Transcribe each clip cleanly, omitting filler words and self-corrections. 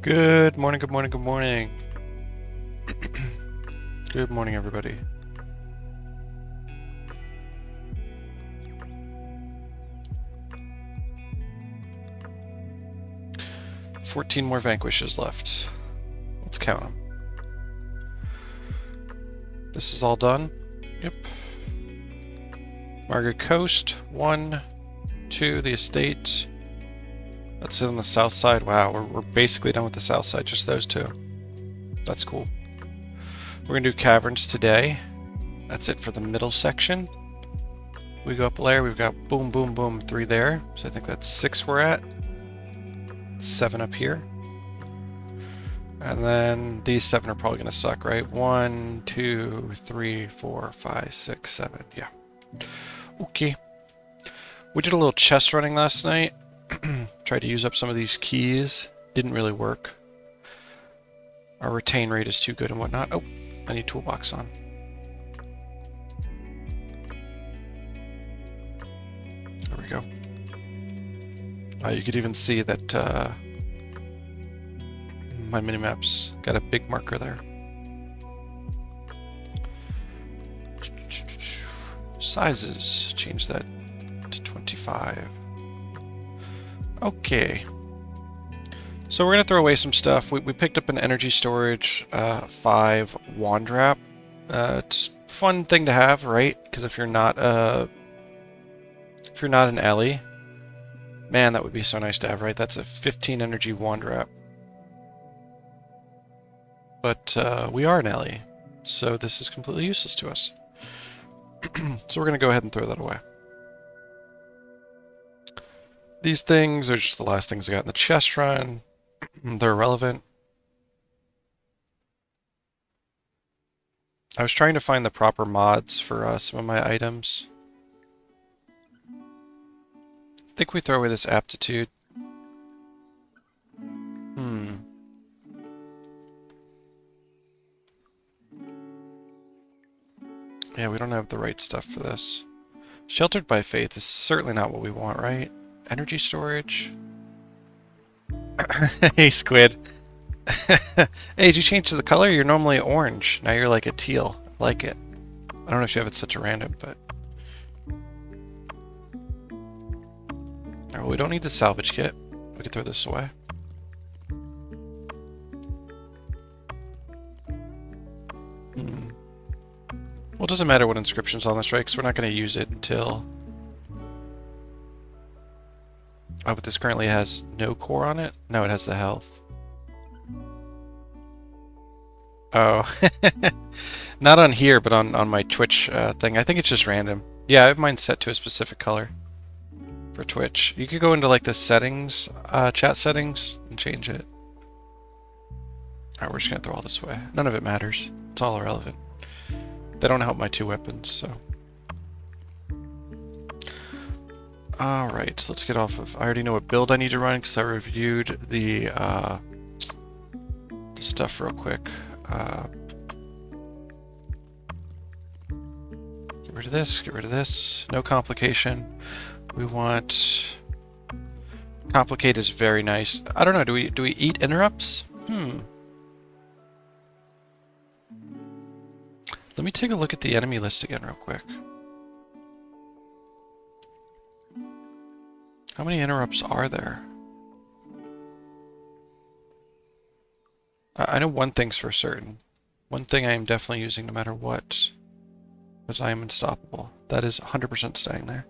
Good morning, good morning, good morning. Good morning, everybody. $14 more Vanquishes left. Let's count them. This is all done? Yep. Margaret Coast, 1, 2, the estate. That's it on the south side. Wow, we're basically done with the south side, just those two. That's cool. We're going to do caverns today. That's it for the middle section. We go up a layer, we've got boom, boom, boom, 3 there. So I think that's 6 we're at. 7 up here. And then these 7 are probably going to suck, right? 1, 2, 3, 4, 5, 6, 7. Yeah. Okay. We did a little chest running last night. Tried to use up some of these keys. Didn't really work. Our retain rate is too good and whatnot. Oh, I need toolbox on. There we go. You could even see that my minimap's got a big marker there. Sizes, change that to 25. Okay. So we're going to throw away some stuff. We picked up an energy storage 5 wand wrap. It's a fun thing to have, right? Because if you're not an Ellie, man, that would be so nice to have, right? That's a 15 energy wand wrap. But we are an Ellie, so this is completely useless to us. So we're going to go ahead and throw that away. These things are just the last things I got in the chest run. They're irrelevant. I was trying to find the proper mods for some of my items. I think we throw away this aptitude. Yeah, we don't have the right stuff for this. Sheltered by Faith is certainly not what we want, right? Energy storage. Hey, Squid. Hey, did you change to the color? You're normally orange. Now you're like a teal. I like it. I don't know if you have it set to random, but... Alright, well, we don't need the salvage kit. We can throw this away. Well, it doesn't matter what inscription's on this, right? Because we're not going to use it until... Oh, but this currently has no core on it? No, it has the health. Oh. Not on here, but on my Twitch thing. I think it's just random. Yeah, I have mine set to a specific color for Twitch. You could go into like the settings, chat settings, and change it. Alright, we're just going to throw all this away. None of it matters. It's all irrelevant. They don't help my 2 weapons, so... Alright, so let's get off of... I already know what build I need to run because I reviewed the stuff real quick. Get rid of this, get rid of this. No complication. We want... Complicate is very nice. I don't know, do we eat interrupts? Let me take a look at the enemy list again real quick. How many interrupts are there? I know one thing's for certain. One thing I am definitely using no matter what. Because I am unstoppable. That is 100% staying there.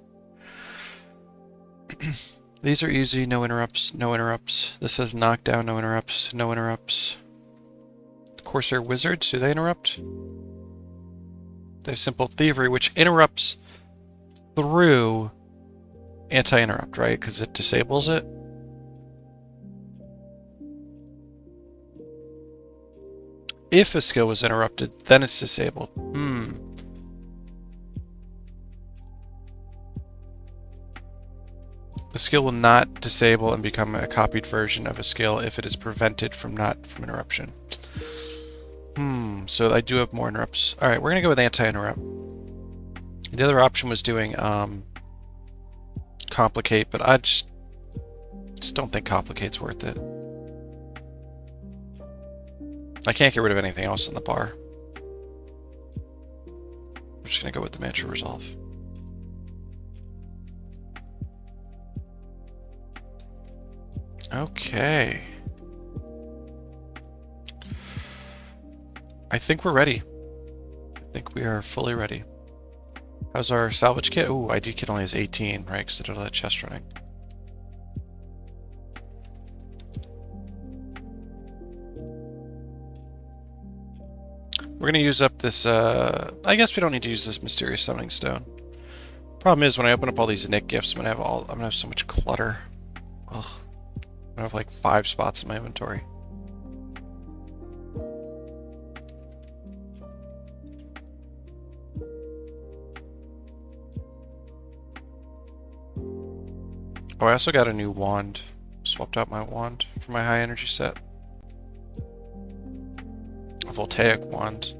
These are easy, no interrupts, no interrupts. This says knockdown, no interrupts, no interrupts. Corsair Wizards, do they interrupt? They have Simple Thievery, which interrupts through anti-interrupt, right? Because it disables it. If a skill was interrupted, then it's disabled. A skill will not disable and become a copied version of a skill if it is prevented from interruption. So I do have more interrupts. Alright, we're gonna go with anti-interrupt. The other option was doing complicate, but I just don't think complicate's worth it. I can't get rid of anything else in the bar. I'm just gonna go with the Mantra Resolve. Okay. I think we're ready. I think we are fully ready. How's our salvage kit? Ooh, ID kit only has 18, right? Because I did all that chest running. We're gonna use up this, I guess we don't need to use this mysterious summoning stone. Problem is, when I open up all these Nick gifts, I'm gonna have so much clutter. Ugh. I'm gonna have like 5 spots in my inventory. Oh, I also got a new wand. Swapped out my wand for my high energy set. A voltaic wand.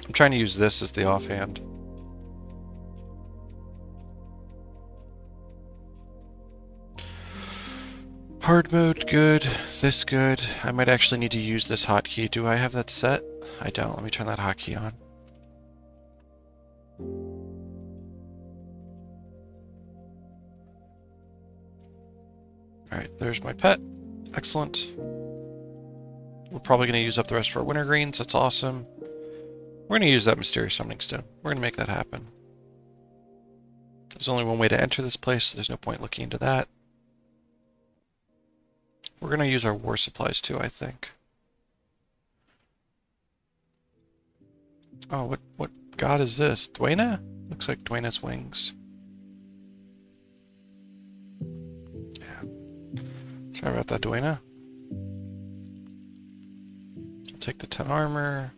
I'm trying to use this as the offhand. Hard mode, good. This good. I might actually need to use this hotkey. Do I have that set? I don't. Let me turn that hotkey on. Alright, there's my pet. Excellent. We're probably going to use up the rest of our wintergreens. That's awesome. We're going to use that mysterious summoning stone. We're going to make that happen. There's only one way to enter this place, so there's no point looking into that. We're going to use our war supplies too, I think. Oh, what god is this? Dwayna? Looks like Dwayna's wings. Yeah. Sorry about that, Dwayna. I'll take the 10 armor.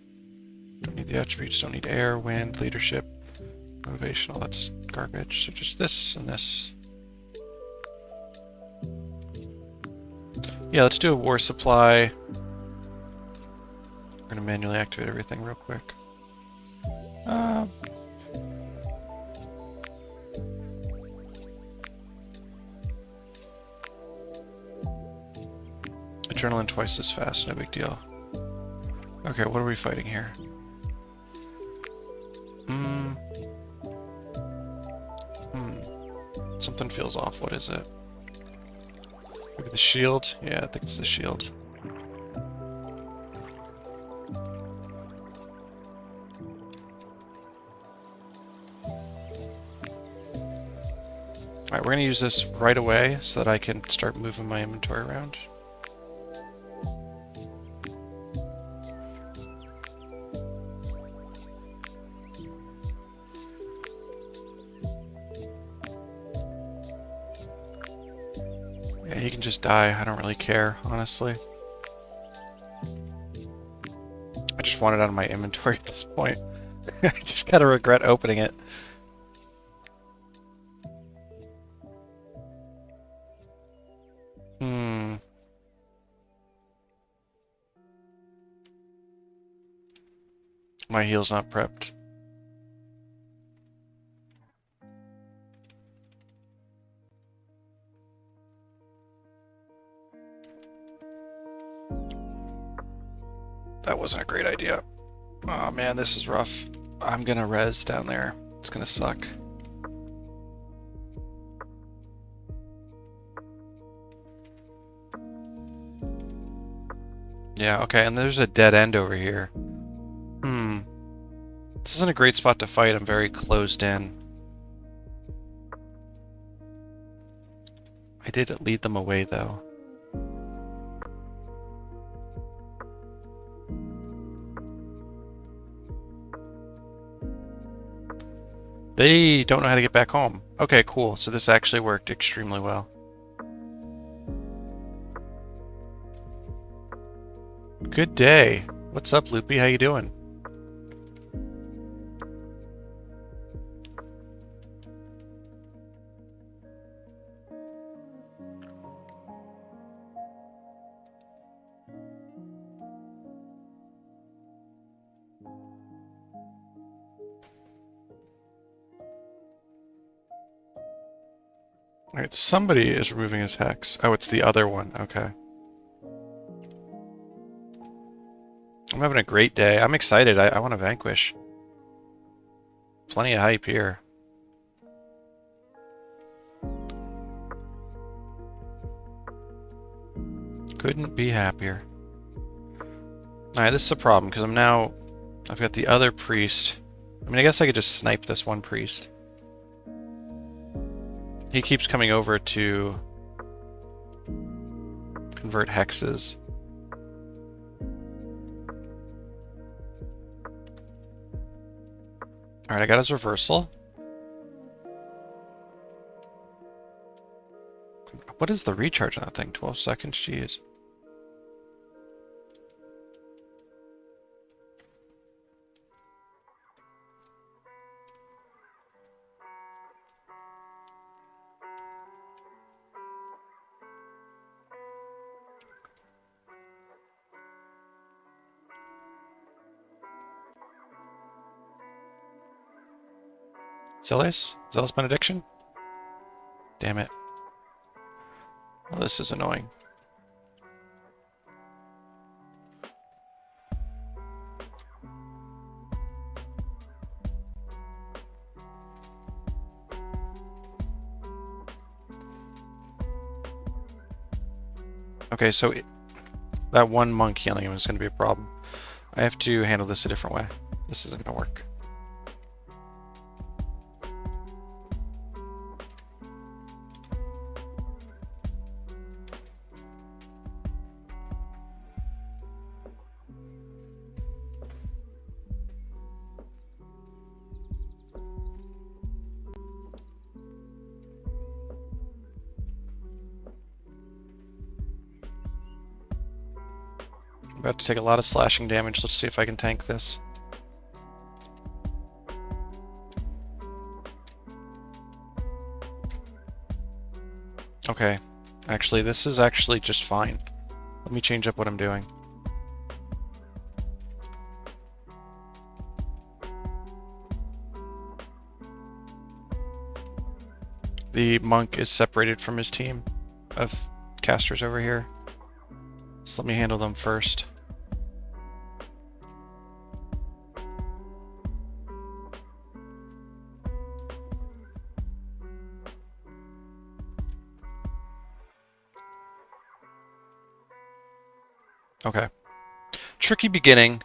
Don't need the attributes, don't need air, wind, leadership, motivation, all that's garbage. So just this and this. Yeah, let's do a war supply. We're gonna manually activate everything real quick. Adrenaline twice as fast, no big deal. Okay, what are we fighting here? Something feels off. What is it? Maybe the shield? Yeah, I think it's the shield. Alright, we're going to use this right away so that I can start moving my inventory around. Yeah, he can just die. I don't really care, honestly. I just want it out of my inventory at this point. I just gotta regret opening it. My heal's not prepped. That wasn't a great idea. Oh man, this is rough. I'm gonna res down there. It's gonna suck. Yeah, okay, and there's a dead end over here. This isn't a great spot to fight. I'm very closed in. I did lead them away, though. They don't know how to get back home. Okay, cool. So this actually worked extremely well. Good day. What's up, Loopy? How you doing? Alright, somebody is removing his hex. Oh, it's the other one. Okay. I'm having a great day. I'm excited. I want to Vanquish. Plenty of hype here. Couldn't be happier. Alright, this is a problem, because I've got the other priest. I mean, I guess I could just snipe this one priest. He keeps coming over to convert hexes. Alright, I got his reversal. What is the recharge on that thing? 12 seconds? Jeez. Zealous? Zealous Benediction? Damn it. Oh, this is annoying. Okay, so that one monk healing him is going to be a problem. I have to handle this a different way. This isn't going to work. I'm about to take a lot of slashing damage. Let's see if I can tank this. Okay. Actually, this is actually just fine. Let me change up what I'm doing. The monk is separated from his team of casters over here. So let me handle them first. Okay. Tricky beginning,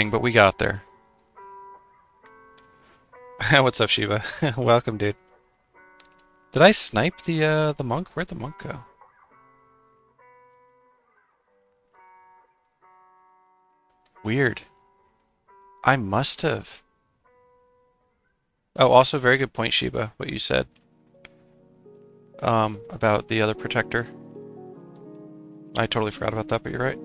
but we got there. What's up, Shiva? Welcome, dude. Did I snipe the monk? Where'd the monk go? Weird. I must have. Oh, also very good point, Shiba, what you said. About the other protector. I totally forgot about that, but you're right.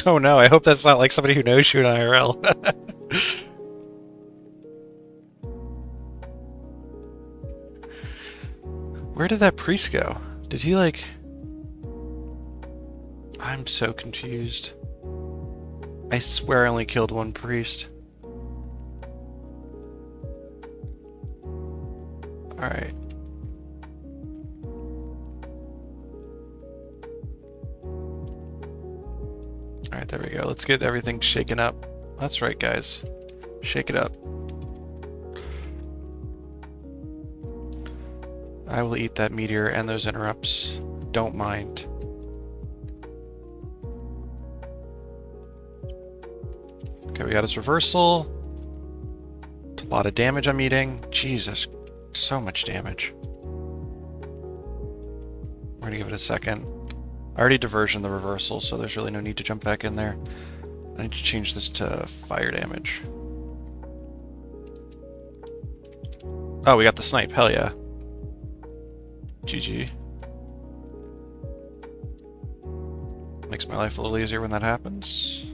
Oh no, I hope that's not like somebody who knows you in IRL. Where did that priest go? Did he like... I'm so confused. I swear I only killed one priest. Alright. Alright, there we go. Let's get everything shaken up. That's right, guys. Shake it up. I will eat that meteor and those interrupts. Don't mind. Okay, we got his reversal. It's a lot of damage I'm eating. Jesus, so much damage. We're gonna give it a second. I already diversioned the reversal, so there's really no need to jump back in there. I need to change this to fire damage. Oh, we got the snipe. Hell yeah. GG. Makes my life a little easier when that happens.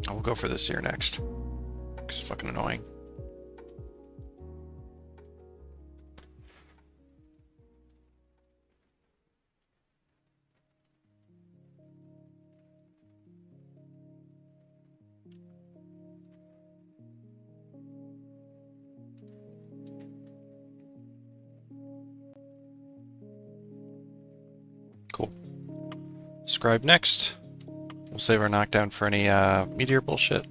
Oh, we'll go for this here next. It's fucking annoying. Scribe next. We'll save our knockdown for any meteor bullshit.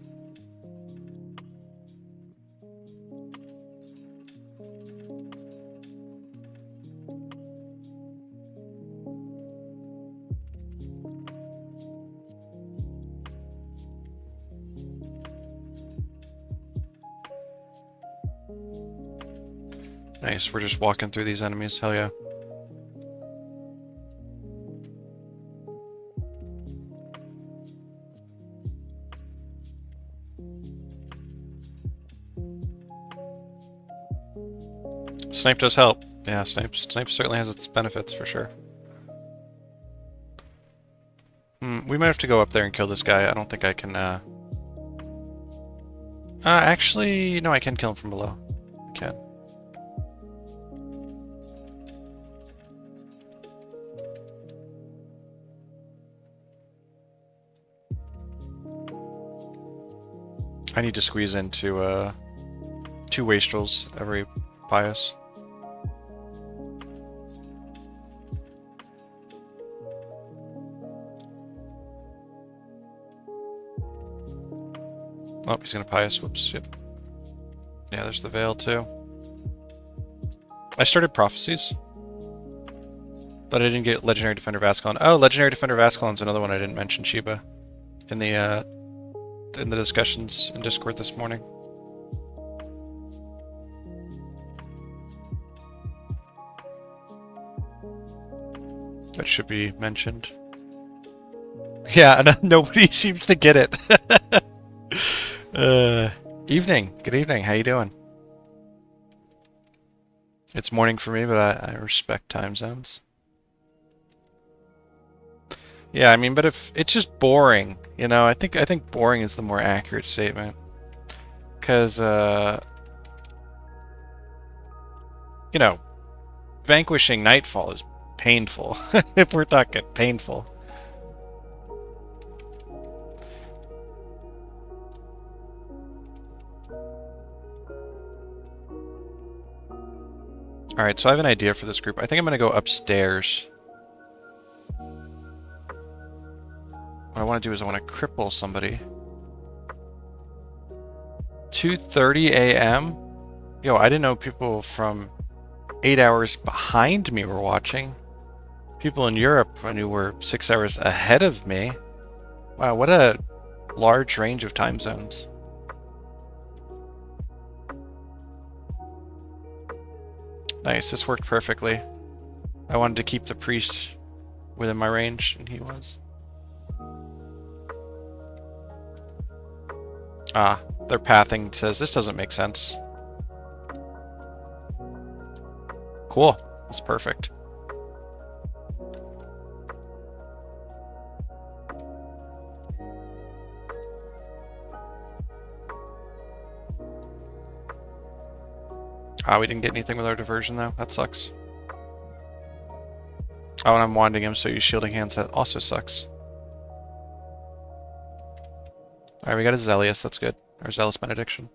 Nice, we're just walking through these enemies, hell yeah. Snipe does help. Yeah, snipe certainly has its benefits for sure. We might have to go up there and kill this guy. I don't think I can, actually, no, I can kill him from below. I can. I need to squeeze into, 2 wastrels every bias. Oh, he's gonna pious. Whoops. Yep. Yeah, there's the veil too. I started prophecies, but I didn't get Legendary Defender Vascalon. Oh, Legendary Defender Vascalon's another one I didn't mention, Shiba, in the discussions in Discord this morning. That should be mentioned. Yeah, and nobody seems to get it. Evening. Good evening. How you doing? It's morning for me, but I respect time zones. Yeah, I mean, but if it's just boring, you know, I think boring is the more accurate statement. Because, you know, vanquishing Nightfall is painful. If we're talking painful. Alright, so I have an idea for this group. I think I'm going to go upstairs. What I want to do is I want to cripple somebody. 2:30 a.m.? Yo, I didn't know people from 8 hours behind me were watching. People in Europe I knew were 6 hours ahead of me. Wow, what a large range of time zones. Nice, this worked perfectly. I wanted to keep the priest within my range, and he was. Ah, their pathing says this doesn't make sense. Cool, that's perfect. Ah, we didn't get anything with our diversion though. That sucks. Oh, and I'm wanding him, so you shielding hands. That also sucks. Alright, we got a Zealous. That's good. Our Zealous Benediction.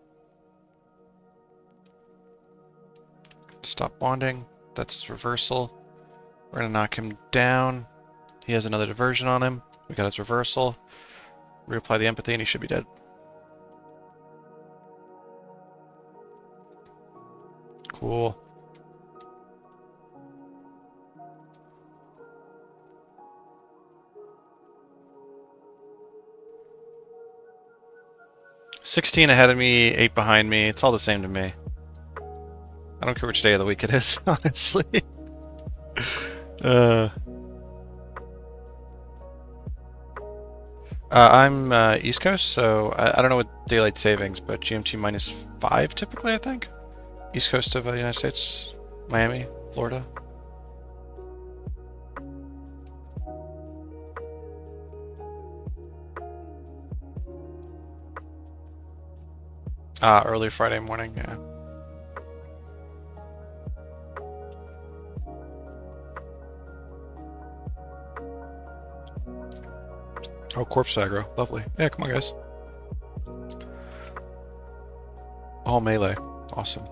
Stop wanding. That's his reversal. We're gonna knock him down. He has another diversion on him. We got his reversal. Reapply the empathy, and he should be dead. Cool. $16 ahead of me, 8 behind me. It's all the same to me. I don't care which day of the week it is, honestly. I'm East Coast, so I don't know what daylight savings, but GMT -5 typically, I think. East Coast of the United States, Miami, Florida. Early Friday morning, yeah. Oh, corpse aggro. Lovely. Yeah, come on, guys. All melee. Awesome.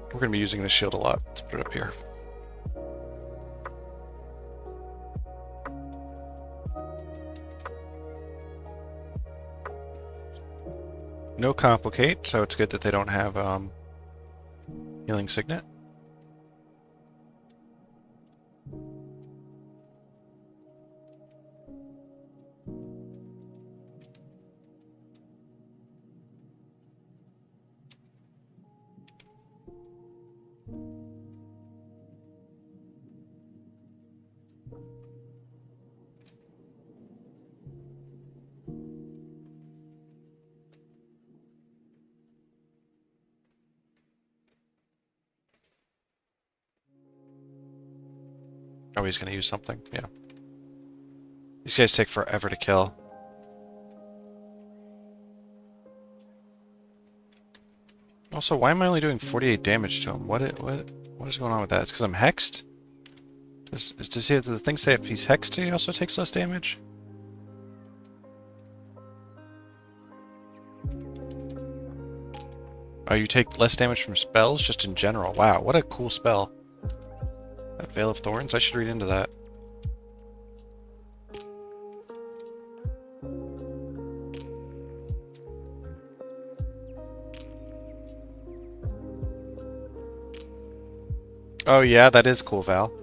We're going to be using this shield a lot. Let's put it up here. No complicate, so it's good that they don't have healing signet. Oh, he's gonna use something. Yeah. These guys take forever to kill. Also, why am I only doing 48 damage to him? What is going on with that? It's because I'm hexed? Does the thing say if he's hexed, he also takes less damage? Oh, you take less damage from spells just in general. Wow, what a cool spell. That Veil of Thorns? I should read into that. Oh yeah, that is cool, Val.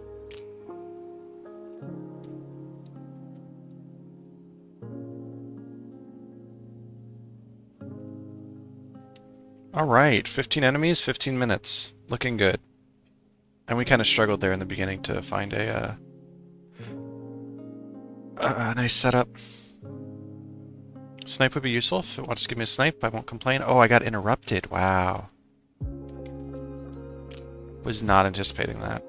Alright, 15 enemies, 15 minutes. Looking good. And we kind of struggled there in the beginning to find a nice setup. Snipe would be useful. If it wants to give me a snipe, I won't complain. Oh, I got interrupted. Wow. Was not anticipating that.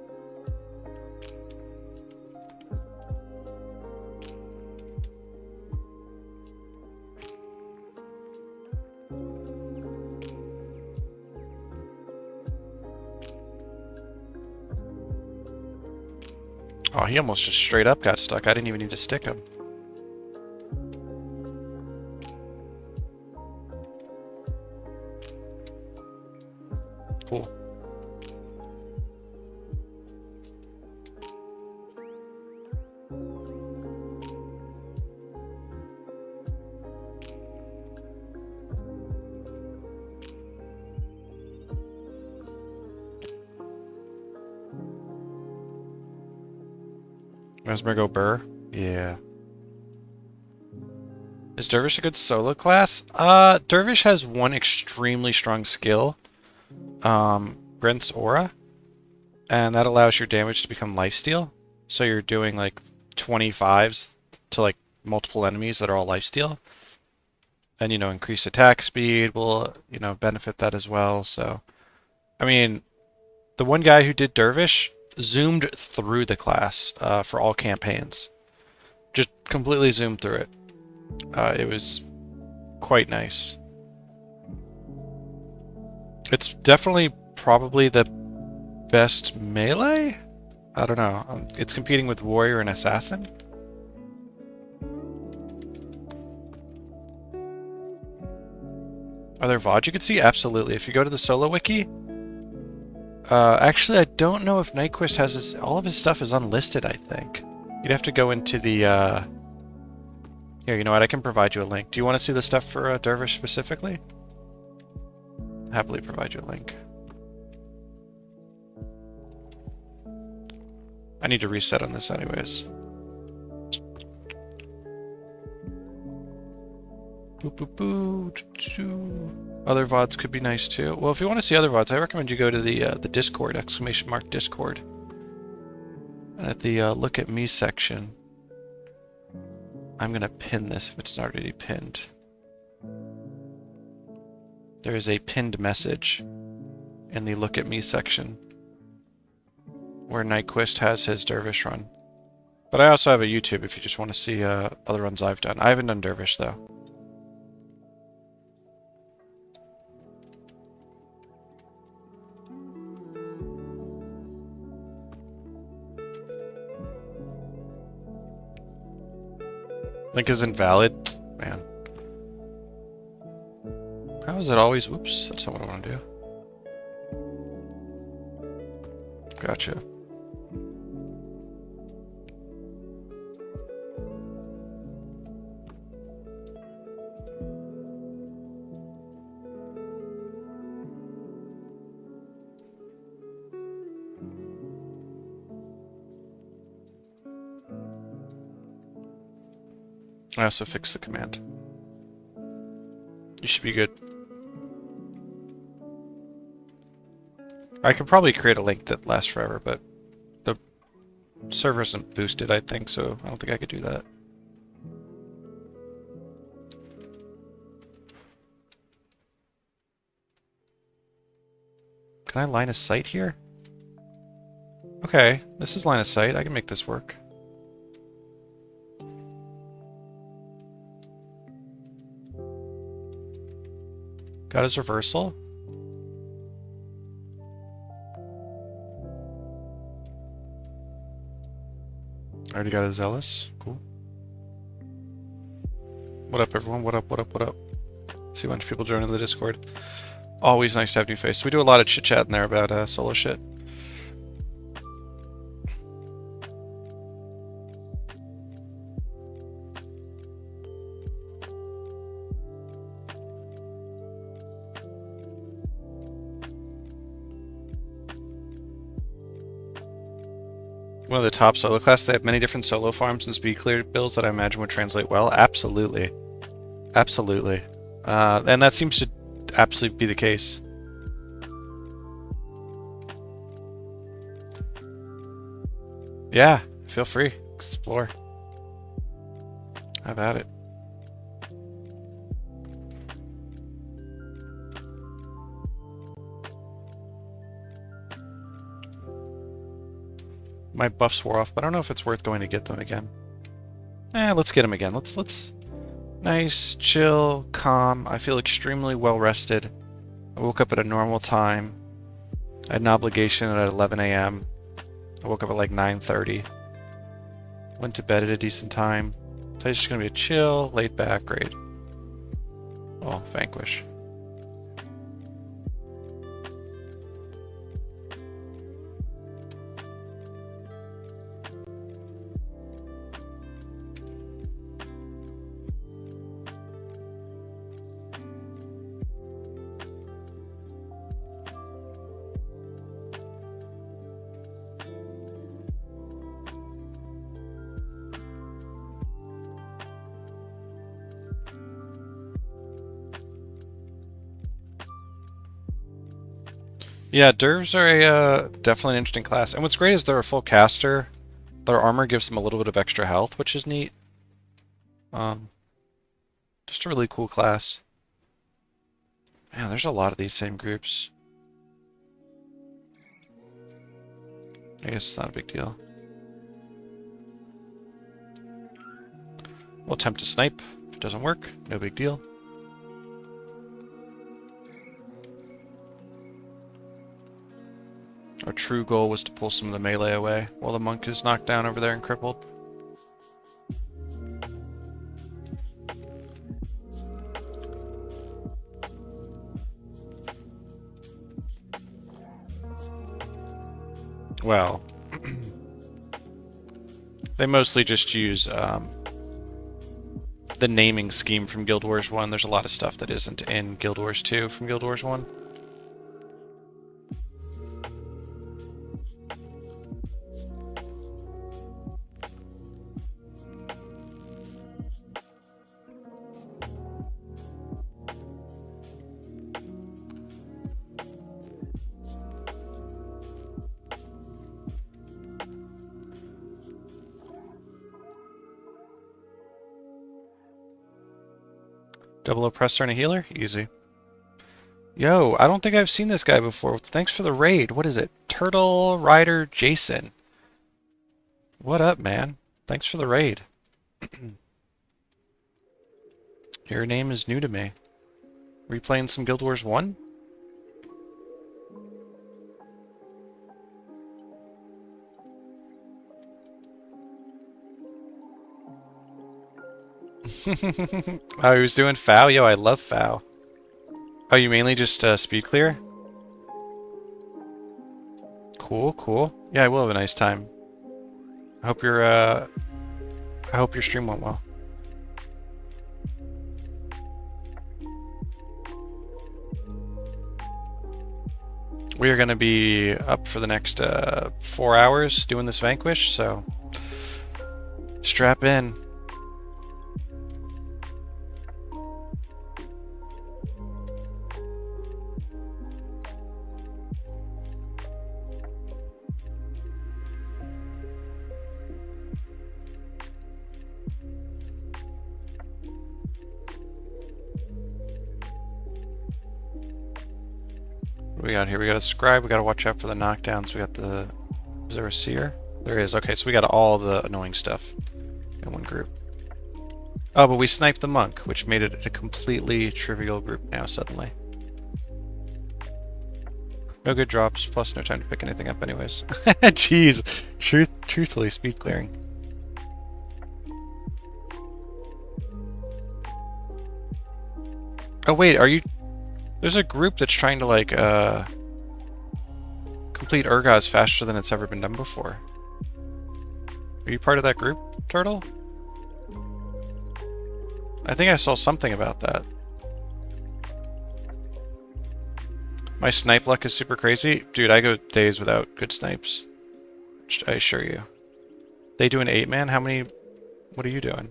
Oh, he almost just straight up got stuck. I didn't even need to stick him. Cool. Mesmergo Burr? Yeah. Is Dervish a good solo class? Dervish has one extremely strong skill. Brent's Aura. And that allows your damage to become lifesteal. So you're doing like 25s to like multiple enemies that are all lifesteal. And, you know, increased attack speed will, you know, benefit that as well. So, I mean, the one guy who did Dervish zoomed through the class for all campaigns. Just completely zoomed through it. It was quite nice. It's definitely probably the best melee? I don't know. It's competing with Warrior and Assassin. Are there VODs you could see? Absolutely. If you go to the solo wiki, actually, I don't know if Nyquist has his... All of his stuff is unlisted, I think. You'd have to go into the... Here, you know what? I can provide you a link. Do you want to see the stuff for Dervish specifically? Happily provide you a link. I need to reset on this anyways. Boop, boop, boop. Other VODs could be nice too. Well, if you want to see other VODs, I recommend you go to the Discord, ! Discord. And at the Look at Me section, I'm going to pin this if it's not already pinned. There is a pinned message in the Look at Me section where Nyquist has his Dervish run. But I also have a YouTube if you just want to see other runs I've done. I haven't done Dervish though. Link is invalid? Man. How is it always... Whoops, that's not what I want to do. Gotcha. I also fixed the command. You should be good. I could probably create a link that lasts forever, but the server isn't boosted, I think, so I don't think I could do that. Can I line of sight here? Okay, this is line of sight. I can make this work. Got his reversal. Already got a zealous. Cool. What up, everyone? What up, what up, what up? See a bunch of people joining the Discord. Always nice to have new face. We do a lot of chit-chat in there about solo shit. One of the top solo classes, they have many different solo farms and speed clear builds that I imagine would translate well. Absolutely. Absolutely. And that seems to absolutely be the case. Yeah, feel free. Explore. Have at it. My buffs wore off, but I don't know if it's worth going to get them again. Let's get them again. Let's nice, chill, calm. I feel extremely well rested. I woke up at a normal time. I had an obligation at 11 a.m. I woke up at like 9:30. Went to bed at a decent time. So it's just gonna be a chill, laid back raid. Oh, Vanquish. Yeah, Dervs are a definitely an interesting class. And what's great is they're a full caster. Their armor gives them a little bit of extra health, which is neat. Just a really cool class. Man, there's a lot of these same groups. I guess it's not a big deal. We'll attempt to snipe. If it doesn't work, no big deal. Our true goal was to pull some of the melee away while the monk is knocked down over there and crippled. Well, they mostly just use the naming scheme from Guild Wars 1. There's a lot of stuff that isn't in Guild Wars 2 from Guild Wars 1. Double oppressor and a healer? Easy. Yo, I don't think I've seen this guy before. Thanks for the raid. What is it? Turtle Rider Jason. What up, man? Thanks for the raid. Your name is new to me. Were you playing some Guild Wars 1? Oh, he was doing FOW? Yo, I love FOW. Oh, you mainly just speed clear? Cool, cool. Yeah, I will have a nice time. I hope your stream went well. We are going to be up for the next 4 hours doing this Vanquish, so strap in. What do we got here? We got a scribe. We got to watch out for the knockdowns. We got the... Is there a seer? There is. Okay, so we got all the annoying stuff in one group. Oh, but we sniped the monk, which made it a completely trivial group now suddenly. No good drops, plus no time to pick anything up anyways. Jeez. Truthfully, speed clearing. Oh wait, are you... There's a group that's trying to like, complete Urgaz faster than it's ever been done before. Are you part of that group, Turtle? I think I saw something about that. My snipe luck is super crazy. Dude, I go days without good snipes. I assure you. They do an 8-man? How many... What are you doing?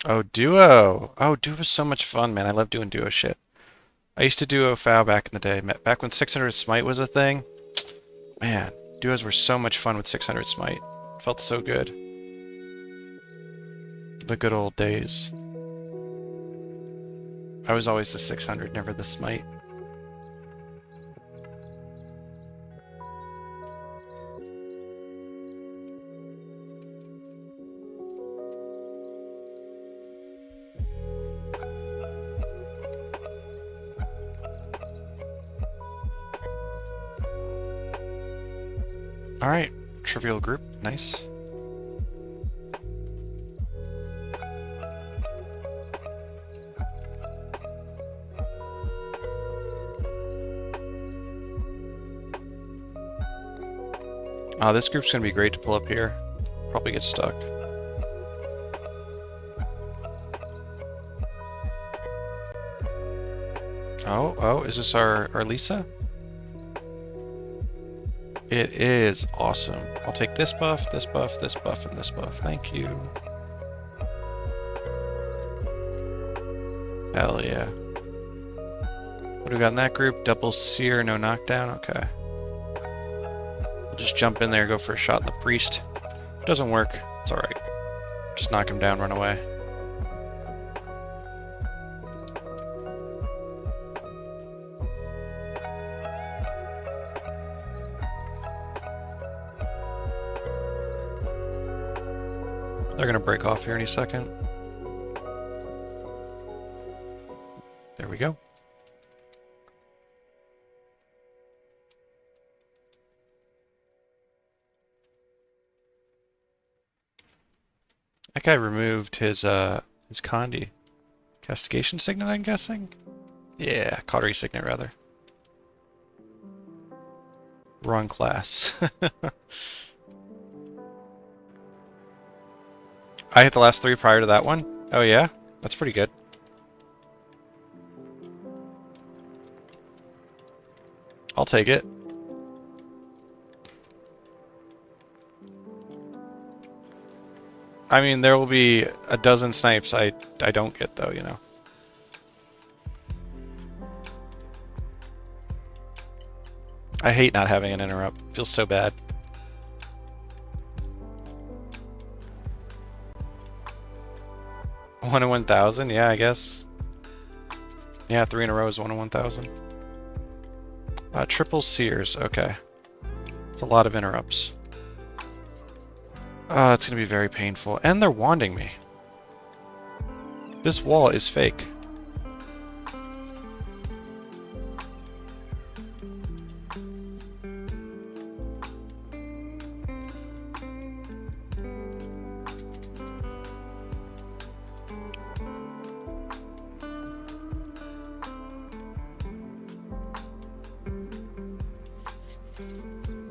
Oh, duo! Oh, duo is so much fun, man. I love doing duo shit. I used to duo FOW back in the day. Back when 600 Smite was a thing. Man, duos were so much fun with 600 Smite. It felt so good. The good old days. I was always the 600, never the Smite. Alright, trivial group, nice. This group's gonna be great to pull up here. Probably get stuck. Oh, is this our Lisa? It is awesome. I'll take this buff, this buff, this buff, and this buff. Thank you. Hell yeah. What do we got in that group? Double seer, no knockdown? Okay. We'll just jump in there, go for a shot in the priest. If it doesn't work, it's alright. Just knock him down, run away. They're gonna break off here any second. There we go. That guy removed his Condi. Castigation Signet, I'm guessing? Yeah, Cautery Signet, rather. Wrong class. I hit the last 3 prior to that one? Oh yeah? That's pretty good. I'll take it. I mean, there will be a dozen snipes I don't get, though, you know. I hate not having an interrupt. Feels so bad. One in 1,000? Yeah, I guess. Yeah, 3 in a row is 1 in 1,000. Triple seers. Okay. It's a lot of interrupts. It's gonna be very painful. And they're wanding me. This wall is fake.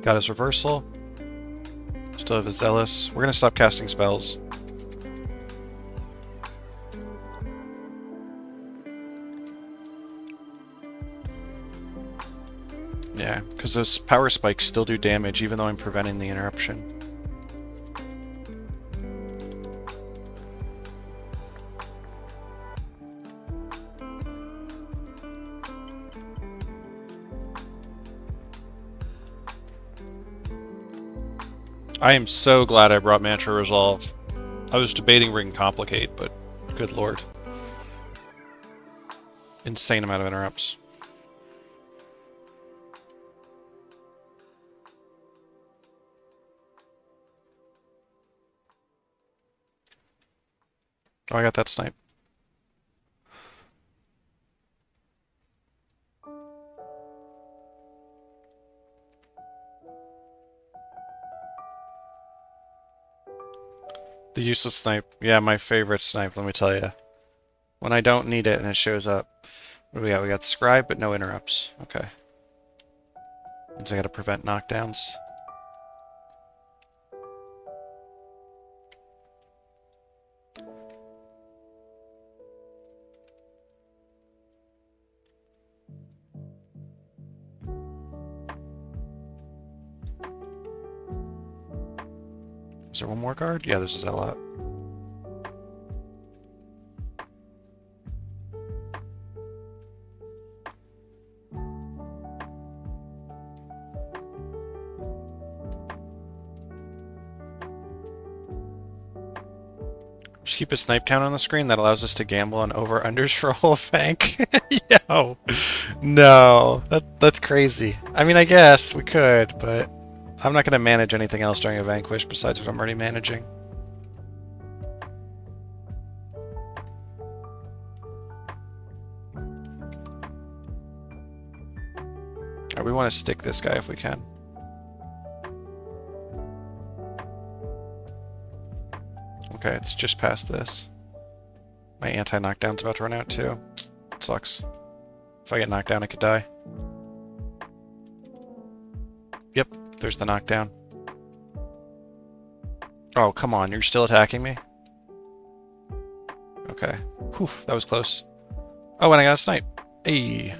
Got his reversal. Still have his zealous. We're gonna stop casting spells. Yeah, because those power spikes still do damage even though I'm preventing the interruption. I am so glad I brought Mantra Resolve. I was debating ring complicate, but good lord. Insane amount of interrupts. Oh, I got that snipe. The useless snipe. Yeah, my favorite snipe, let me tell you. When I don't need it and it shows up. What do we got? We got scribe, but no interrupts. Okay. Means I gotta prevent knockdowns. Is there one more guard? Yeah, there's a zealot. Just keep a snipe count on the screen that allows us to gamble on over-unders for a whole Vank. Yo, no, that's crazy. I mean, I guess we could, but I'm not going to manage anything else during a Vanquish besides what I'm already managing. Right, we want to stick this guy if we can. Okay, it's just past this. My anti-knockdown's about to run out too. It sucks. If I get knocked down, I could die. Yep, there's the knockdown. Oh, come on, you're still attacking me? Okay. Whew, that was close. Oh, and I got a snipe. Hey.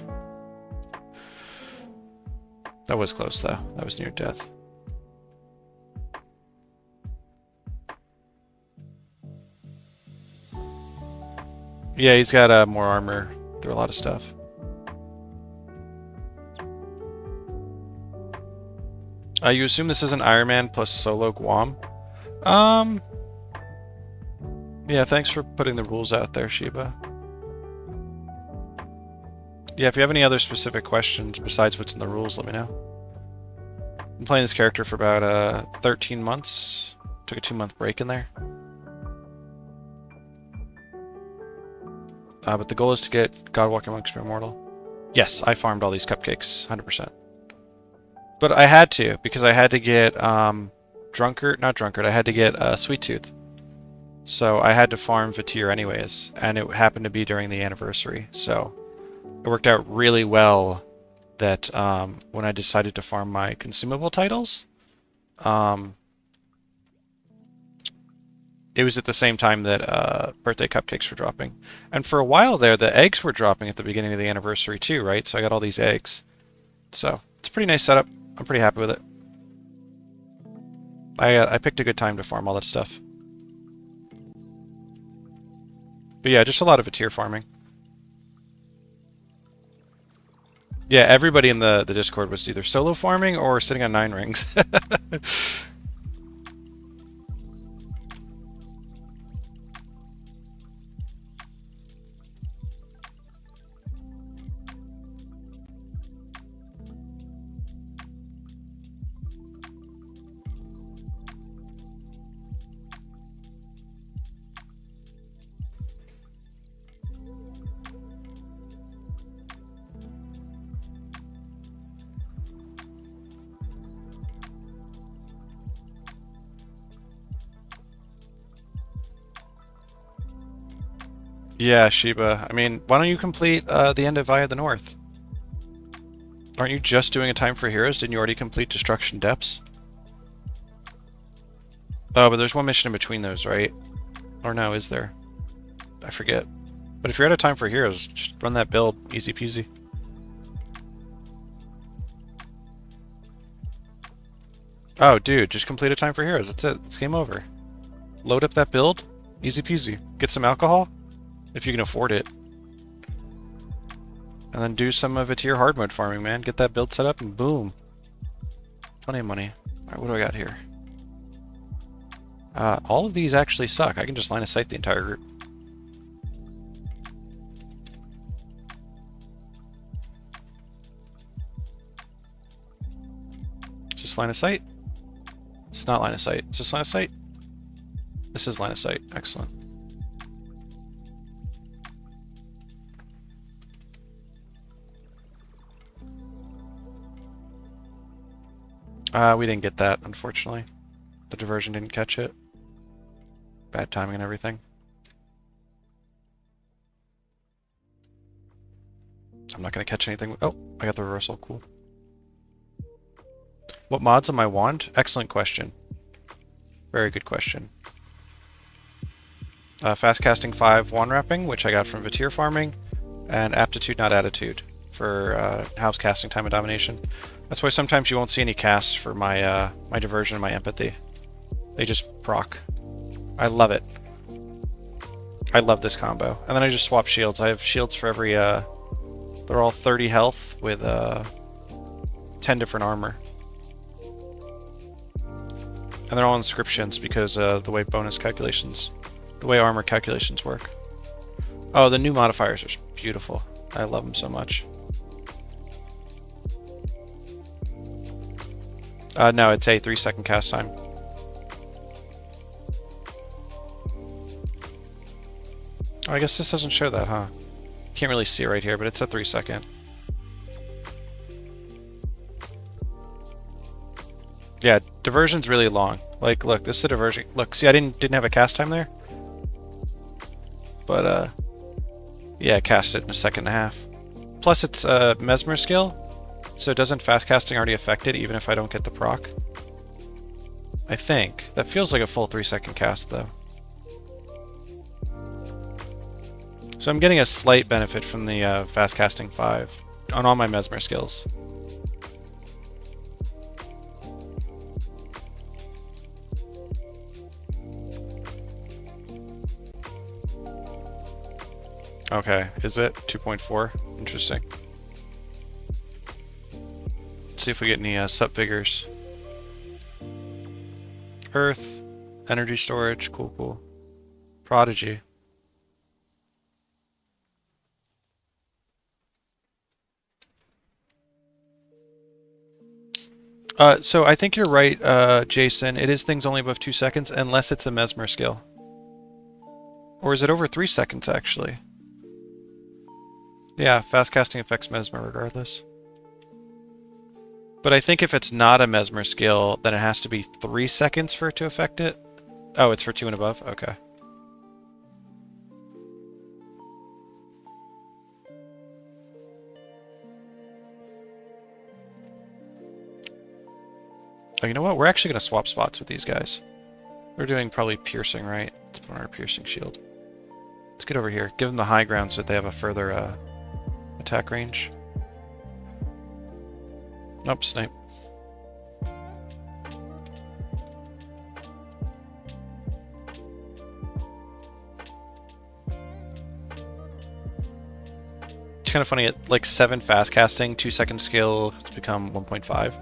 That was close, though. That was near death. Yeah, he's got more armor through a lot of stuff. You assume this is an Iron Man plus solo GWAMM? Yeah, thanks for putting the rules out there, Sheba. Yeah, if you have any other specific questions besides what's in the rules, let me know. I'm playing this character for about 13 months. Took a 2-month break in there. But the goal is to get Godwalker Monks Immortal. Yes, I farmed all these cupcakes, 100%. But I had to, because I had to get Drunkard, I had to get Sweet Tooth. So I had to farm Vatir anyways, and it happened to be during the anniversary. So it worked out really well that when I decided to farm my consumable titles, it was at the same time that birthday cupcakes were dropping. And for a while there, the eggs were dropping at the beginning of the anniversary too, right? So I got all these eggs. So it's a pretty nice setup. I'm pretty happy with it. I picked a good time to farm all that stuff. But yeah, just a lot of Vatir farming. Yeah, everybody in the Discord was either solo farming or sitting on 9 rings. Yeah, Sheba. I mean, why don't you complete the end of Via the North? Aren't you just doing a Time for Heroes? Didn't you already complete Destruction Depths? Oh, but there's one mission in between those, right? Or no, is there? I forget. But if you're out of Time for Heroes, just run that build. Easy peasy. Oh, dude, just complete a Time for Heroes. That's it. It's game over. Load up that build. Easy peasy. Get some alcohol. If you can afford it. And then do some of Vatir hard mode farming, man. Get that build set up and boom. Plenty of money. Alright, what do I got here? All of these actually suck. I can just line of sight the entire group. Is this line of sight? It's not line of sight. Is this line of sight? This is line of sight. Excellent. We didn't get that, unfortunately. The diversion didn't catch it. Bad timing and everything. I'm not going to catch anything. Oh, I got the reversal. Cool. What mods on my wand? Excellent question. Very good question. Fast casting 5 wand wrapping, which I got from Vatir farming, and aptitude not attitude for house casting time and domination. That's why sometimes you won't see any casts for my my diversion and my empathy. They just proc. I love it. I love this combo. And then I just swap shields. I have shields for every they're all 30 health with 10 different armor. And they're all inscriptions because the way bonus calculations, the way armor calculations work. Oh, the new modifiers are beautiful. I love them so much. No, it's a 3-second cast time. Oh, I guess this doesn't show that, huh? Can't really see it right here, but it's a 3-second. Yeah, diversion's really long. Like, look, this is a diversion. Look, see, I didn't have a cast time there. But, yeah, I cast it in a second and a half. Plus, it's a Mesmer skill, so doesn't fast casting already affect it, even if I don't get the proc? I think. That feels like a full 3-second cast, though. So I'm getting a slight benefit from the fast casting 5 on all my Mesmer skills. Okay, is it? 2.4? Interesting. Let's see if we get any sup vigors. Earth, energy storage, cool, cool. Prodigy. So I think you're right, Jason. It is things only above 2 seconds, unless it's a Mesmer skill. Or is it over 3 seconds, actually? Yeah, fast casting affects Mesmer regardless. But I think if it's not a Mesmer skill, then it has to be 3 seconds for it to affect it. Oh, it's for 2 and above? Okay. Oh, you know what? We're actually going to swap spots with these guys. We're doing probably piercing, right? Let's put on our piercing shield. Let's get over here. Give them the high ground so that they have a further attack range. Nope, snipe. It's kind of funny, at like 7 fast casting, 2 second skill, it's become 1.5.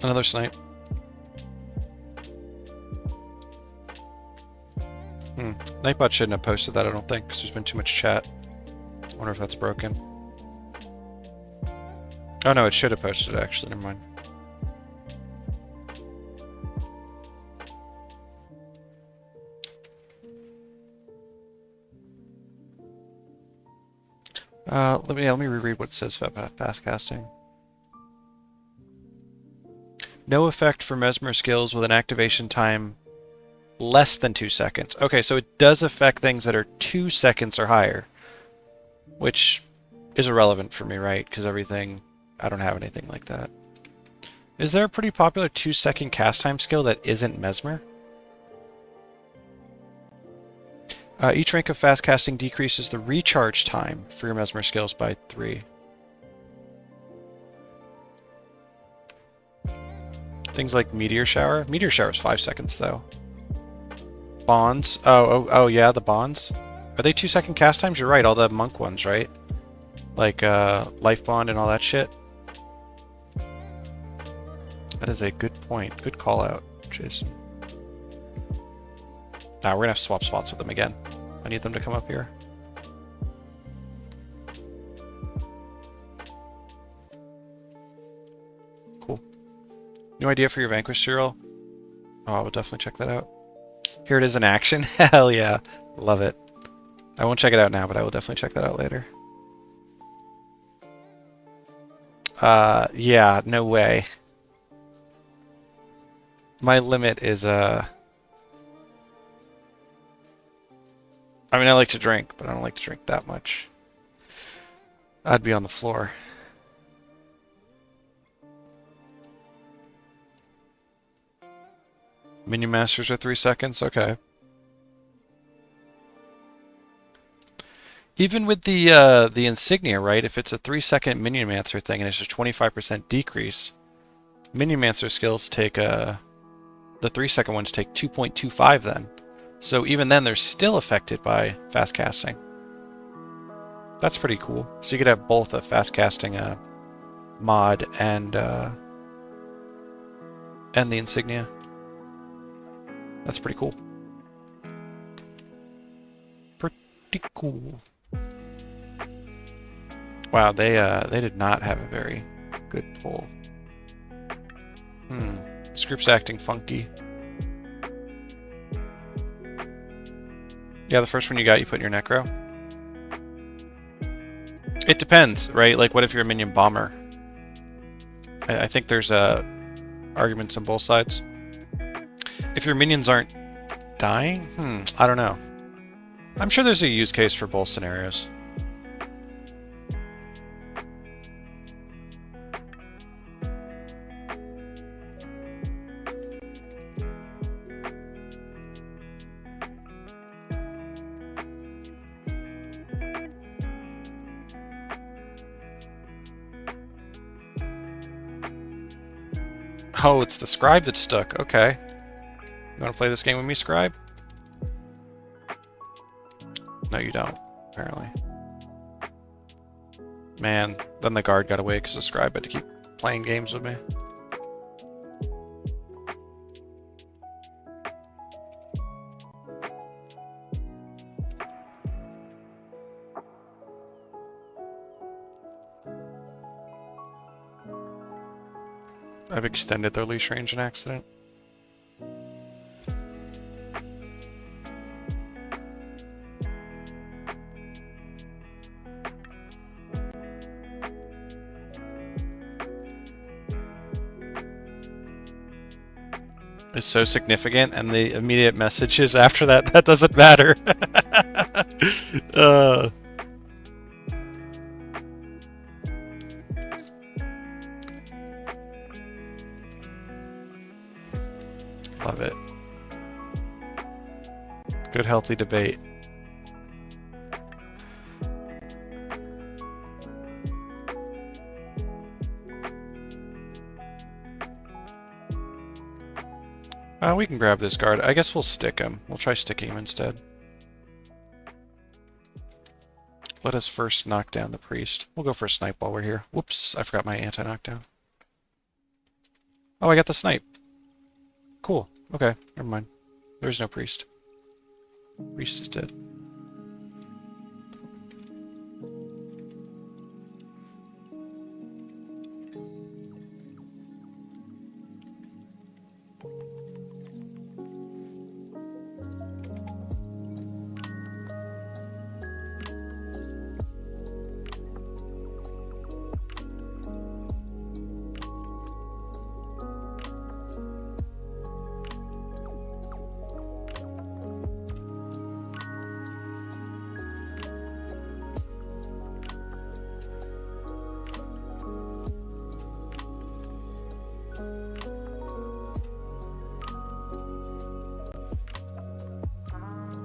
Another snipe. Nightbot shouldn't have posted that, I don't think, because there's been too much chat. I wonder if that's broken. Oh no, it should have posted it, actually, never mind. Let me reread what it says about fast casting. No effect for Mesmer skills with an activation time less than 2 seconds. Okay, so it does affect things that are 2 seconds or higher, which is irrelevant for me, right? Because everything, I don't have anything like that. Is there a pretty popular 2-second cast time skill that isn't Mesmer? Each rank of fast casting decreases the recharge time for your Mesmer skills by 3. Things like Meteor Shower. Meteor Shower is 5 seconds, though. Bonds. Oh, yeah, the bonds. Are they 2-second cast times? You're right, all the monk ones, right? Like, Life Bond and all that shit. That is a good point. Good call out, Jason. Nah, we're gonna have to swap spots with them again. I need them to come up here. Cool. New idea for your Vanquish serial? Oh, I will definitely check that out. Here it is in action. Hell yeah. Love it. I won't check it out now, but I will definitely check that out later. Yeah, no way. My limit is, I mean, I like to drink, but I don't like to drink that much. I'd be on the floor. Minion Masters are 3 seconds? Okay. Even with the insignia, right? If it's a 3-second Minion Mancer thing and it's a 25% decrease, Minion Mancer skills take the 3-second ones take 2.25 then. So even then, they're still affected by fast casting. That's pretty cool. So you could have both a fast casting mod and the insignia. That's pretty cool. Pretty cool. Wow, they did not have a very good pull. This group's acting funky. Yeah, the first one you got, you put in your Necro. It depends, right? Like, what if you're a minion bomber? I think there's arguments on both sides. If your minions aren't dying? I don't know. I'm sure there's a use case for both scenarios. Oh, it's the Scribe that's stuck. Okay. You want to play this game with me, Scribe? No, you don't, apparently. Man, then the guard got away because the Scribe had to keep playing games with me. I've extended their leash range in accident. Is so significant, and the immediate message is after that, that doesn't matter. Love it. Good, healthy debate. We can grab this guard. I guess we'll stick him. We'll try sticking him instead. Let us first knock down the priest. We'll go for a snipe while we're here. Whoops, I forgot my anti-knockdown. Oh, I got the snipe. Cool. Okay, never mind. There's no priest. Priest is dead.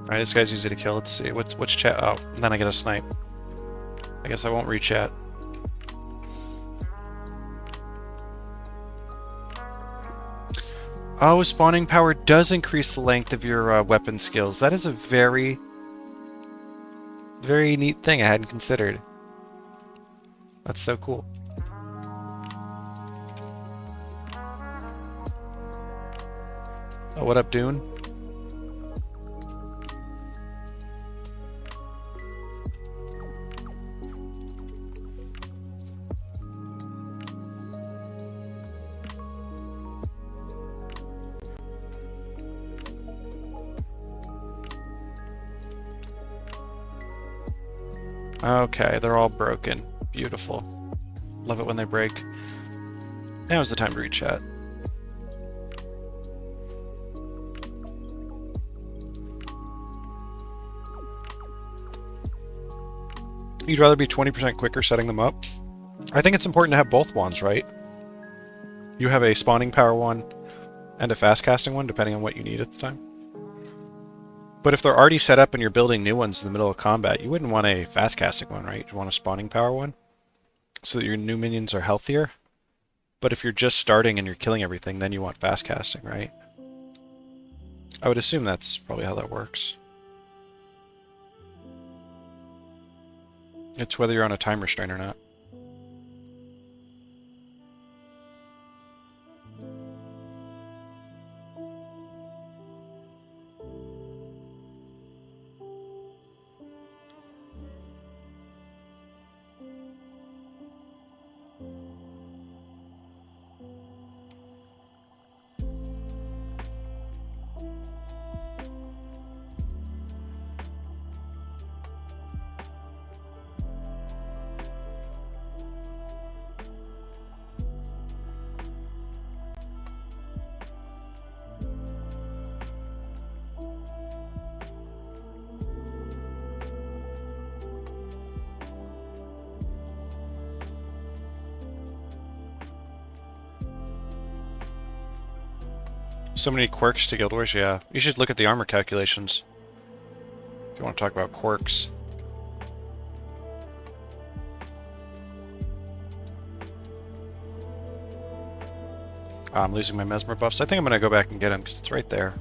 Alright, this guy's easy to kill. Let's see. What's chat? Oh, then I get a snipe. I guess I won't re-chat. Oh, spawning power does increase the length of your weapon skills. That is a very, very neat thing I hadn't considered. That's so cool. Oh, what up, Dune? Okay, they're all broken. Beautiful. Love it when they break. Now's the time to read chat. You'd rather be 20% quicker setting them up? I think it's important to have both wands, right? You have a spawning power one and a fast casting one, depending on what you need at the time. But if they're already set up and you're building new ones in the middle of combat, you wouldn't want a fast casting one, right? You want a spawning power one so that your new minions are healthier. But if you're just starting and you're killing everything, then you want fast casting, right? I would assume that's probably how that works. It's whether you're on a time restraint or not. So many quirks to Guild Wars, yeah. You should look at the armor calculations if you want to talk about quirks. I'm losing my Mesmer buffs. I think I'm going to go back and get him because it's right there.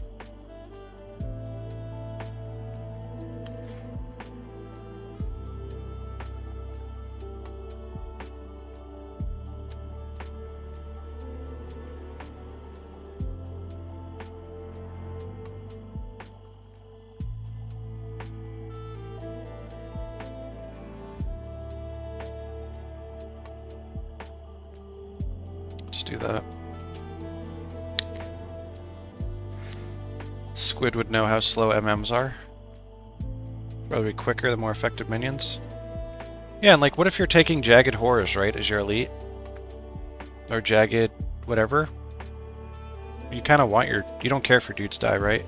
Let's do that. Squid would know how slow MMs are. Probably quicker the more effective minions. Yeah, and like, what if you're taking Jagged Horrors, right, as your elite? Or Jagged whatever? You kind of want your... You don't care if your dudes die, right?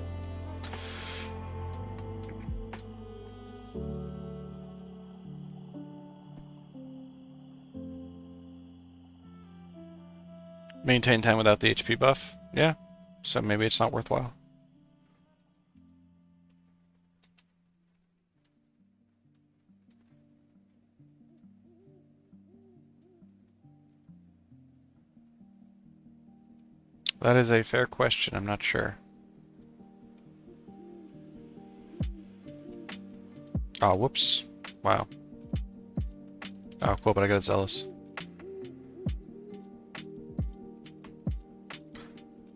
Maintain time without the HP buff? Yeah. So maybe it's not worthwhile. That is a fair question. I'm not sure. Oh, whoops. Wow. Oh, cool, but I got Zealous.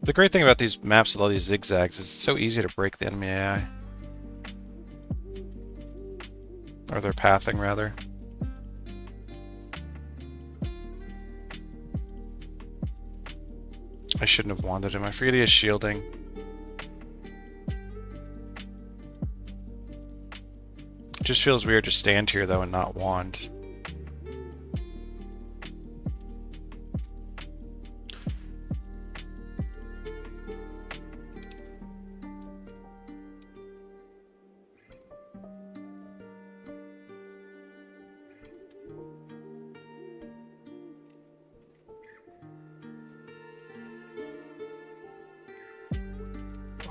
The great thing about these maps with all these zigzags is it's so easy to break the enemy AI. Or their pathing, rather. I shouldn't have wanded him. I forget he has shielding. It just feels weird to stand here, though, and not wand.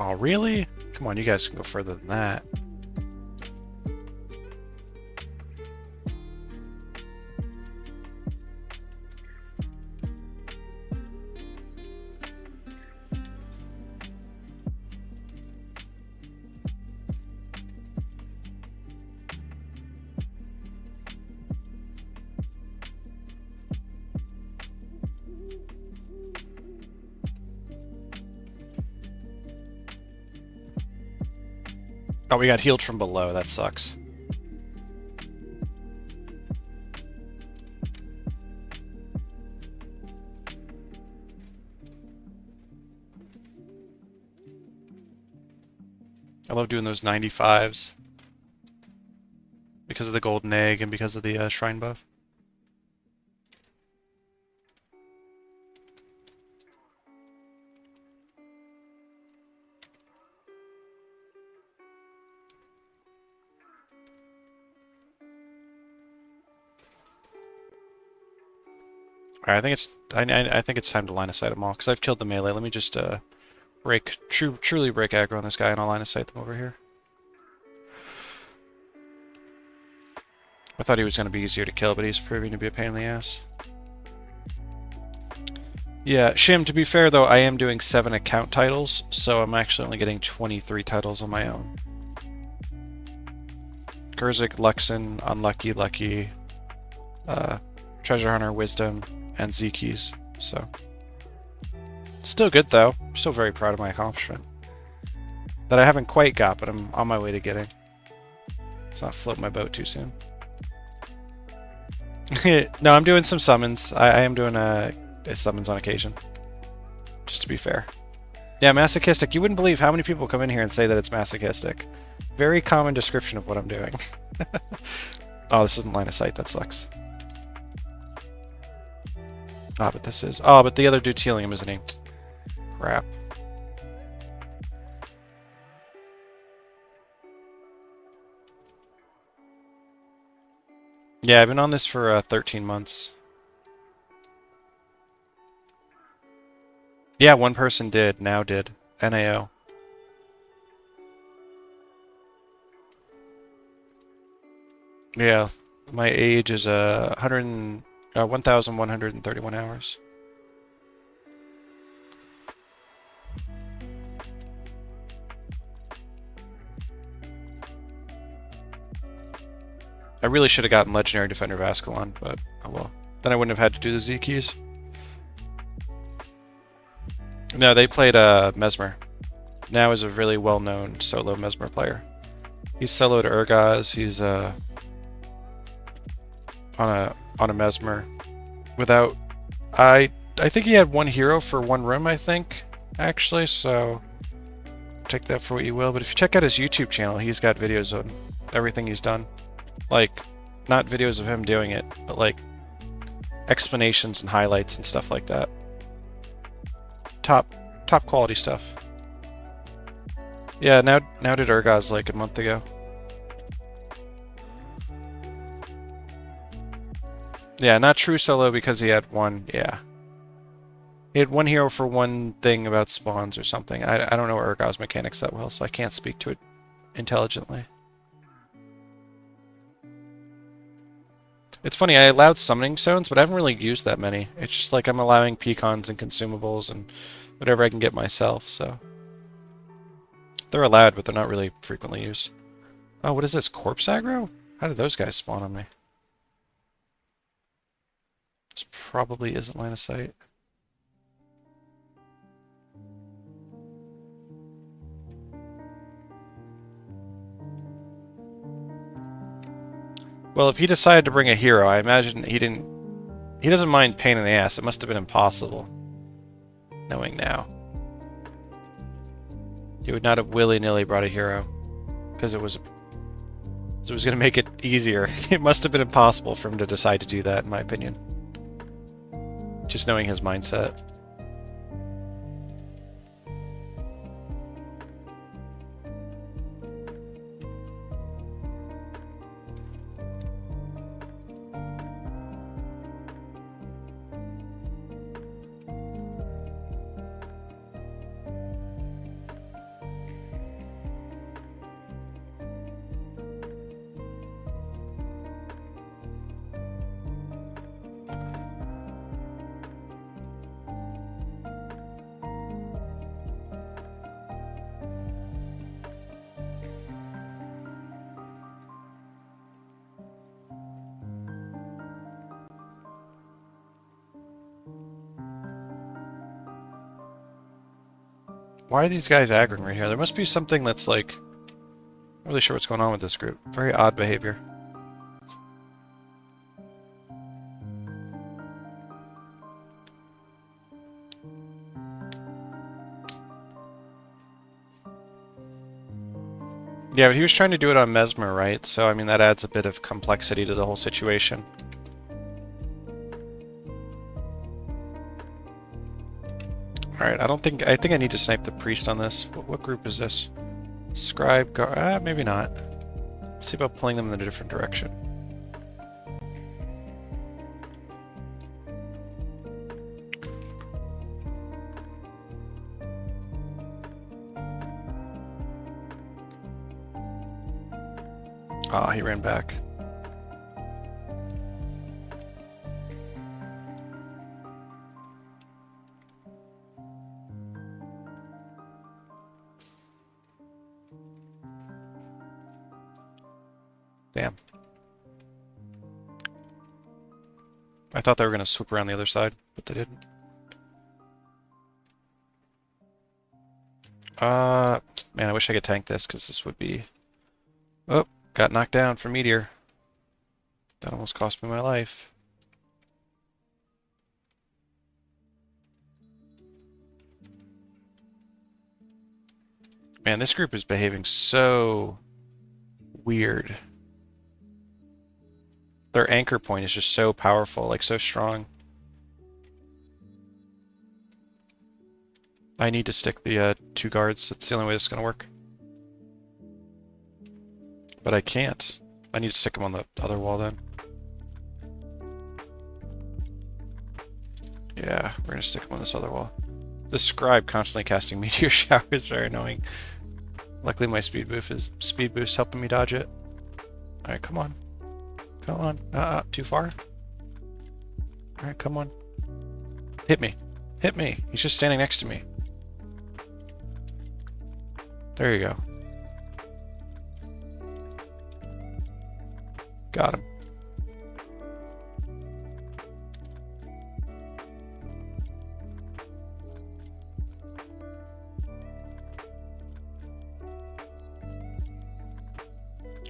Oh, really? Come on, you guys can go further than that. Oh, we got healed from below. That sucks. I love doing those 95s. because of the golden egg and because of the shrine buff. Alright, I think it's time to line of sight them all, because I've killed the melee. Let me just truly break aggro on this guy, and I'll line of sight them over here. I thought he was going to be easier to kill, but he's proving to be a pain in the ass. Yeah, Shim, to be fair though, I am doing 7 account titles, so I'm actually only getting 23 titles on my own. Gerzik, Luxon, Unlucky, Lucky, Treasure Hunter, Wisdom, and Z-Keys, so... Still good though. I'm still very proud of my accomplishment. That I haven't quite got, but I'm on my way to getting. Let's not float my boat too soon. No, I'm doing some summons. I am doing summons on occasion. Just to be fair. Yeah, masochistic. You wouldn't believe how many people come in here and say that it's masochistic. Very common description of what I'm doing. Oh, this isn't line of sight. That sucks. Ah, but this is... Oh, but the other dude's healing him, isn't he? Crap. Yeah, I've been on this for 13 months. Yeah, one person did. Now did. NAO. Yeah, my age is 1,131 hours. I really should have gotten Legendary Defender of Ascalon, but oh well. Then I wouldn't have had to do the Z keys. No, they played Mesmer. Now is a really well-known solo Mesmer player. He's soloed Urgaz. He's on a Mesmer. Without, I think he had one hero for one room. I think actually, so take that for what you will. But if you check out his YouTube channel, he's got videos on everything he's done. Like, not videos of him doing it, but like explanations and highlights and stuff like that. Top quality stuff. Yeah, now did Urgaz like a month ago. Yeah, not true solo because he had one, yeah. He had one hero for one thing about spawns or something. I don't know Urgaz mechanics that well, so I can't speak to it intelligently. It's funny, I allowed summoning stones, but I haven't really used that many. It's just like I'm allowing pecons and consumables and whatever I can get myself, so... They're allowed, but they're not really frequently used. Oh, what is this? Corpse aggro? How did those guys spawn on me? This probably isn't line of sight. Well, if he decided to bring a hero, I imagine he didn't... He doesn't mind pain in the ass. It must have been impossible. Knowing now. He would not have willy-nilly brought a hero. Because it was going to make it easier. It must have been impossible for him to decide to do that, in my opinion. Just knowing his mindset. Why are these guys aggroing right here? There must be something that's like... I'm not really sure what's going on with this group. Very odd behavior. Yeah, but he was trying to do it on Mesmer, right? So, I mean, that adds a bit of complexity to the whole situation. Alright, I think I need to snipe the priest on this. What group is this? Scribe, maybe not. Let's see about pulling them in a different direction. Ah, he ran back. Damn. I thought they were going to swoop around the other side, but they didn't. Man, I wish I could tank this, because this would be... Oh, got knocked down for Meteor. That almost cost me my life. Man, this group is behaving so weird. Their anchor point is just so powerful, like so strong. I need to stick the 2 guards. That's the only way this is going to work. But I can't. I need to stick them on the other wall then. Yeah, we're going to stick them on this other wall. The scribe constantly casting meteor shower is very annoying. Luckily my speed boost helping me dodge it. Alright, come on. Come on. Too far? Alright, come on. Hit me. Hit me. He's just standing next to me. There you go. Got him.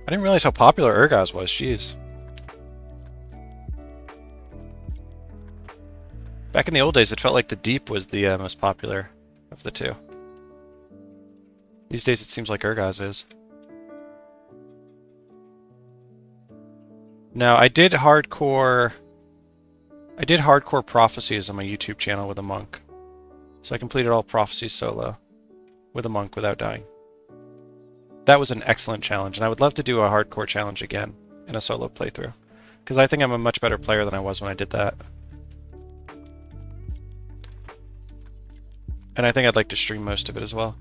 I didn't realize how popular Urgaz was, jeez. Back in the old days, it felt like the Deep was the most popular of the two. These days, it seems like Urgaz is. Now, I did hardcore prophecies on my YouTube channel with a monk. So I completed all prophecies solo with a monk without dying. That was an excellent challenge, and I would love to do a hardcore challenge again in a solo playthrough. Because I think I'm a much better player than I was when I did that. And I think I'd like to stream most of it as well.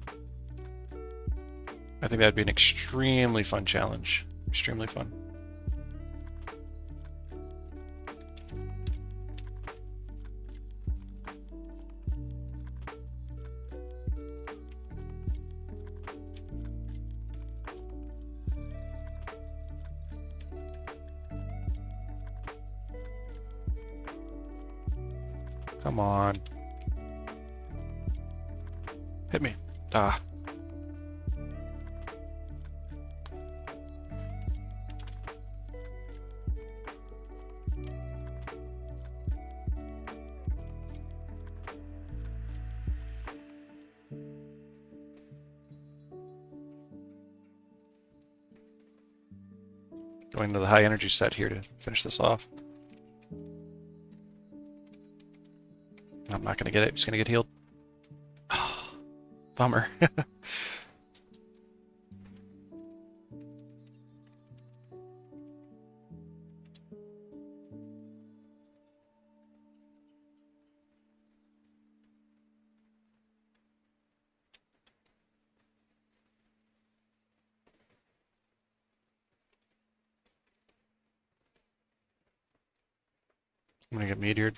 I think that'd be an extremely fun challenge. Extremely fun. Come on. Hit me. Ah. Going to the high energy set here to finish this off. I'm not going to get it. I'm just going to get healed. Oh, bummer. I'm going to get meteored.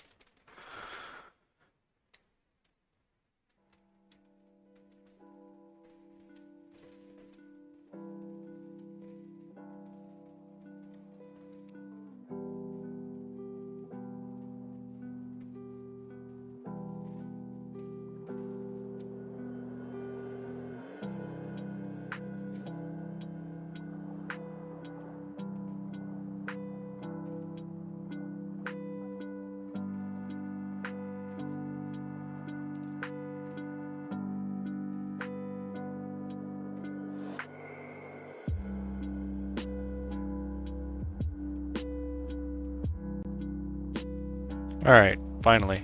Alright, finally.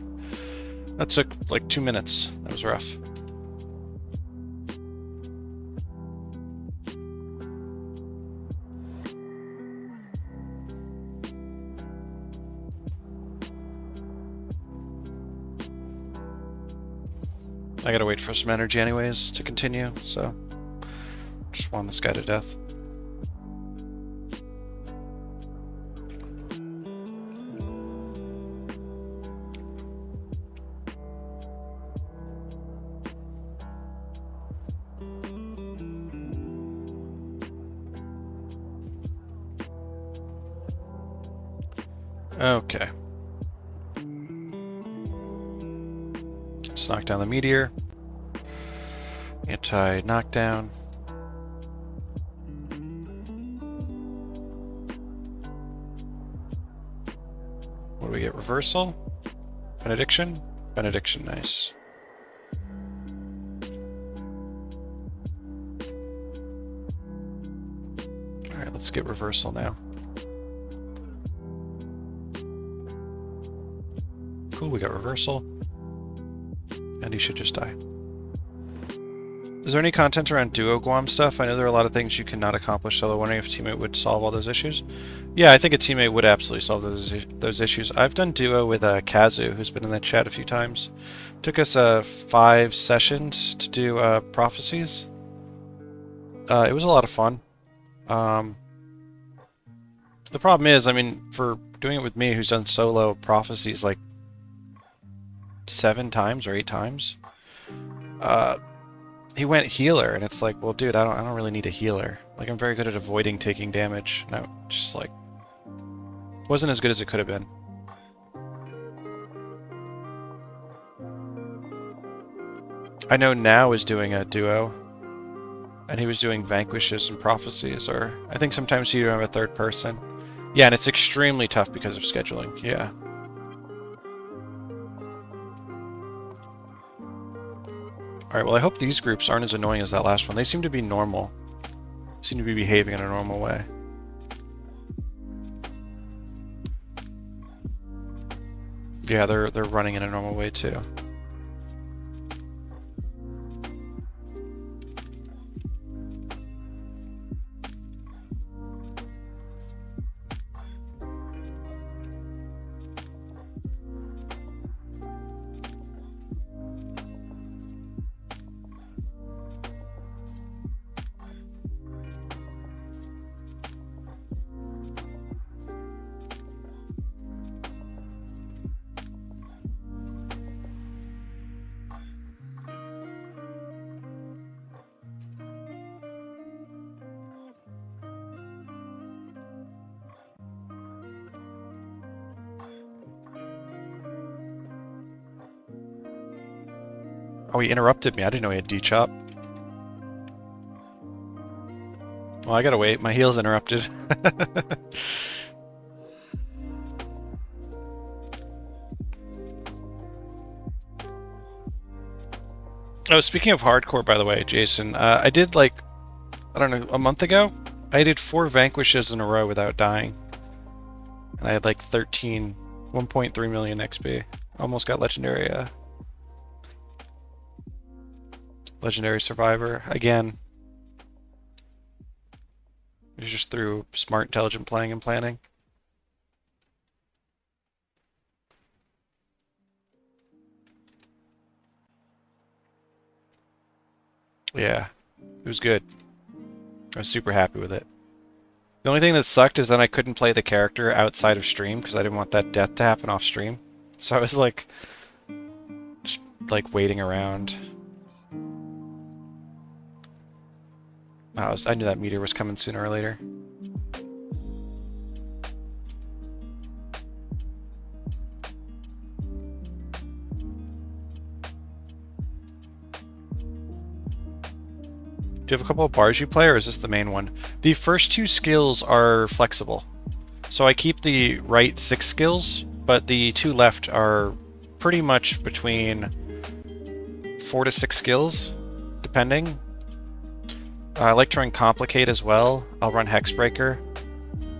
That took like 2 minutes. That was rough. I gotta wait for some energy anyways to continue, so just won this guy to death. Okay. Let's knock down the meteor. Anti-knockdown. What do we get? Reversal? Benediction? Benediction, nice. Alright, let's get reversal now. Cool, we got reversal. And he should just die. Is there any content around duo GWAMM stuff? I know there are a lot of things you cannot accomplish, so I'm wondering if a teammate would solve all those issues. Yeah, I think a teammate would absolutely solve those issues. I've done duo with Kazu, who's been in the chat a few times. Took us 5 sessions to do prophecies. It was a lot of fun. The problem is, I mean, for doing it with me, who's done solo prophecies like 7 times or 8 times, he went healer, and it's like, well, dude, I don't really need a healer. Like, I'm very good at avoiding taking damage. No, just like, wasn't as good as it could have been. I know Now is doing a duo, and he was doing Vanquishes and Prophecies, or I think sometimes you have a third person. Yeah, and it's extremely tough because of scheduling, yeah. Alright, well I hope these groups aren't as annoying as that last one. They seem to be normal. Seem to be behaving in a normal way. Yeah, they're running in a normal way too. Oh, he interrupted me. I didn't know he had D-chop. Well, I gotta wait. My heel's interrupted. Oh, speaking of hardcore, by the way, Jason, I did like, I don't know, a month ago, I did 4 Vanquishes in a row without dying. And I had like 1.3 million XP. Almost got legendary, legendary survivor again. It's just through smart, intelligent playing and planning. Yeah, it was good. I was super happy with it. The only thing that sucked is that I couldn't play the character outside of stream because I didn't want that death to happen off stream. So I was like, just like waiting around. I knew that meteor was coming sooner or later. Do you have a couple of bars you play, or is this the main one? The first 2 skills are flexible. So I keep the right 6 skills, but the 2 left are pretty much between 4 to 6 skills, depending. I like to run Complicate as well. I'll run Hexbreaker.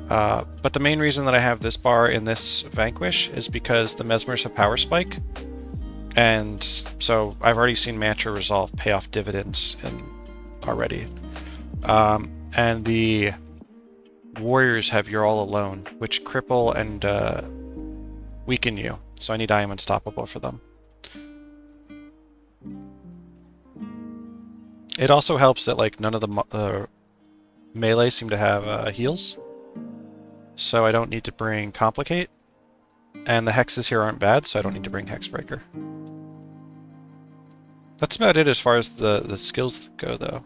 But the main reason that I have this bar in this Vanquish is because the Mesmers have Power Spike, and so I've already seen Mantra Resolve pay off dividends already. And the Warriors have You're All Alone, which cripple and weaken you, so I need I Am Unstoppable for them. It also helps that like none of the melee seem to have heals, so I don't need to bring Complicate, and the hexes here aren't bad, so I don't need to bring Hexbreaker. That's about it as far as the skills go, though.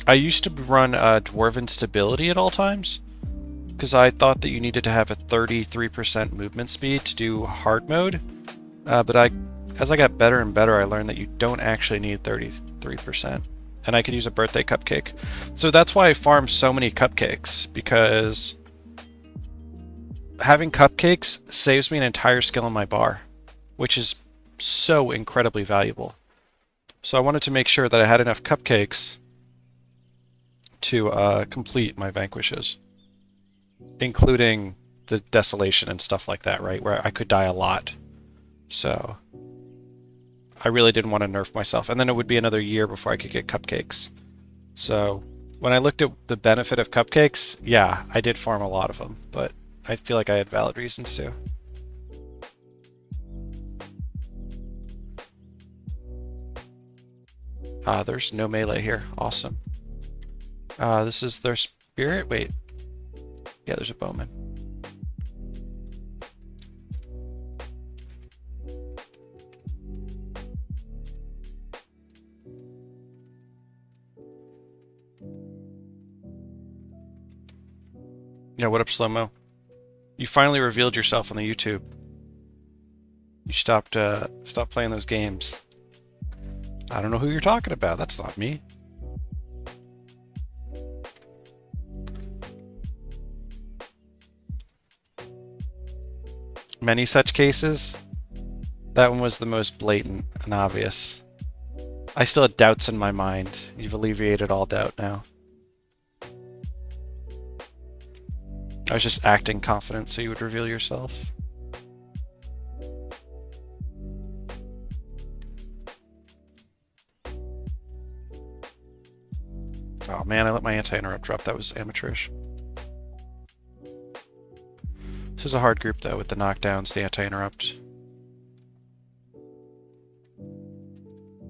I used to run Dwarven Stability at all times, because I thought that you needed to have a 33% movement speed to do hard mode, but as I got better and better, I learned that you don't actually need 33%, and I could use a birthday cupcake. So that's why I farm so many cupcakes, because having cupcakes saves me an entire skill in my bar, which is so incredibly valuable. So I wanted to make sure that I had enough cupcakes to complete my Vanquishes, including the Desolation and stuff like that, right, where I could die a lot. So I really didn't want to nerf myself. And then it would be another year before I could get cupcakes. So when I looked at the benefit of cupcakes, yeah, I did farm a lot of them, but I feel like I had valid reasons to. There's no melee here. Awesome. This is their spirit? Wait. Yeah, there's a bowman. Yeah, what up, Slow-Mo? You finally revealed yourself on the YouTube. You stopped playing those games. I don't know who you're talking about. That's not me. Many such cases. That one was the most blatant and obvious. I still had doubts in my mind. You've alleviated all doubt now. I was just acting confident so you would reveal yourself. Oh man, I let my anti-interrupt drop. That was amateurish. This is a hard group though, with the knockdowns, the anti-interrupt.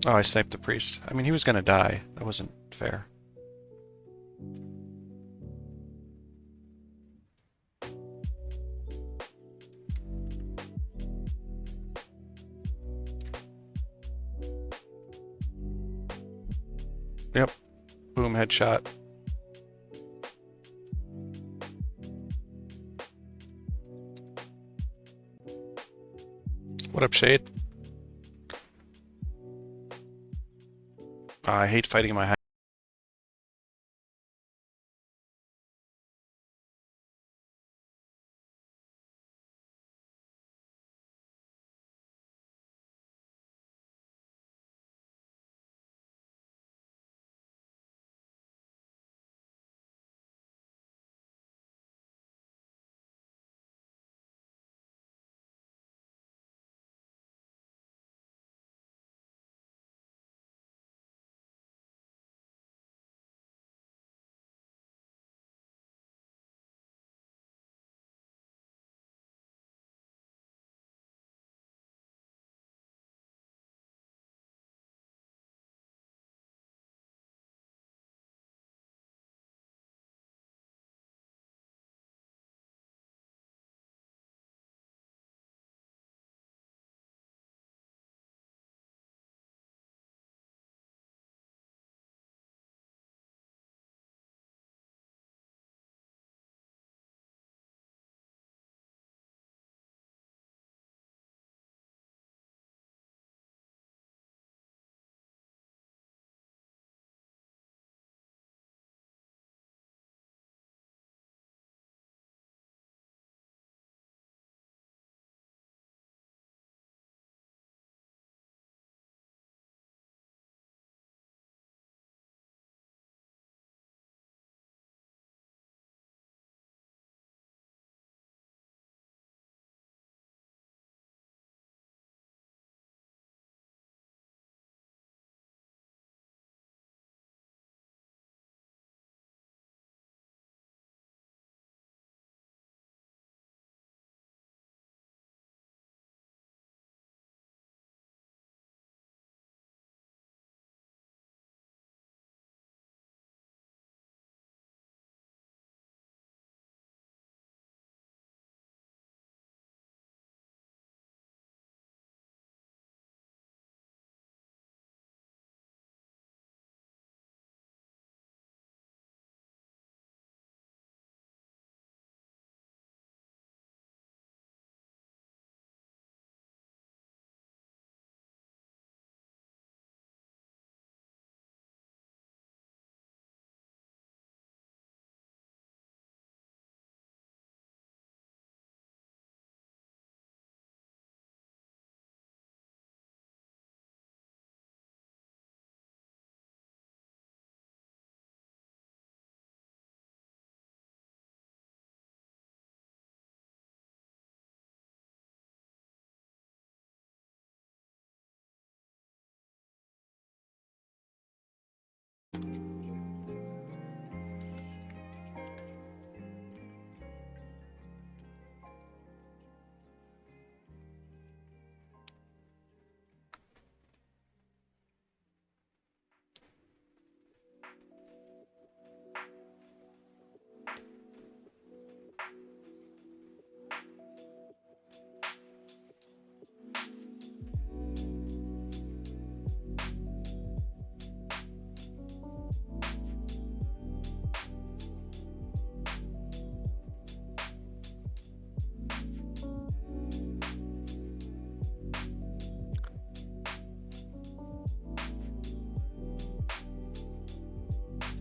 Oh, I sniped the priest. I mean, he was gonna die. That wasn't fair. Yep. Boom, headshot. What up, Shade? I hate fighting in my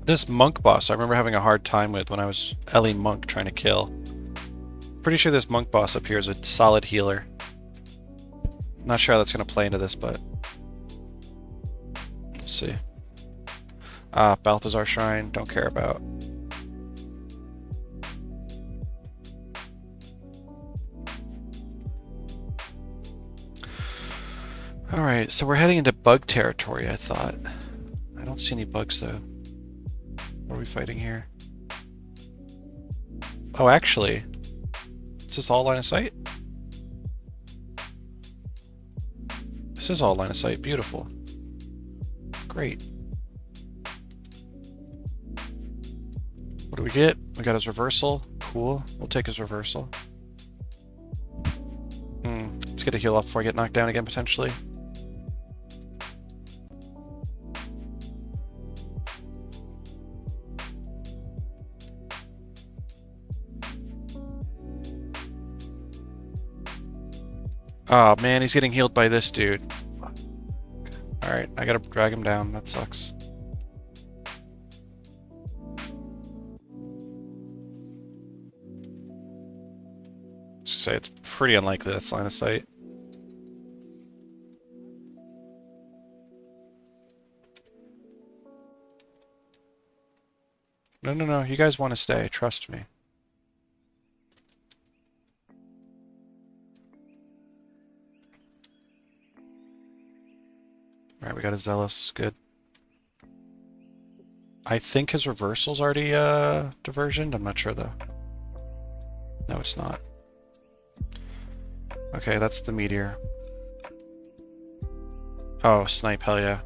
This monk boss I remember having a hard time with when I was Ellie Monk trying to kill. Pretty sure this monk boss up here is a solid healer. Not sure how that's going to play into this, but we'll see. Balthazar Shrine, don't care about. Alright, so we're heading into bug territory, I thought. I don't see any bugs, though. What are we fighting here? Oh, actually, is this all line of sight? This is all line of sight. Beautiful. Great. What do we get? We got his reversal. Cool. We'll take his reversal. Let's get a heal up before I get knocked down again, potentially. Oh man, he's getting healed by this dude. Alright, I gotta drag him down. That sucks. Just say it's pretty unlikely that's line of sight. No, you guys want to stay, trust me. Alright, we got a Zealous, good. I think his reversal's already diversioned, I'm not sure though. No, it's not. Okay, that's the meteor. Oh, snipe, hell yeah.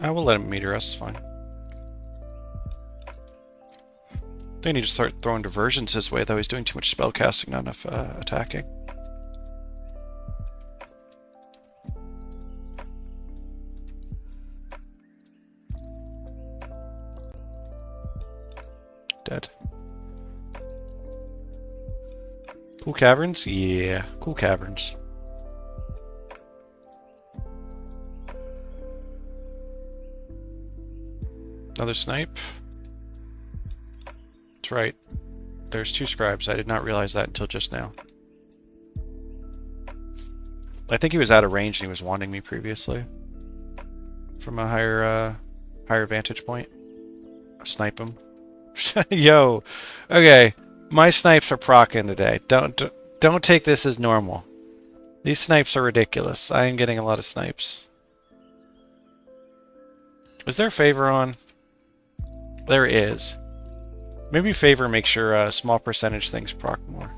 I will let him meteor us, fine. They need to start throwing diversions his way, though. He's doing too much spellcasting, not enough attacking. Dead. Cool caverns? Yeah, cool caverns. Another snipe. That's right. There's two scribes. I did not realize that until just now. I think he was out of range and he was wanting me previously. From a higher vantage point. Snipe him. Yo. Okay. My snipes are proccing today. Don't take this as normal. These snipes are ridiculous. I am getting a lot of snipes. Is there favor on? There is. Maybe favor makes sure small percentage things proc more.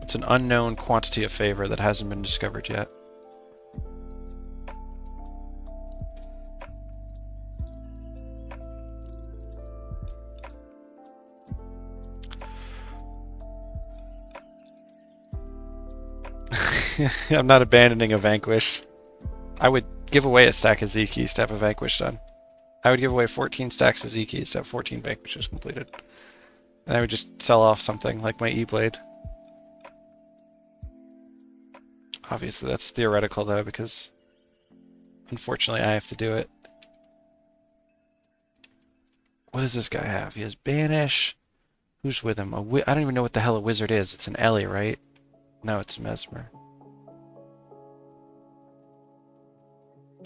It's an unknown quantity of favor that hasn't been discovered yet. I'm not abandoning a Vanquish. I would give away a stack of Z keys to have a Vanquish done. I would give away 14 stacks of Z keys to have 14 Vanquishes completed. And I would just sell off something like my E-Blade. Obviously that's theoretical though, because unfortunately I have to do it. What does this guy have? He has Banish. Who's with him? I don't even know what the hell a wizard is. It's an Ellie, right? No, it's Mesmer.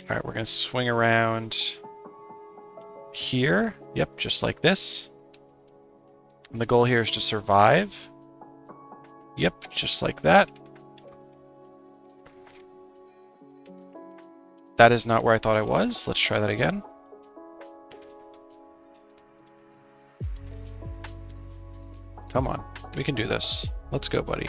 Alright, we're going to swing around here. Yep, just like this. And the goal here is to survive. Yep, just like that. That is not where I thought I was. Let's try that again. Come on, we can do this. Let's go, buddy.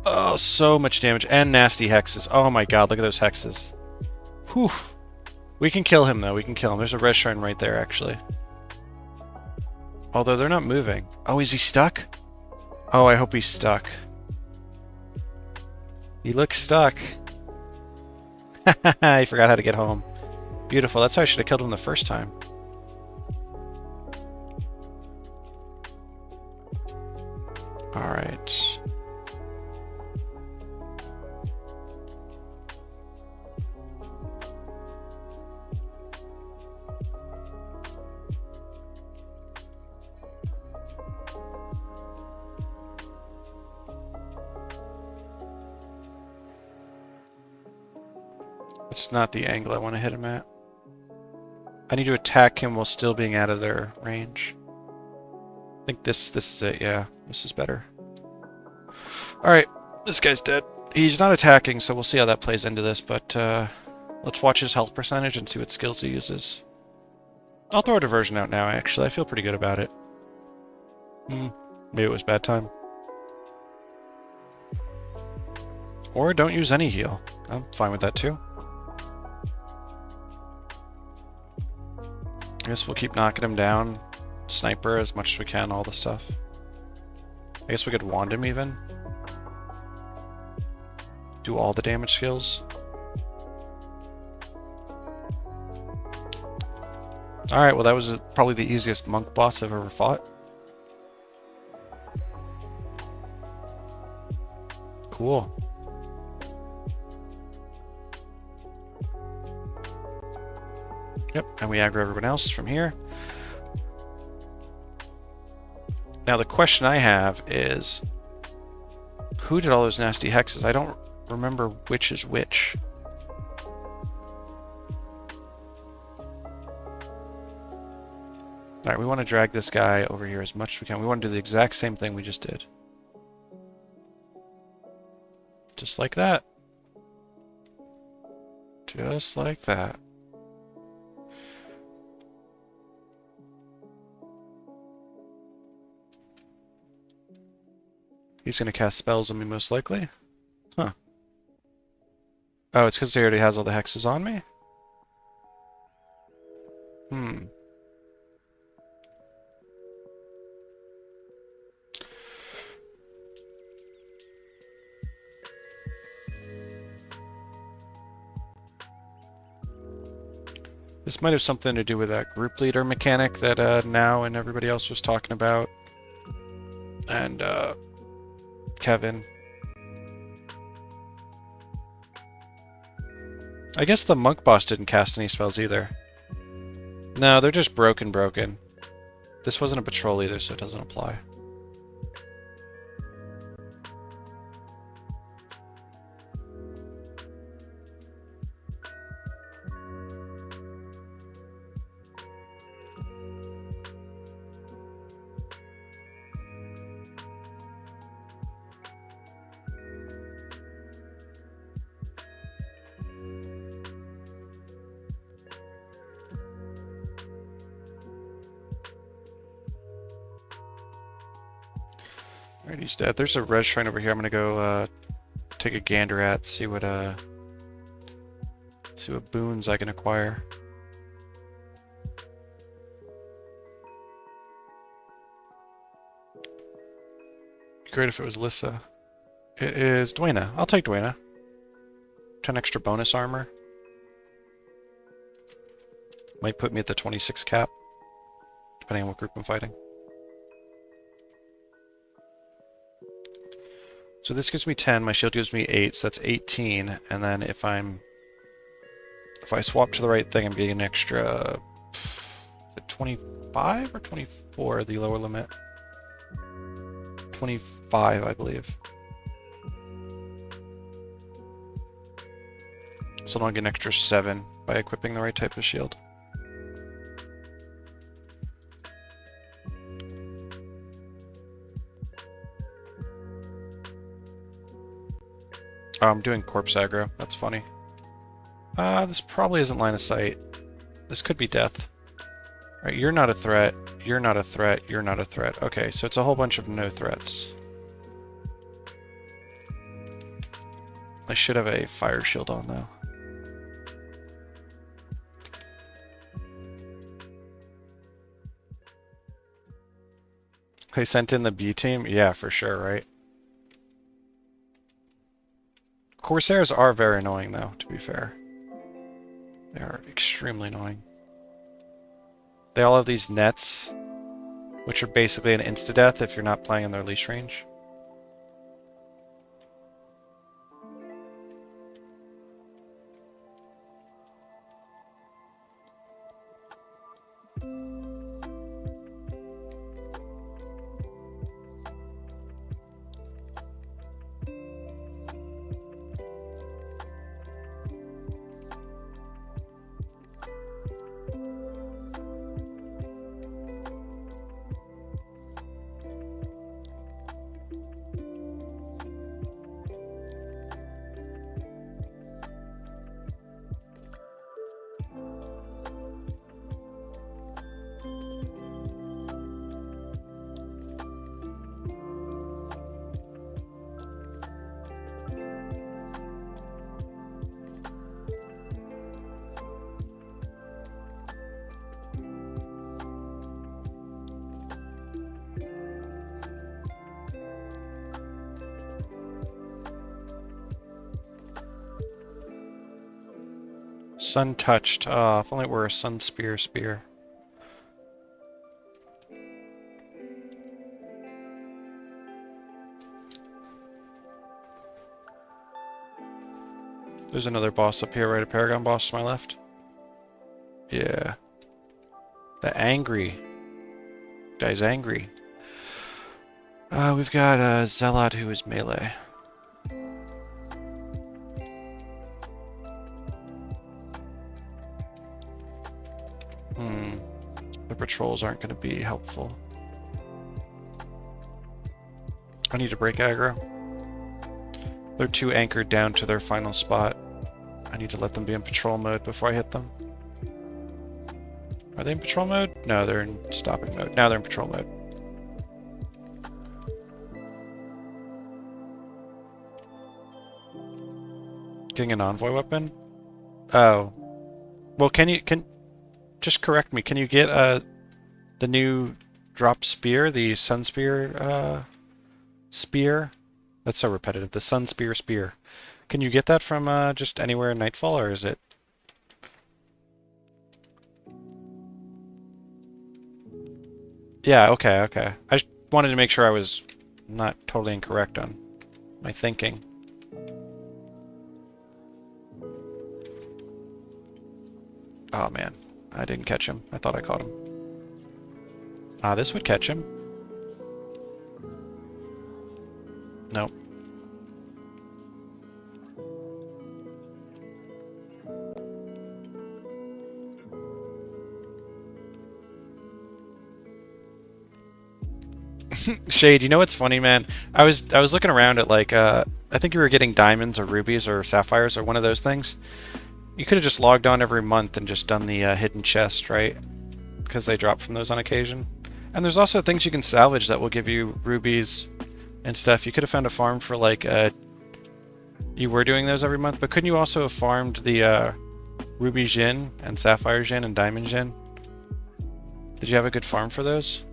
Oh, so much damage. And nasty hexes. Oh my god, look at those hexes. Whew. We can kill him, though. We can kill him. There's a red shrine right there, actually. Although they're not moving. Oh, is he stuck? Oh, I hope he's stuck. He looks stuck. I forgot how to get home. Beautiful. That's how I should have killed him the first time. Alright. It's not the angle I want to hit him at. I need to attack him while still being out of their range. I think this is it, yeah. This is better. Alright, this guy's dead. He's not attacking, so we'll see how that plays into this, but let's watch his health percentage and see what skills he uses. I'll throw a diversion out now, actually. I feel pretty good about it. Maybe it was bad time. Or don't use any heal. I'm fine with that too. I guess we'll keep knocking him down. Sniper as much as we can, all the stuff. I guess we could wand him even. Do all the damage skills. Alright, well that was probably the easiest monk boss I've ever fought. Cool. Yep, and we aggro everyone else from here. Now the question I have is, who did all those nasty hexes? I don't remember which is which. Alright, we want to drag this guy over here as much as we can. We want to do the exact same thing we just did. Just like that. Just like that. He's going to cast spells on me most likely. Huh. Oh, it's because he already has all the hexes on me? This might have something to do with that group leader mechanic that Now and everybody else was talking about. And Kevin. I guess the monk boss didn't cast any spells either. No, they're just broken. This wasn't a patrol either, so it doesn't apply. Alright, he's dead. There's a res shrine over here. I'm gonna go take a gander at, see what boons I can acquire. Great if it was Lissa. It is Dwayna. I'll take Dwayna. 10 extra bonus armor. Might put me at the 26 cap, depending on what group I'm fighting. So this gives me 10, my shield gives me 8, so that's 18, and then if I swap to the right thing, I'm getting an extra 25 or 24, the lower limit? 25, I believe. So I'll get an extra 7 by equipping the right type of shield. Oh, I'm doing corpse aggro. That's funny. This probably isn't line of sight. This could be death. Right, you're not a threat. You're not a threat. You're not a threat. Okay, so it's a whole bunch of no threats. I should have a fire shield on, though. They sent in the B team? Yeah, for sure, right? Corsairs are very annoying, though, to be fair. They are extremely annoying. They all have these nets, which are basically an insta-death if you're not playing in their leash range. Sun touched. If only it were a sun spear. There's another boss up here, right? A Paragon boss to my left. Yeah. The angry. Guy's angry. We've got a Zealot who is melee. The patrols aren't going to be helpful. I need to break aggro. They're too anchored down to their final spot. I need to let them be in patrol mode before I hit them. Are they in patrol mode? No, they're in stopping mode. Now they're in patrol mode. Getting an envoy weapon? Oh. Well, can just correct me. Can you get the new drop spear, the sun spear spear? That's so repetitive. The sun spear. Can you get that from just anywhere in Nightfall, or is it? Yeah, okay. I just wanted to make sure I was not totally incorrect on my thinking. Oh man, I didn't catch him. I thought I caught him. This would catch him. Nope. Shade, you know what's funny, man? I was looking around at like I think you were getting diamonds or rubies or sapphires or one of those things. You could have just logged on every month and just done the hidden chest, right? Because they drop from those on occasion. And there's also things you can salvage that will give you rubies and stuff. You could have found a farm for like you were doing those every month, but couldn't you also have farmed the ruby Jin and sapphire Jin and diamond Jin? Did you have a good farm for those?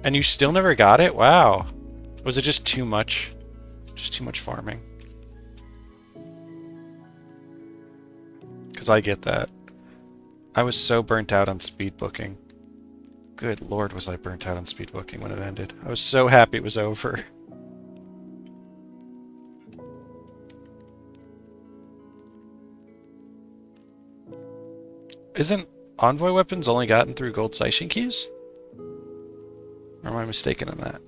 And you still never got it? Wow. Was it just too much? Just too much farming? Because I get that. I was so burnt out on speed booking. Good lord, was I burnt out on speed booking when it ended. I was so happy it was over. Isn't envoy weapons only gotten through gold Zaishen keys? Or am I mistaken in that?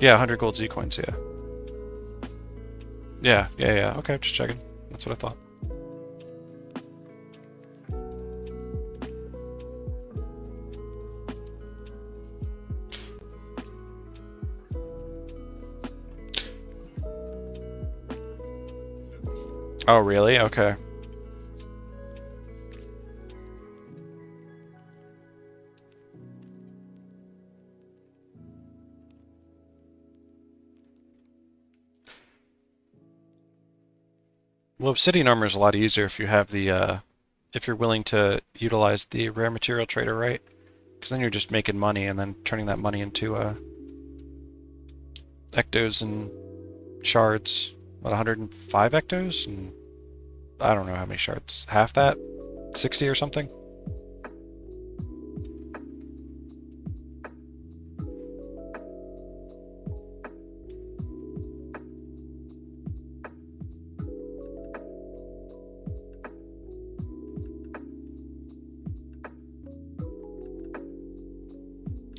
Yeah, 100 gold Z coins, yeah. Yeah. Okay, just checking. That's what I thought. Oh, really? Okay. Well, obsidian armor is a lot easier if you have the, if you're willing to utilize the rare material trader, right? Because then you're just making money and then turning that money into, ectos and shards. About 105 ectos? And I don't know how many shards. Half that? 60 or something?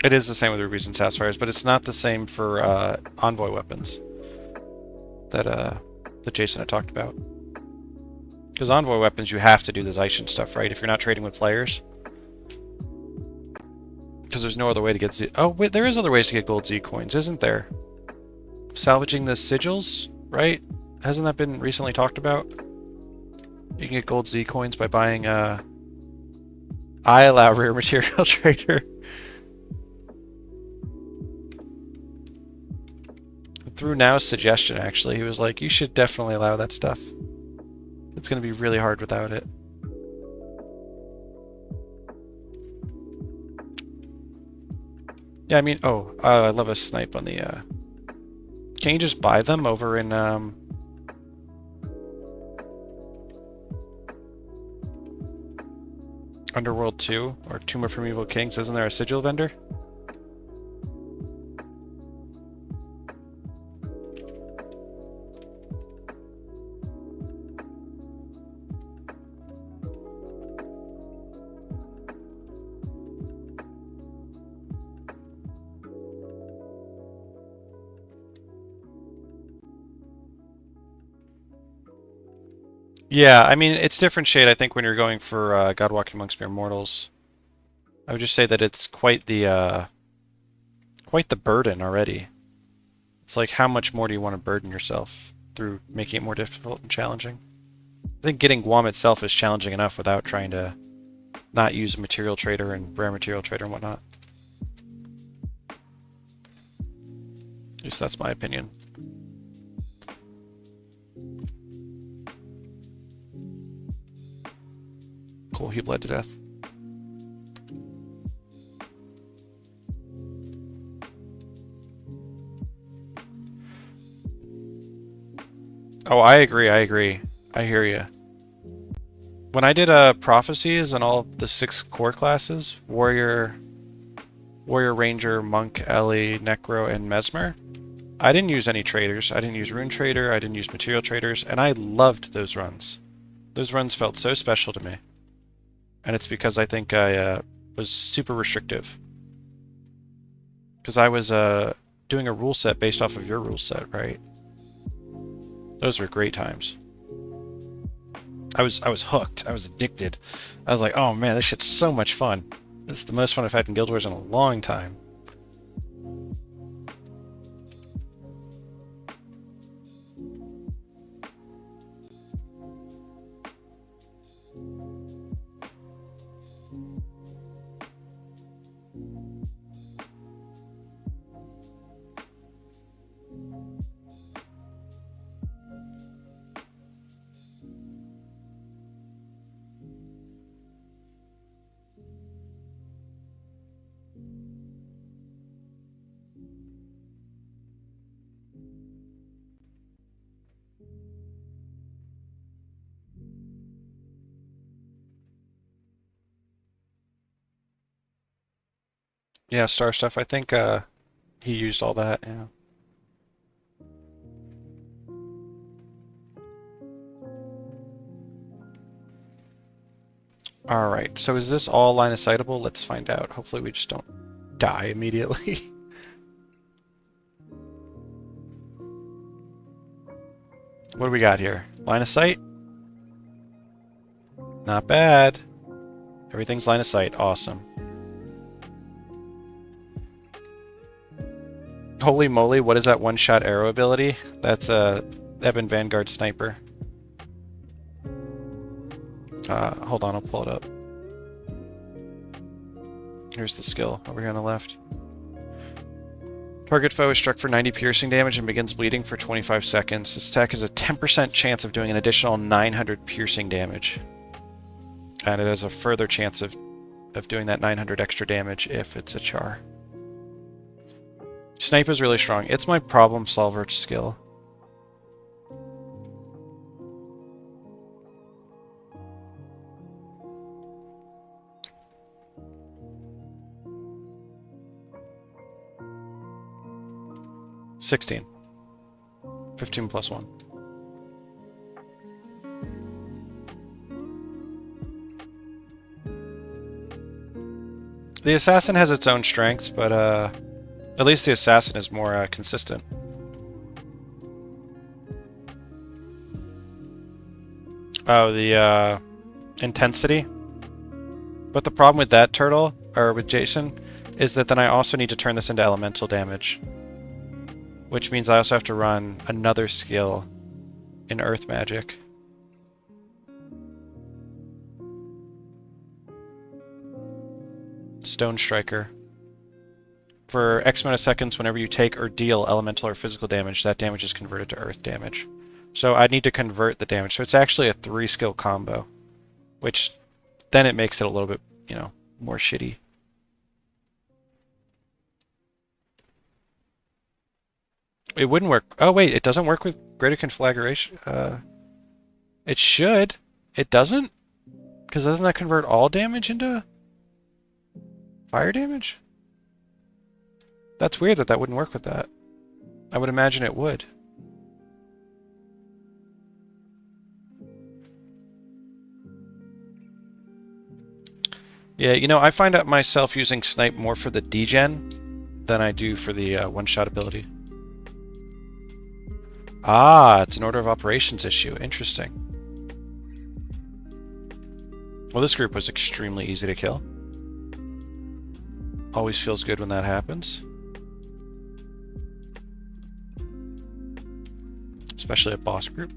It is the same with rubies and sapphires, but it's not the same for envoy weapons that Jason had talked about. Because envoy weapons, you have to do the Zaishen stuff, right? If you're not trading with players. Because there's no other way to get Z... Oh, wait, there is other ways to get gold Z coins, isn't there? Salvaging the sigils, right? Hasn't that been recently talked about? You can get gold Z coins by buying, I allow rare material trader. Through Now's suggestion, actually, he was like, you should definitely allow that stuff. It's going to be really hard without it. Yeah, I mean, I love a snipe on the Can you just buy them over in Underworld 2 or Tomb of Primeval Kings? Isn't there a sigil vendor? Yeah, I mean, it's different shade, I think, when you're going for God Walking Amongst Mere Mortals. I would just say that it's quite the burden already. It's like, how much more do you want to burden yourself through making it more difficult and challenging? I think getting GWAMM itself is challenging enough without trying to not use a material trader and rare material trader and whatnot. At least that's my opinion. Cool, he bled to death. Oh, I agree, I agree. I hear you. When I did Prophecies and all the 6 core classes, Warrior, Ranger, Monk, Ellie, Necro, and Mesmer, I didn't use any traders. I didn't use Rune Trader, I didn't use Material Traders, and I loved those runs. Those runs felt so special to me. And it's because I think I was super restrictive. Because I was doing a rule set based off of your rule set, right? Those were great times. I was hooked. I was addicted. I was like, oh man, this shit's so much fun. This is the most fun I've had in Guild Wars in a long time. Yeah, star stuff. I think he used all that, yeah. Alright, so is this all line of sightable? Let's find out. Hopefully we just don't die immediately. What do we got here? Line of sight? Not bad. Everything's line of sight. Awesome. Holy moly, what is that one-shot arrow ability? That's a Ebon Vanguard Sniper. Hold on, I'll pull it up. Here's the skill over here on the left. Target foe is struck for 90 piercing damage and begins bleeding for 25 seconds. This attack has a 10% chance of doing an additional 900 piercing damage. And it has a further chance of doing that 900 extra damage if it's a char. Snipe is really strong. It's my problem solver skill. $16. 15 plus 1. The assassin has its own strengths, but at least the assassin is more consistent. Oh, the intensity. But the problem with that turtle, or with Jason, is that then I also need to turn this into elemental damage. Which means I also have to run another skill in Earth Magic. Stone Striker. For X amount of seconds, whenever you take or deal elemental or physical damage, that damage is converted to earth damage. So I need to convert the damage. So it's actually a 3-skill combo, which then it makes it a little bit, you know, more shitty. It wouldn't work. Oh, wait, it doesn't work with greater conflagration. It should. It doesn't? Because doesn't that convert all damage into fire damage? That's weird that that wouldn't work with that. I would imagine it would. Yeah, you know, I find out myself using Snipe more for the degen than I do for the one-shot ability. Ah, it's an order of operations issue. Interesting. Well, this group was extremely easy to kill. Always feels good when that happens. Especially a boss group.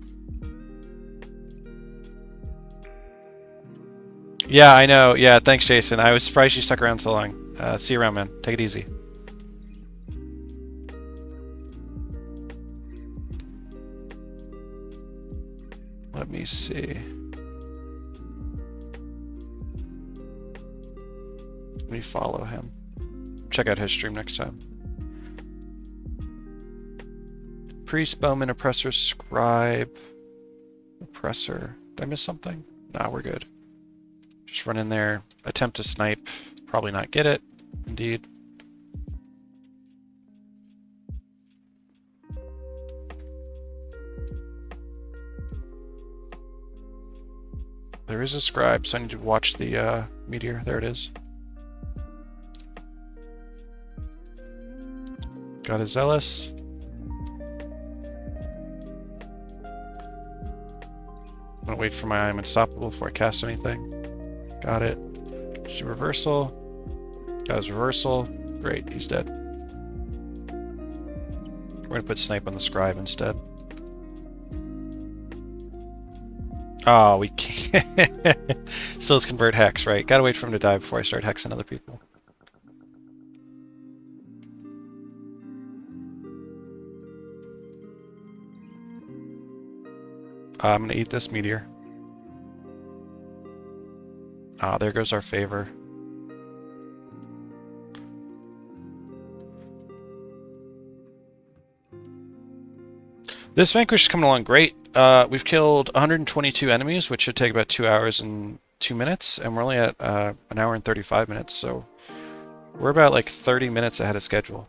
Yeah, I know. Yeah, thanks, Jason. I was surprised you stuck around so long. See you around, man. Take it easy. Let me see. Let me follow him. Check out his stream next time. Priest, Bowman, Oppressor, Scribe, Oppressor. Did I miss something? Nah, we're good. Just run in there, attempt to snipe, probably not get it. Indeed. There is a scribe, so I need to watch the meteor. There it is. Got a zealous. I'm gonna wait for my I'm unstoppable before I cast anything. Got it. Let's do reversal. Got his reversal. Great, he's dead. We're gonna put snipe on the scribe instead. Oh, we can't. Still has convert hex, right? Gotta wait for him to die before I start hexing other people. I'm gonna eat this meteor. Ah, there goes our favor. This Vanquish is coming along great. We've killed 122 enemies, which should take about 2 hours and 2 minutes, and we're only at 1 hour and 35 minutes, so we're about like 30 minutes ahead of schedule.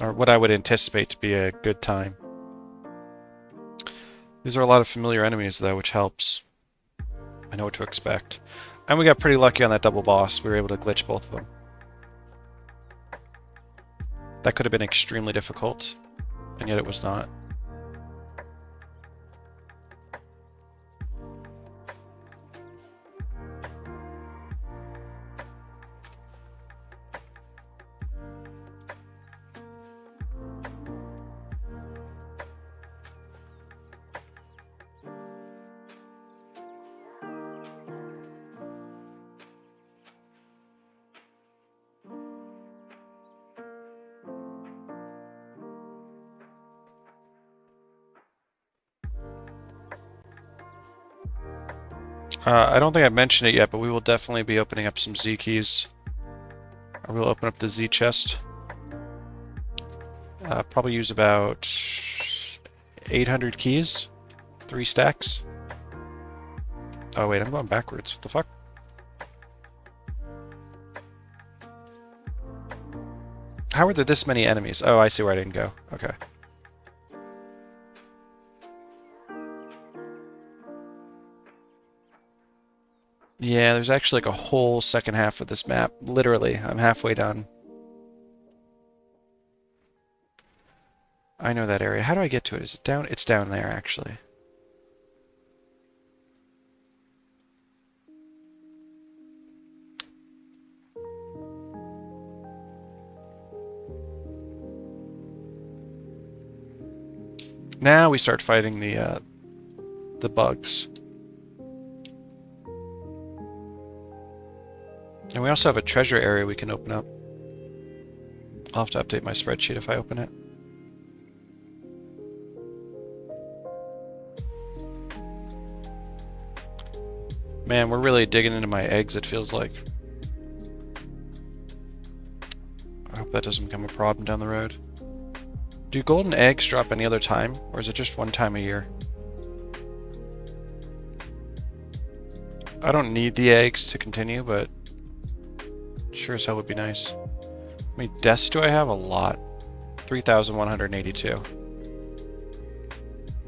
Or what I would anticipate to be a good time. These are a lot of familiar enemies, though, which helps. I know what to expect. And we got pretty lucky on that double boss. We were able to glitch both of them. That could have been extremely difficult, and yet it was not. I don't think I've mentioned it yet, but we will definitely be opening up some Z keys. I will open up the Z chest. Probably use about 800 keys. 3 stacks. Oh wait, I'm going backwards. What the fuck? How are there this many enemies? Oh, I see where I didn't go. Okay. Yeah, there's actually like a whole second half of this map. Literally, I'm halfway done. I know that area. How do I get to it? Is it down? It's down there, actually. Now we start fighting the bugs. And we also have a treasure area we can open up. I'll have to update my spreadsheet if I open it. Man, we're really digging into my eggs, it feels like. I hope that doesn't become a problem down the road. Do golden eggs drop any other time, or is it just one time a year? I don't need the eggs to continue, but sure as hell would be nice. How many deaths do I have? A lot. 3,182.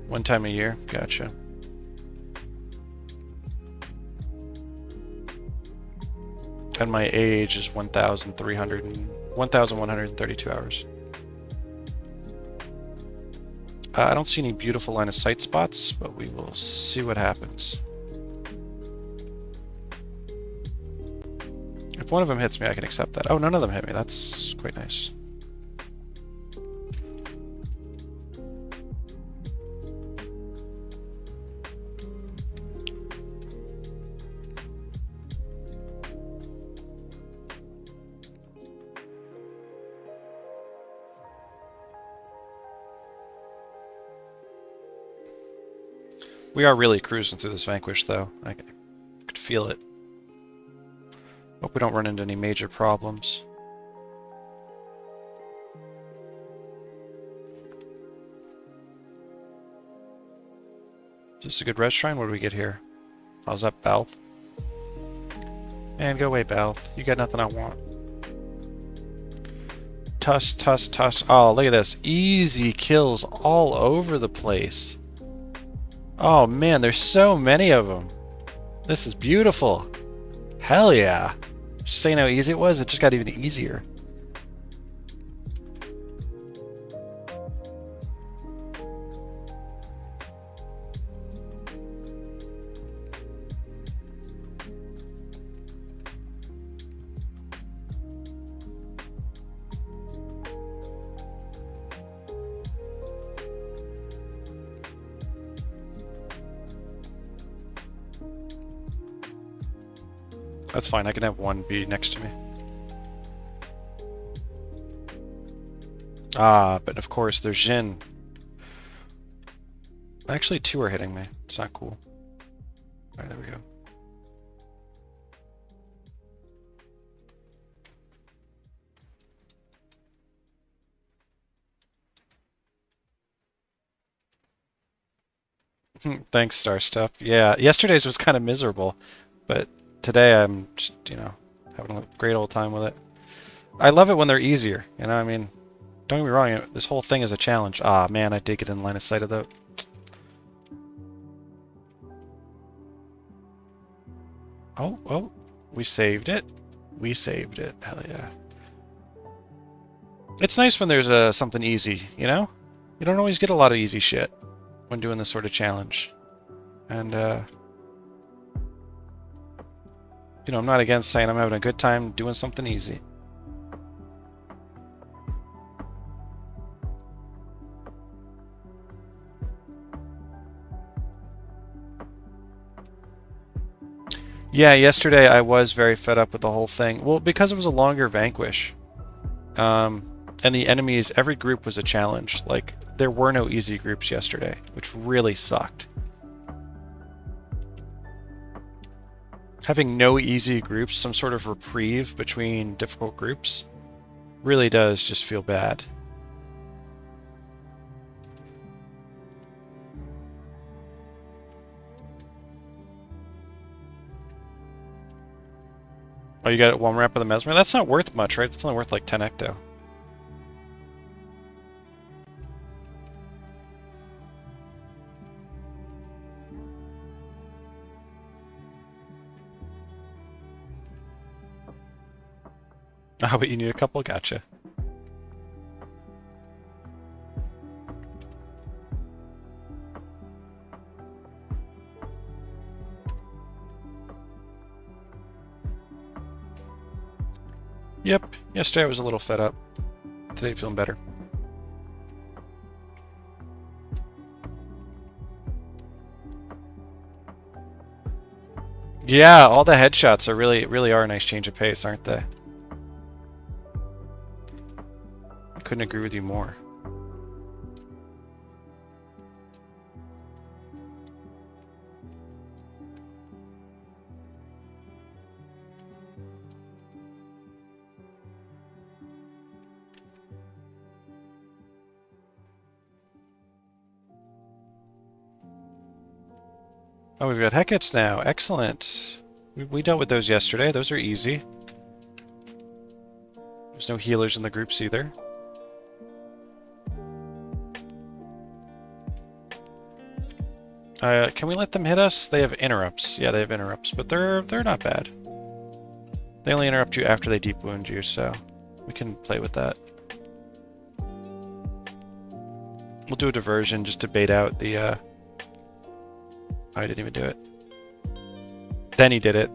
One time a year? Gotcha. And my age is 1,132 hours. I don't see any beautiful line of sight spots, but we will see what happens. If one of them hits me, I can accept that. Oh, none of them hit me. That's quite nice. We are really cruising through this Vanquish, though. I could feel it. Hope we don't run into any major problems. Is this a good res shrine? What do we get here? How's that, Balth? Man, go away, Balth. You got nothing I want. Tuss, tuss, tuss. Oh, look at this. Easy kills all over the place. Oh man, there's so many of them. This is beautiful. Hell yeah. Just saying how easy it was, it just got even easier. That's fine, I can have one be next to me. Ah, but of course there's Jin. Actually, two are hitting me. It's not cool. Alright, there we go. Thanks, Star Stuff. Yeah, yesterday's was kind of miserable, but today I'm just, you know, having a great old time with it. I love it when they're easier, you know, I mean, don't get me wrong, this whole thing is a challenge. Ah, man, I did get in line of sight of that. Oh, we saved it. We saved it. Hell yeah. It's nice when there's something easy, you know? You don't always get a lot of easy shit when doing this sort of challenge. And, you know, I'm not against saying I'm having a good time doing something easy. Yeah, yesterday I was very fed up with the whole thing. Well, because it was a longer Vanquish. And the enemies, every group was a challenge. Like, there were no easy groups yesterday, which really sucked. Having no easy groups, some sort of reprieve between difficult groups, really does just feel bad. Oh, you got one ramp of the Mesmer? That's not worth much, right? It's only worth like 10 ecto. Oh, but you need a couple? Gotcha. Yep, yesterday I was a little fed up. Today feeling better. Yeah, all the headshots are really are a nice change of pace, aren't they? I couldn't agree with you more. Oh, we've got Hecates now. Excellent. We dealt with those yesterday. Those are easy. There's no healers in the groups either. Can we let them hit us? They have interrupts. Yeah, they have interrupts, but they're not bad. They only interrupt you after they deep wound you, so we can play with that. We'll do a diversion just to bait out the, I didn't even do it. Then he did it.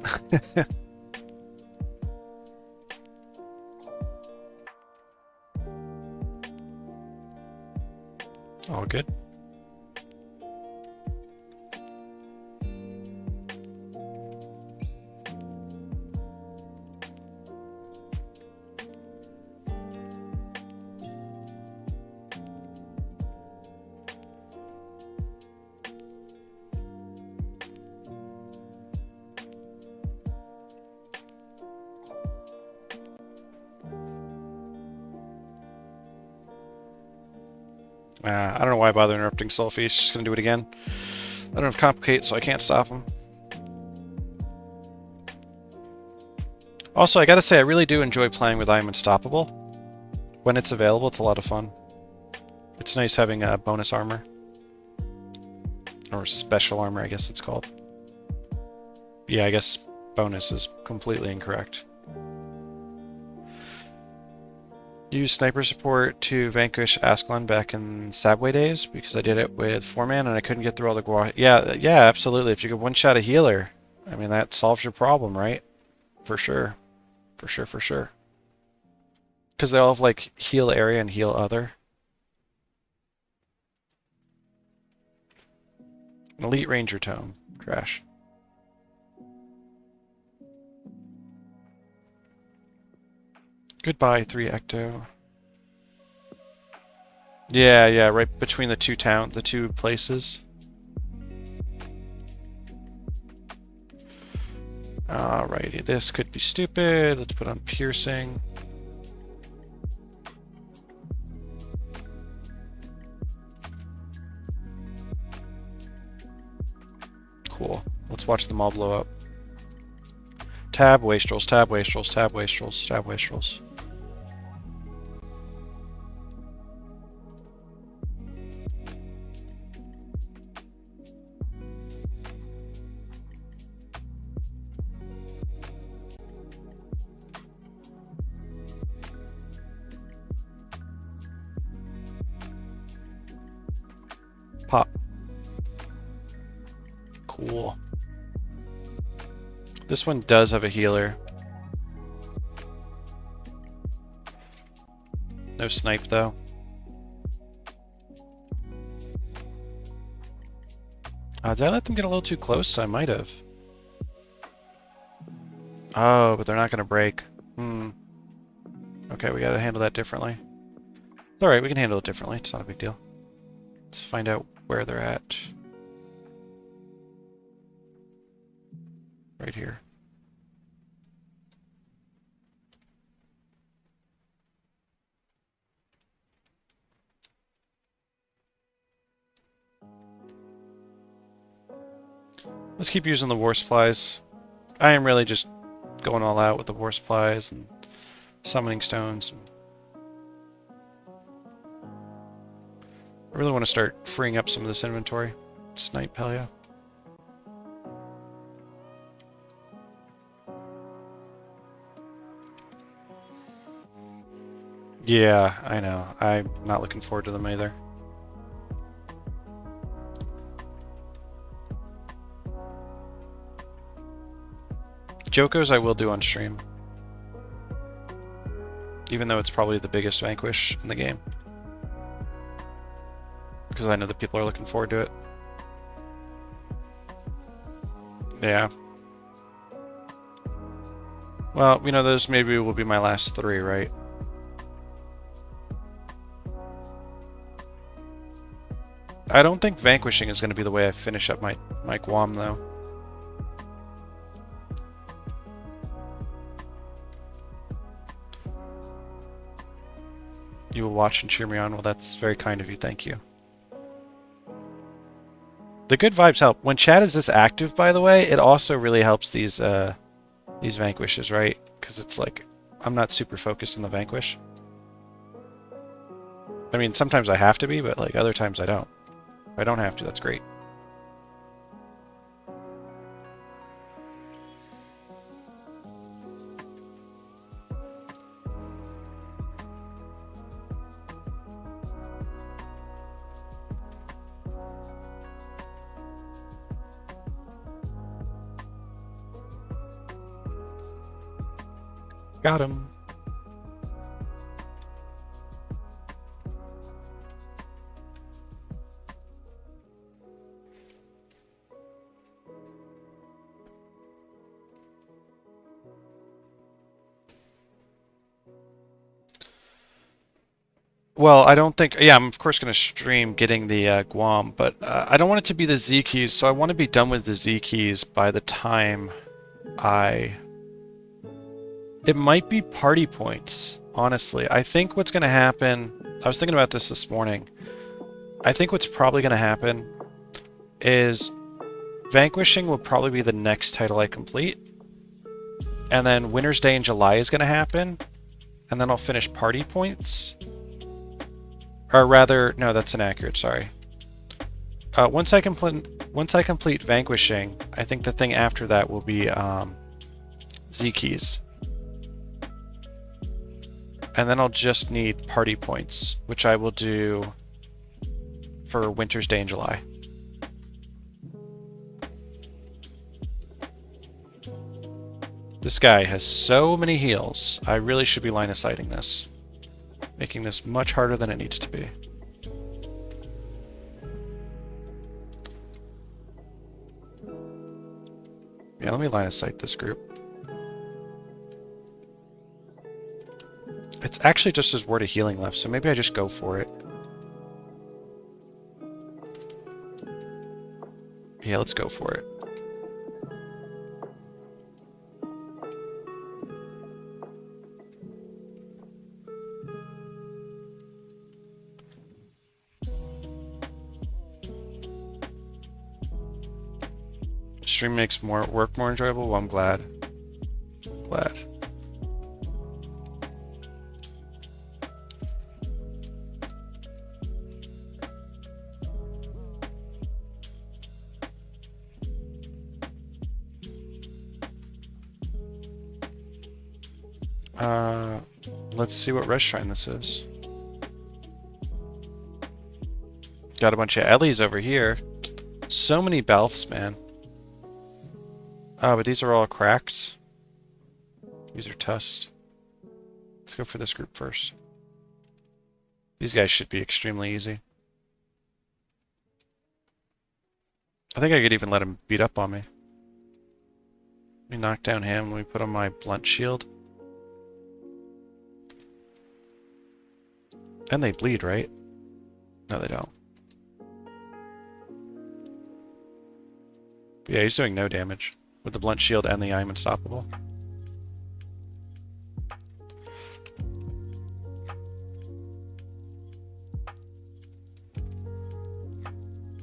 All good. I don't know why I bother interrupting Sulphy. He's just going to do it again. I don't have Complicate, so I can't stop him. Also, I gotta say, I really do enjoy playing with I Am Unstoppable. When it's available, it's a lot of fun. It's nice having bonus armor. Or special armor, I guess it's called. Yeah, I guess bonus is completely incorrect. Used sniper support to vanquish Ascalon back in Sabway days because I did it with 4-man and I couldn't get through all the GWAMM. Yeah, absolutely. If you could one-shot a healer, I mean, that solves your problem, right? For sure. For sure, for sure. Because they all have, like, heal area and heal other. An Elite Ranger Tome. Trash. Goodbye, 3 Ecto. Yeah, right between the two places. Alrighty, this could be stupid. Let's put on piercing. Cool. Let's watch them all blow up. Tab, wastrels, tab, wastrels, tab, wastrels, tab, wastrels. Pop. Cool. This one does have a healer. No snipe, though. Did I let them get a little too close? I might have. Oh, but they're not going to break. Okay, we got to handle that differently. Alright, we can handle it differently. It's not a big deal. Let's find out where they're at. Right here. Let's keep using the war supplies. I am really just going all out with the war supplies and summoning stones. I really want to start freeing up some of this inventory. Snipe, hell yeah. Yeah, I know. I'm not looking forward to them either. Jokos I will do on stream. Even though it's probably the biggest Vanquish in the game. Because I know that people are looking forward to it. Yeah. Well, you know, those maybe will be my last 3, right? I don't think vanquishing is going to be the way I finish up my GWAMM, though. You will watch and cheer me on. Well, that's very kind of you. Thank you. The good vibes help. When chat is this active, by the way, it also really helps these vanquishes, right? Because it's like, I'm not super focused on the vanquish. I mean, sometimes I have to be, but like other times I don't. If I don't have to, that's great. Got him. Well, I don't think... Yeah, I'm of course going to stream getting the GWAMM, but I don't want it to be the Z keys, so I want to be done with the Z keys by the time I... It might be party points, honestly. I think what's going to happen... I was thinking about this morning. I think what's probably going to happen is Vanquishing will probably be the next title I complete. And then Winter's Day in July is going to happen. And then I'll finish party points. Or rather, no, that's inaccurate, sorry. Once I complete Vanquishing, I think the thing after that will be Z keys. And then I'll just need party points, which I will do for Winter's Day in July. This guy has so many heals. I really should be line of sighting this. Making this much harder than it needs to be. Yeah, let me line of sight this group. It's actually just his word of healing left, so maybe I just go for it. Yeah, let's go for it. Stream makes work more enjoyable? Well, I'm glad. Glad. Let's see what res shrine this is. Got a bunch of Ellies over here. So many Balths, man. Oh, but these are all cracked. These are tusked. Let's go for this group first. These guys should be extremely easy. I think I could even let him beat up on me. Let me knock down him. Let me put on my blunt shield. And they bleed, right? No, they don't. Yeah, he's doing no damage with the blunt shield and the I am unstoppable.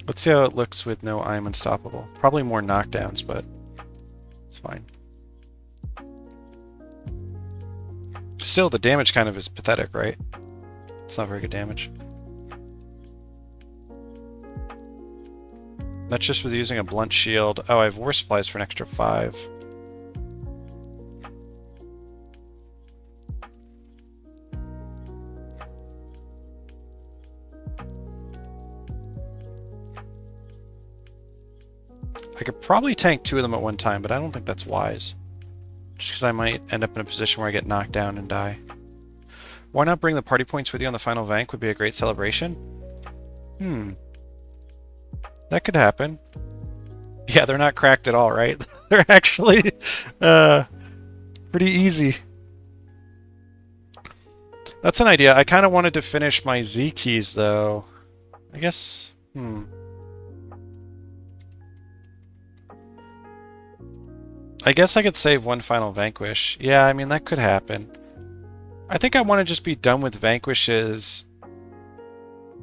Let's see how it looks with no I am unstoppable. Probably more knockdowns, but it's fine. Still, the damage kind of is pathetic, right? It's not very good damage. That's just with using a blunt shield. Oh, I have war supplies for an extra 5. I could probably tank 2 of them at one time, but I don't think that's wise. Just because I might end up in a position where I get knocked down and die. Why not bring the party points with you on the final Vank would be a great celebration? That could happen. Yeah, they're not cracked at all, right? They're actually pretty easy. That's an idea. I kind of wanted to finish my Z keys, though. I guess... I guess I could save one final Vanquish. Yeah, I mean, that could happen. I think I want to just be done with Vanquishes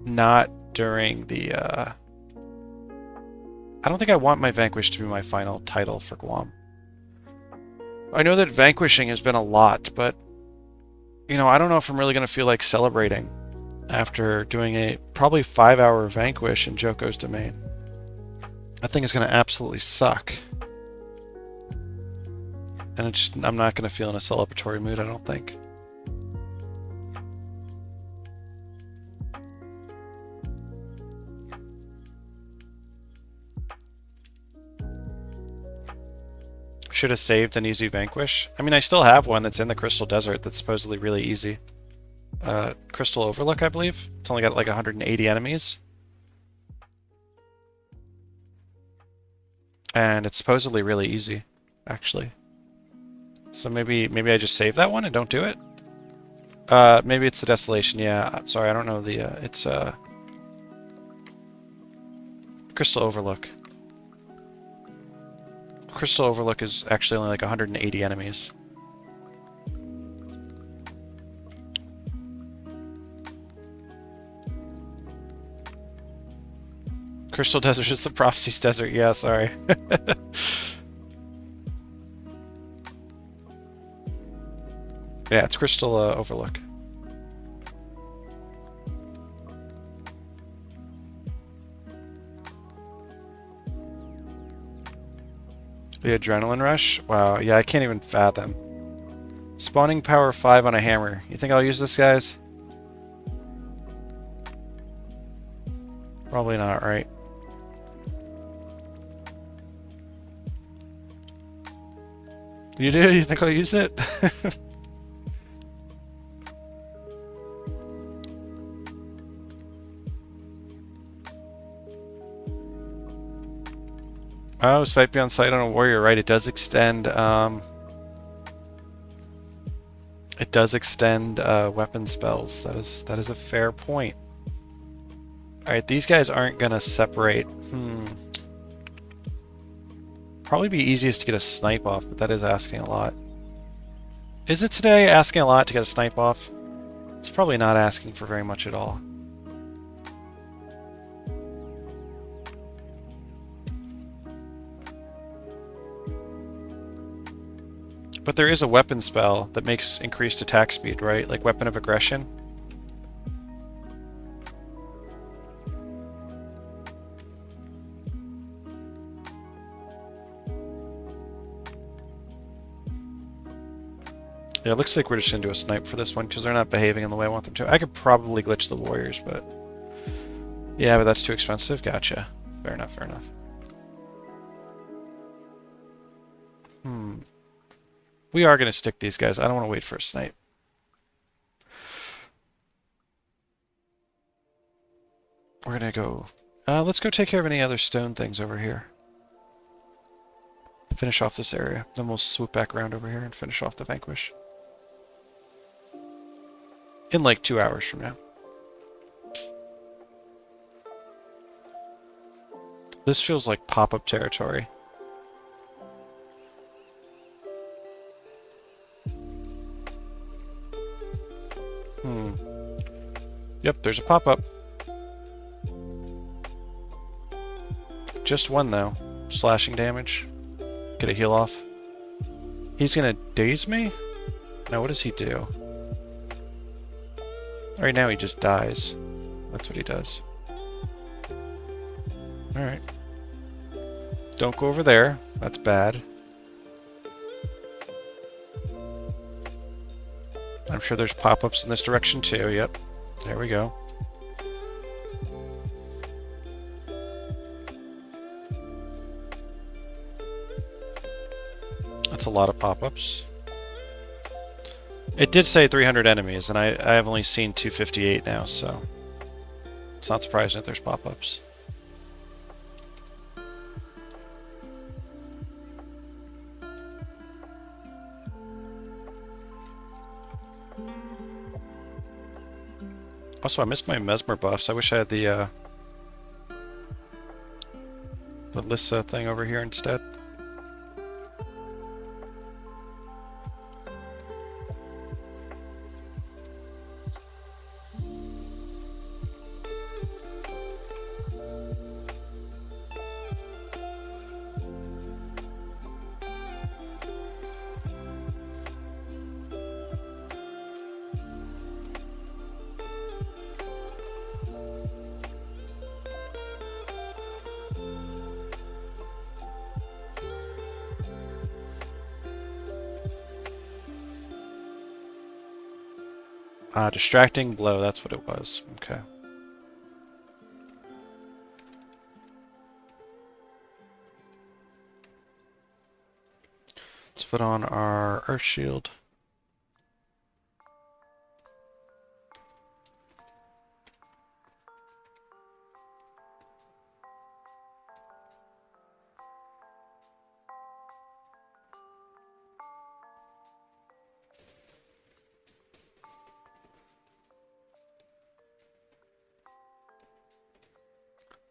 not during the I don't think I want my Vanquish to be my final title for GWAMM. I know that vanquishing has been a lot, but, you know, I don't know if I'm really going to feel like celebrating after doing a probably 5-hour Vanquish in Joko's domain. That thing is going to absolutely suck. And I'm not going to feel in a celebratory mood, I don't think. Should have saved an easy Vanquish. I mean, I still have one that's in the Crystal Desert that's supposedly really easy. Crystal Overlook, I believe. It's only got like 180 enemies. And it's supposedly really easy, actually. So maybe I just save that one and don't do it? Maybe it's the Desolation, yeah. Sorry, I don't know the, it's, Crystal Overlook. Crystal Overlook is actually only like 180 enemies. Crystal Desert is the Prophecy's Desert, yeah, sorry. Yeah, it's Crystal Overlook. The Adrenaline Rush? Wow, yeah, I can't even fathom. Spawning power 5 on a hammer. You think I'll use this, guys? Probably not, right? You do? You think I'll use it? Oh, sight beyond sight on a warrior, right? It does extend, weapon spells. That is a fair point. Alright, these guys aren't gonna separate. Probably be easiest to get a snipe off, but that is asking a lot. Is it today asking a lot to get a snipe off? It's probably not asking for very much at all. But there is a weapon spell that makes increased attack speed, right? Like Weapon of Aggression. Yeah, it looks like we're just going to do a snipe for this one because they're not behaving in the way I want them to. I could probably glitch the warriors, but... Yeah, but that's too expensive. Gotcha. Fair enough, fair enough. We are going to stick these guys. I don't want to wait for a snipe. We're going to go... let's go take care of any other stone things over here. Finish off this area. Then we'll swoop back around over here and finish off the Vanquish. In like 2 hours from now. This feels like pop-up territory. Yep, there's a pop-up. Just one, though. Slashing damage. Get a heal off. He's gonna daze me? Now, what does he do? Right now, he just dies. That's what he does. Alright. Don't go over there. That's bad. I'm sure there's pop-ups in this direction, too. Yep. There we go. That's a lot of pop-ups. It did say 300 enemies, and I have only seen 258 now, so it's not surprising that there's pop-ups. Also, I missed my Mesmer buffs. I wish I had the Lissa thing over here instead. Distracting blow, that's what it was. Okay. Let's put on our Earth Shield.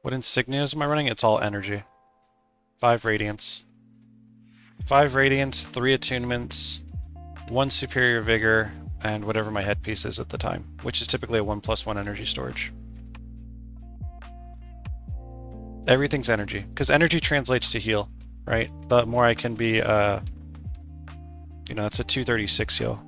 What insignias am I running? It's all energy. 5 Radiance. 5 Radiance, 3 Attunements, 1 Superior Vigor, and whatever my headpiece is at the time, which is typically a 1+1 energy storage. Everything's energy, because energy translates to heal, right? The more I can be, you know, it's a 236 heal.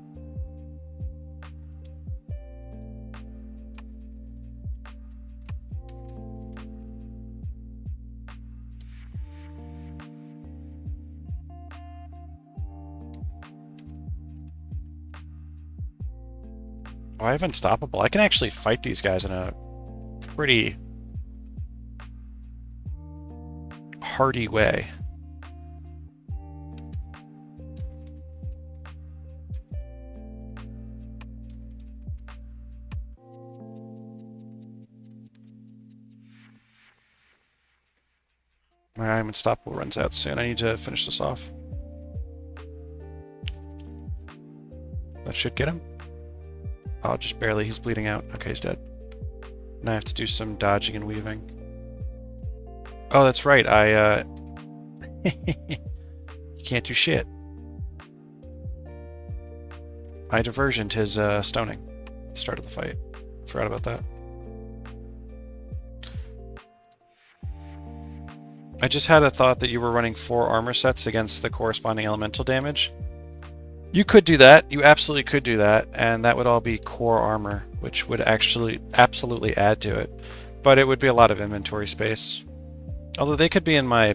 Oh, I have Unstoppable. I can actually fight these guys in a pretty hardy way. My I'm Unstoppable runs out soon. I need to finish this off. That should get him. Oh, just barely. He's bleeding out. Okay, he's dead. Now I have to do some dodging and weaving. Oh, that's right. You can't do shit. I diversioned his stoning. Start of the fight. Forgot about that. I just had a thought that you were running 4 armor sets against the corresponding elemental damage. You could do that. You absolutely could do that, and that would all be core armor, which would actually absolutely add to it. But it would be a lot of inventory space. Although they could be in my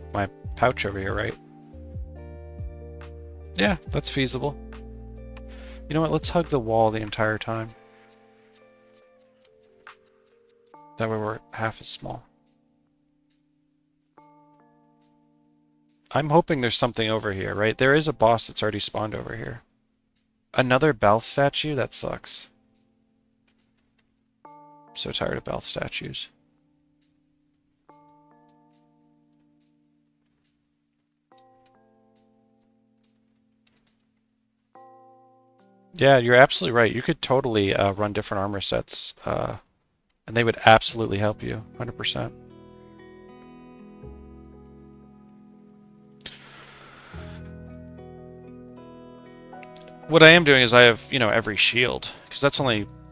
pouch over here, right? Yeah, that's feasible. You know what? Let's hug the wall the entire time. That way we're half as small. I'm hoping there's something over here, right? There is a boss that's already spawned over here. Another Balth statue? That sucks. I'm so tired of Balth statues. Yeah, you're absolutely right. You could totally run different armor sets, and they would absolutely help you, 100%. What I am doing is I have, you know, every shield, because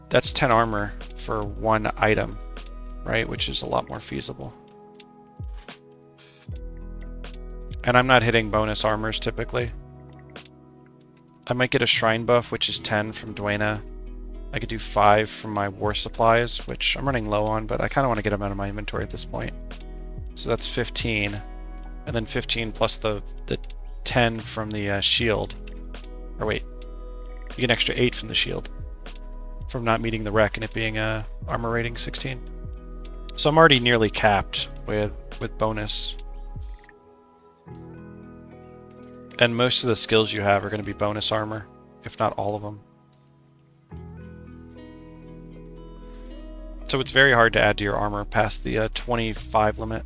that's 10 armor for 1 item, right? Which is a lot more feasible. And I'm not hitting bonus armors typically. I might get a shrine buff, which is 10 from Dwayna. I could do 5 from my war supplies, which I'm running low on, but I kind of want to get them out of my inventory at this point. So that's 15, and then 15 plus the 10 from the shield. Or wait. You get an extra 8 from the shield from not meeting the rec and it being armor rating 16. So I'm already nearly capped with bonus. And most of the skills you have are going to be bonus armor, if not all of them. So it's very hard to add to your armor past the 25 limit.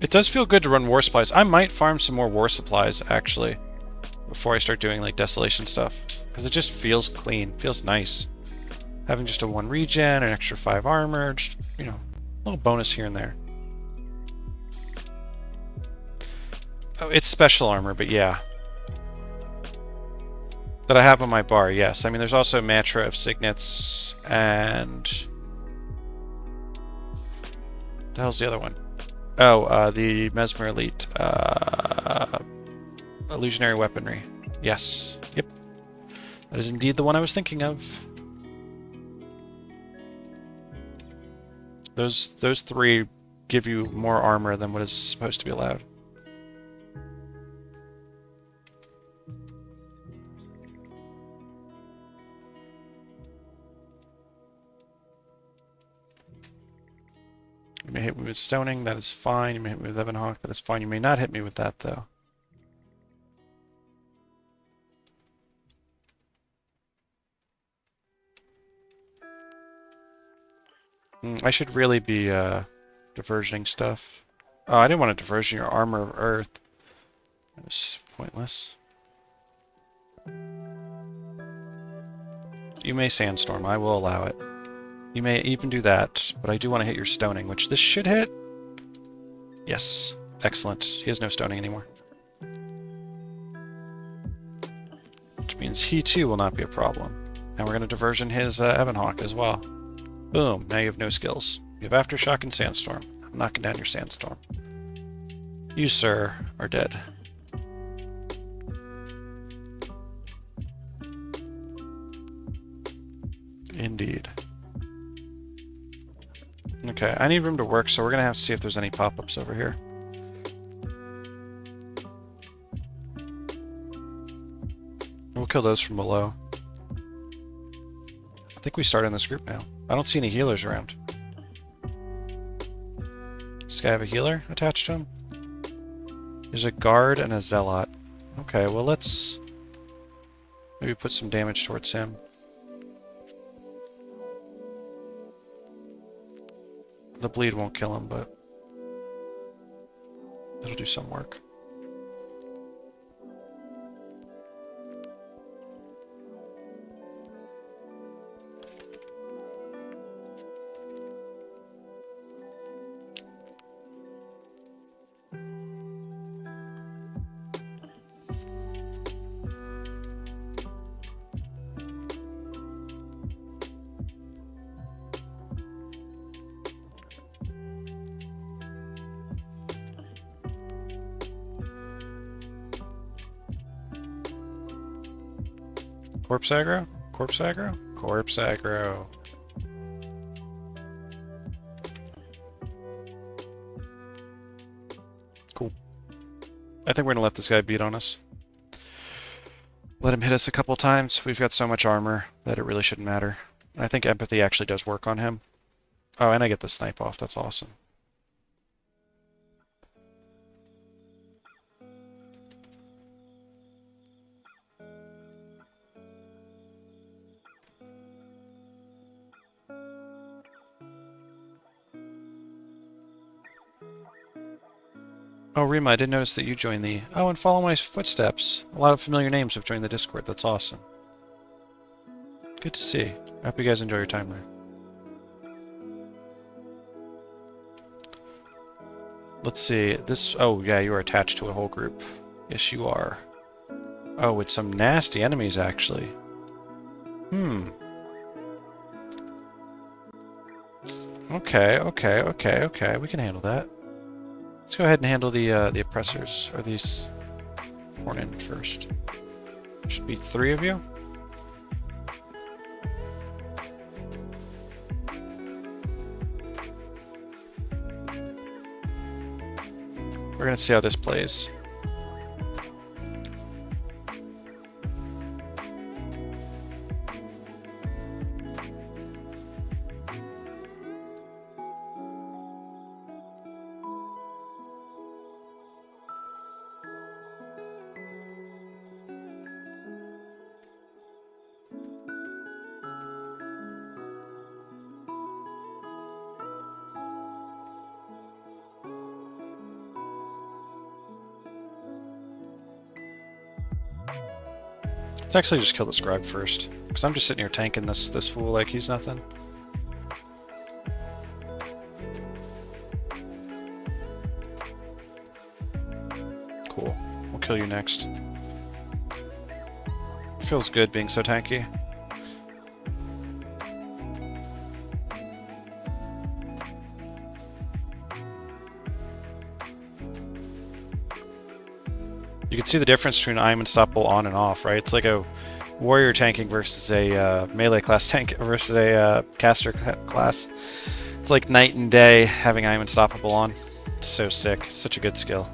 It does feel good to run war supplies. I might farm some more war supplies, actually, before I start doing, like, desolation stuff. Because it just feels clean. Feels nice. Having just a 1 regen, an extra 5 armor, just, you know, a little bonus here and there. Oh, it's special armor, but yeah. That I have on my bar, yes. I mean, there's also Mantra of Signets, and... the hell's the other one? Oh, the Mesmer Elite. Illusionary Weaponry. Yes. Yep. That is indeed the one I was thinking of. Those three give you more armor than what is supposed to be allowed. You may hit me with stoning, that is fine. You may hit me with Evanhawk, that is fine. You may not hit me with that, though. I should really be diversioning stuff. Oh, I didn't want to diversion your armor of earth. It was pointless. You may sandstorm, I will allow it. You may even do that, but I do want to hit your stoning, which this should hit. Yes, excellent. He has no stoning anymore. Which means he too will not be a problem. And we're going to diversion his Evanhawk as well. Boom, now you have no skills. You have Aftershock and Sandstorm. I'm knocking down your Sandstorm. You, sir, are dead. Indeed. Okay, I need room to work, so we're going to have to see if there's any pop-ups over here. We'll kill those from below. I think we start in this group now. I don't see any healers around. Does this guy have a healer attached to him? There's a guard and a zealot. Okay, well let's maybe put some damage towards him. The bleed won't kill him, but it'll do some work. Corpse aggro? Corpse aggro? Corpse aggro. Cool. I think we're gonna let this guy beat on us. Let him hit us a couple times. We've got so much armor that it really shouldn't matter. I think empathy actually does work on him. Oh, and I get the snipe off. That's awesome. Oh, Rima, I didn't notice that you joined the... Oh, and follow my footsteps. A lot of familiar names have joined the Discord. That's awesome. Good to see. I hope you guys enjoy your time there. Let's see. This... Oh, yeah, you are attached to a whole group. Yes, you are. Oh, with some nasty enemies, actually. Okay. We can handle that. Let's go ahead and handle the oppressors, or these Hornin first. Should be 3 of you. We're gonna see how this plays. Let's actually just kill the scribe first, because I'm just sitting here tanking this fool like he's nothing. Cool. We'll kill you next. Feels good being so tanky. You can see the difference between I am unstoppable on and off, right? It's like a warrior tanking versus a melee class tank versus a caster class. It's like night and day having I Am Unstoppable on. It's so sick. Such a good skill.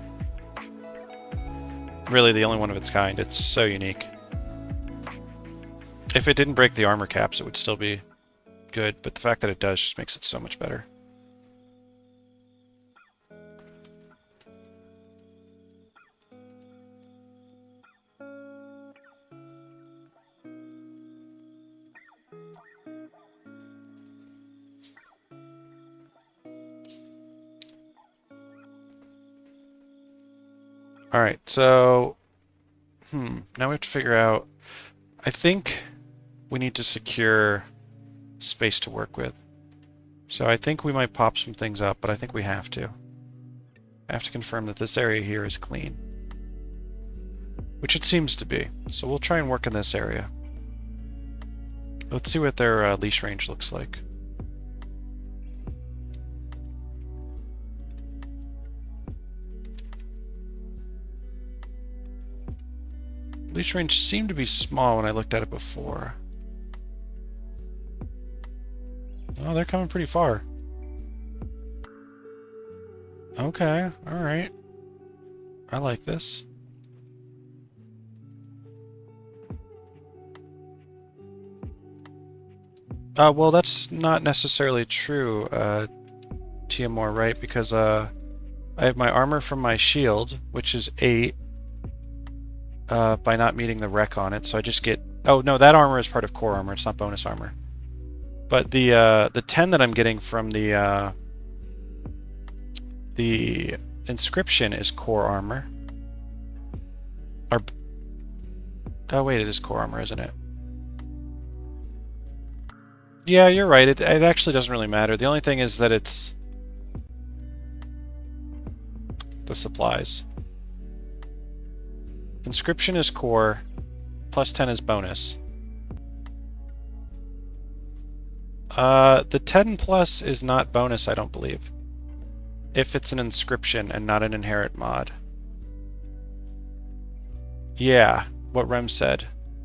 Really the only one of its kind. It's so unique. If it didn't break the armor caps, it would still be good, but the fact that it does just makes it so much better. Alright, so... now we have to figure out... I think we need to secure space to work with. So I think we might pop some things up, but I think we have to. I have to confirm that this area here is clean. Which it seems to be. So we'll try and work in this area. Let's see what their leash range looks like. Leash range seemed to be small when I looked at it before. Oh, they're coming pretty far. Okay, alright. I like this. Well, that's not necessarily true, Tiamor, right? Because, I have my armor from my shield, which is 8. By not meeting the rec on it, so I just get... Oh, no, that armor is part of core armor, it's not bonus armor. But the 10 that I'm getting from the inscription is core armor. Oh, wait, it is core armor, isn't it? Yeah, you're right, it actually doesn't really matter. The only thing is that it's... the supplies. Inscription is core, plus 10 is bonus. The 10 plus is not bonus, I don't believe. If it's an inscription and not an inherent mod. Yeah, what Rem said.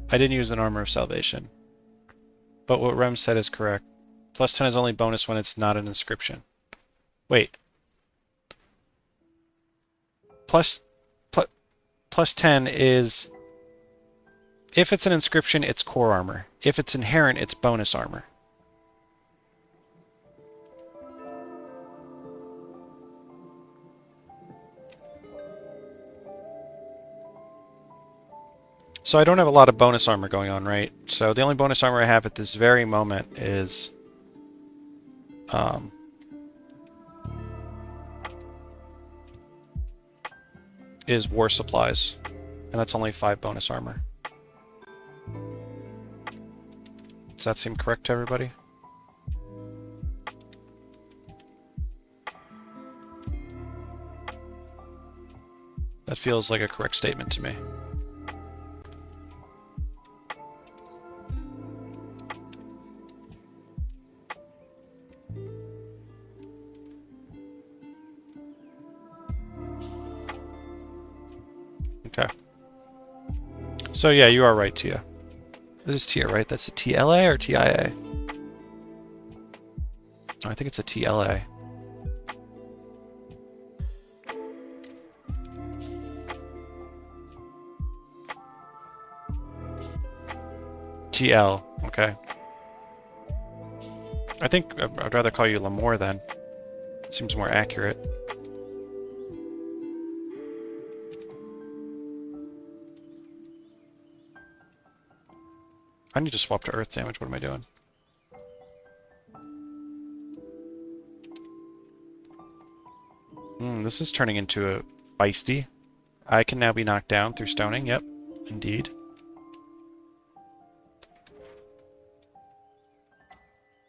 I didn't use an Armor of Salvation. But what Rem said is correct. Plus 10 is only bonus when it's not an inscription. Wait. Plus 10 is... if it's an inscription, it's core armor. If it's inherent, it's bonus armor. So I don't have a lot of bonus armor going on, right? So the only bonus armor I have at this very moment is... war supplies. And that's only 5 bonus armor. Does that seem correct to everybody? That feels like a correct statement to me. Okay. So yeah, you are right, Tia. This is Tia, right? That's a TLA or TIA? I think it's a TLA. TL, okay. I think I'd rather call you Lamore then. It seems more accurate. I need to swap to earth damage. What am I doing? This is turning into a feisty. I can now be knocked down through stoning. Yep, indeed.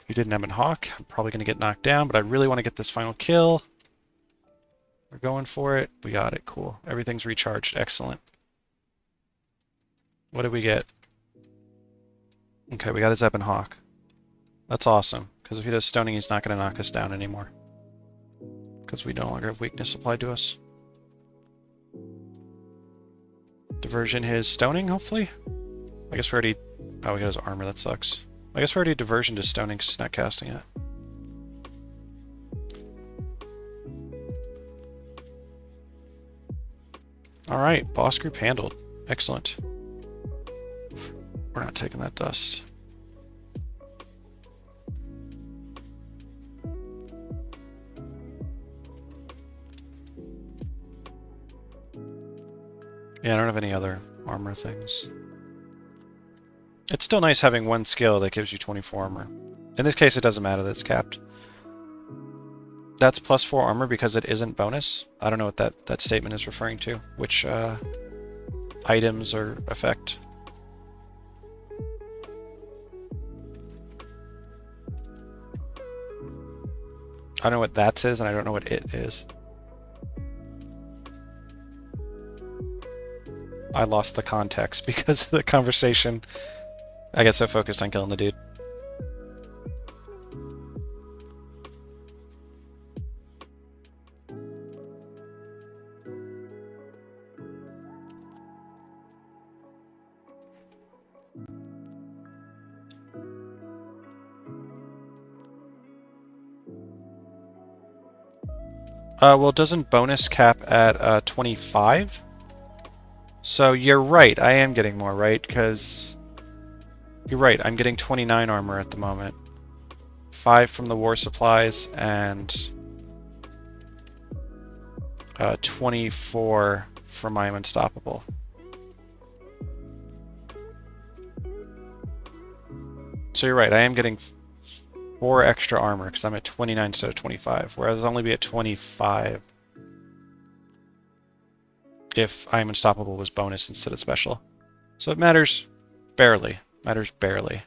You didn't have Hawk. I'm probably going to get knocked down, but I really want to get this final kill. We're going for it. We got it. Cool. Everything's recharged. Excellent. What did we get? Okay, we got his Ebon Hawk. That's awesome, because if he does stoning, he's not going to knock us down anymore. Because we no longer have weakness applied to us. Diversion his stoning, hopefully? I guess we already... oh, we got his armor, that sucks. I guess we already diversion to stoning because he's not casting it. Alright, boss group handled. Excellent. We're not taking that dust. Yeah, I don't have any other armor things. It's still nice having one skill that gives you 24 armor. In this case, it doesn't matter that it's capped. That's plus 4 armor because it isn't bonus. I don't know what that statement is referring to. Which items or effect. I don't know what that is, and I don't know what it is. I lost the context because of the conversation. I get so focused on killing the dude. Well, doesn't bonus cap at 25? So you're right, I am getting more, right? Because you're right, I'm getting 29 armor at the moment. 5 from the war supplies and 24 from I Am Unstoppable. So you're right, I am getting 4 extra armor because I'm at 29 instead of 25, whereas I'll only be at 25 if I Am Unstoppable was bonus instead of special. So it matters barely. Matters barely.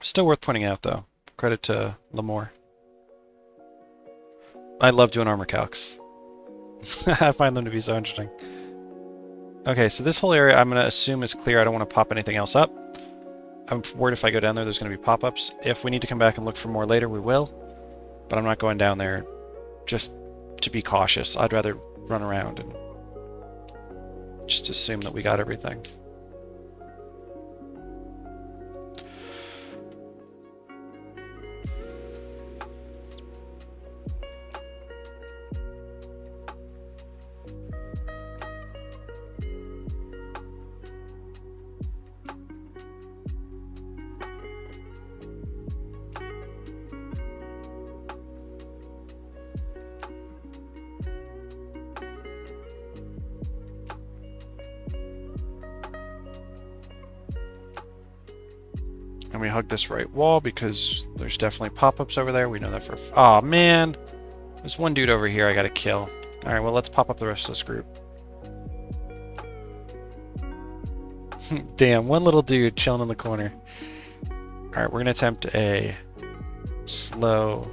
Still worth pointing out, though. Credit to Lamore. I love doing armor calcs. I find them to be so interesting. Okay, so this whole area I'm going to assume is clear. I don't want to pop anything else up. I'm worried if I go down there, there's going to be pop-ups. If we need to come back and look for more later, we will. But I'm not going down there just to be cautious. I'd rather run around and just assume that we got everything. And we hug this right wall because there's definitely pop-ups over there. We know that for... Aw, man! There's one dude over here I gotta kill. Alright, well, let's pop up the rest of this group. Damn, one little dude chilling in the corner. Alright, we're gonna attempt a slow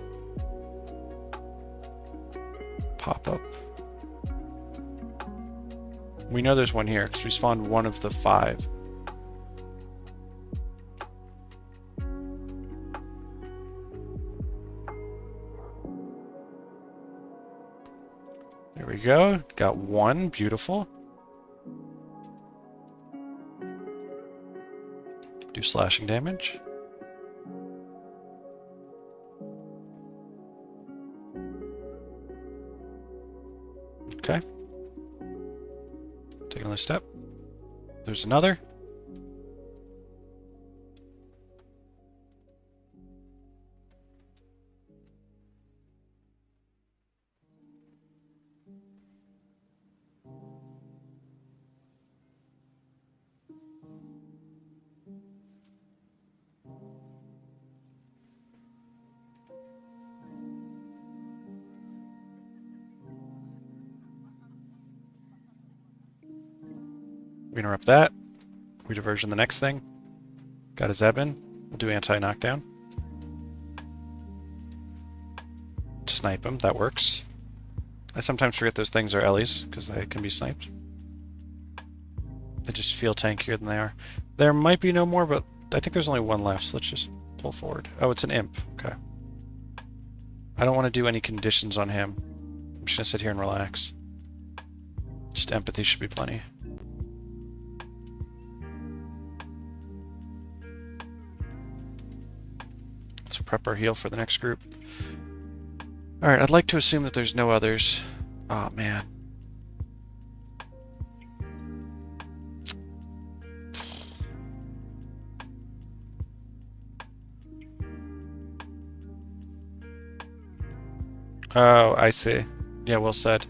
pop-up. We know there's one here because we spawned one of the 5. There we go. Got one. Beautiful. Do slashing damage. Okay. Take another step. There's another. We interrupt that. We diversion the next thing. Got a Zebin. We'll do anti-knockdown. Snipe him. That works. I sometimes forget those things are Ellie's because they can be sniped. They just feel tankier than they are. There might be no more, but I think there's only one left, so let's just pull forward. Oh, it's an imp. Okay. I don't want to do any conditions on him. I'm just going to sit here and relax. Just empathy should be plenty. Let's prep our heal for the next group. Alright, I'd like to assume that there's no others. Oh man. Oh, I see. Yeah, well said.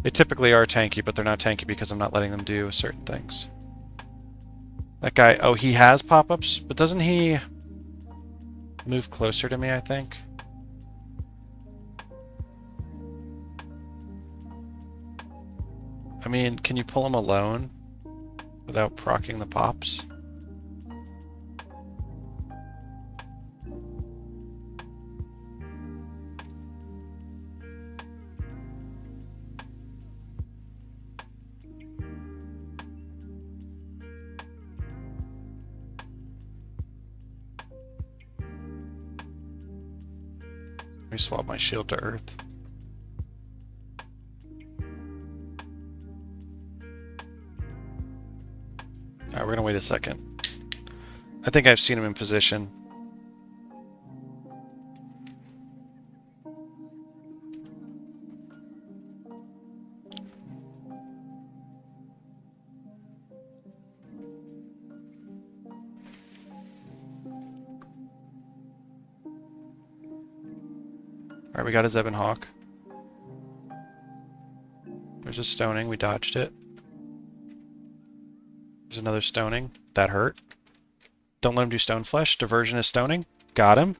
They typically are tanky, but they're not tanky because I'm not letting them do certain things. That guy, oh, he has pop-ups, but doesn't he move closer to me, I think? I mean, can you pull him alone without proccing the pops? Let me swap my shield to earth. Alright, we're gonna wait a second. I think I've seen him in position. Alright, we got a Zebin Hawk. There's a stoning, we dodged it. There's another stoning. That hurt. Don't let him do stone flesh. Diversion is stoning. Got him.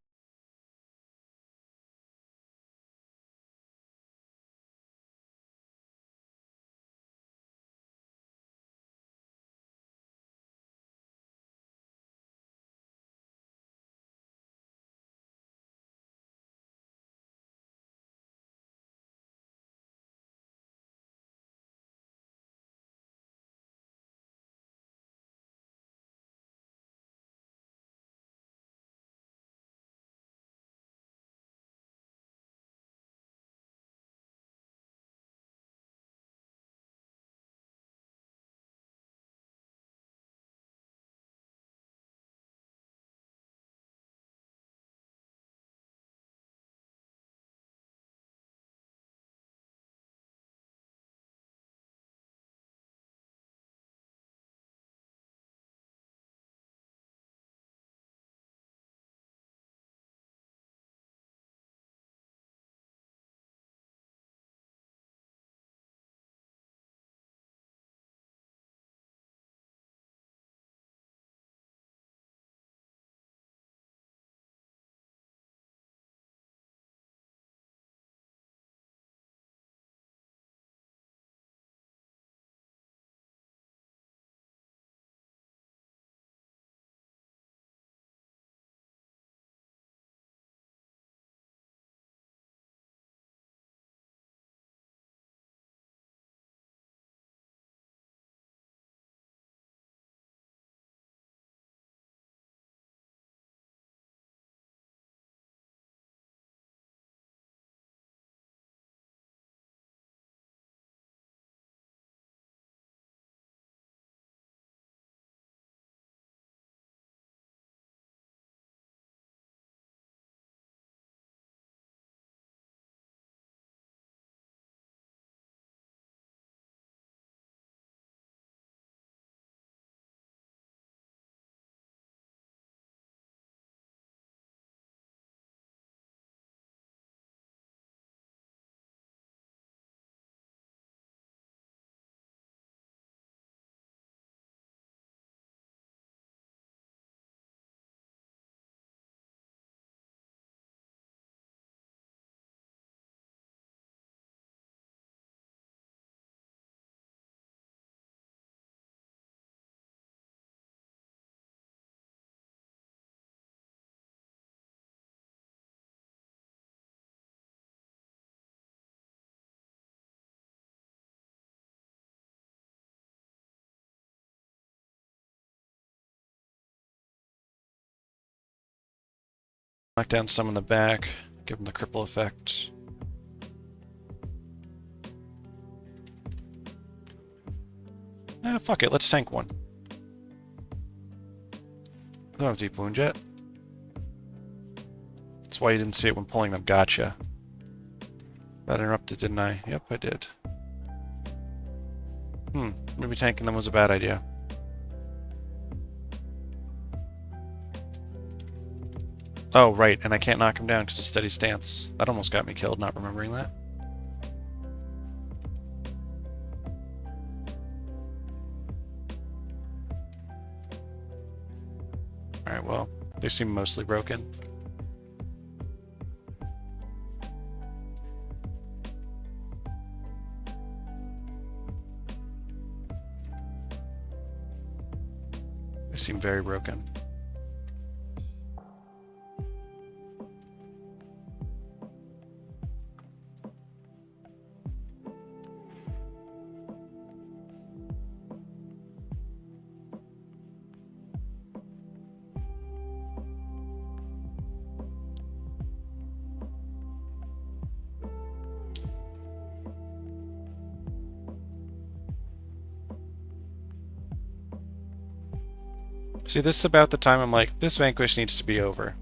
Knock down some in the back. Give him the cripple effect. Fuck it, let's tank one. I don't have deep wound yet. That's why you didn't see it when pulling them. Gotcha. That interrupted, didn't I? Yep, I did. Maybe tanking them was a bad idea. Oh, right, and I can't knock him down because of steady stance. That almost got me killed, not remembering that. Alright, well, they seem mostly broken. They seem very broken. See, this is about the time I'm like, this Vanquish needs to be over.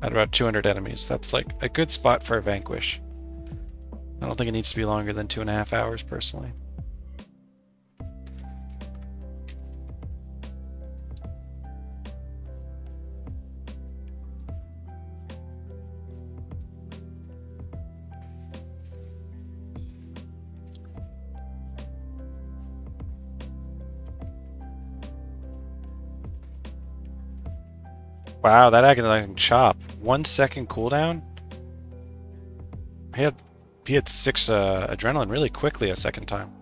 At about 200 enemies. That's like a good spot for a Vanquish. I don't think it needs to be longer than 2.5 hours, personally. Wow, that agonizing chop. 1 second cooldown? He had 6 adrenaline really quickly a second time.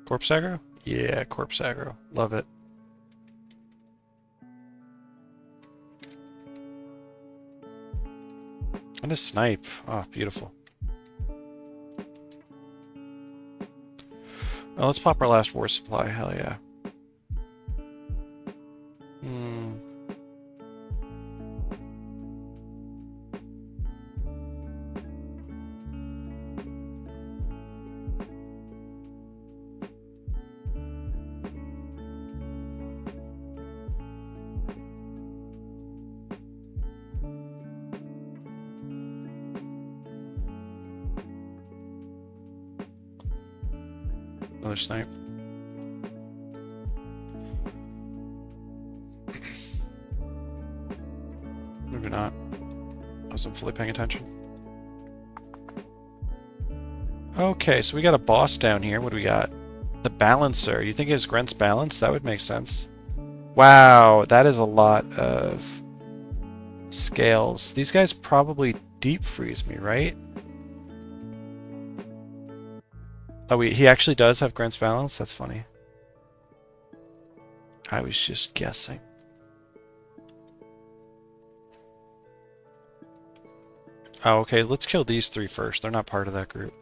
Corpse aggro? Yeah, corpse aggro. Love it. And a snipe. Oh, beautiful. Oh, let's pop our last war supply. Hell yeah. Another snipe. Maybe not. I wasn't fully paying attention. Okay, so we got a boss down here. What do we got? The Balancer. You think it's Grent's balance? That would make sense. Wow, that is a lot of scales. These guys probably deep freeze me, right? Oh, he actually does have Grant's balance? That's funny. I was just guessing. Oh, okay, let's kill these 3 first. They're not part of that group.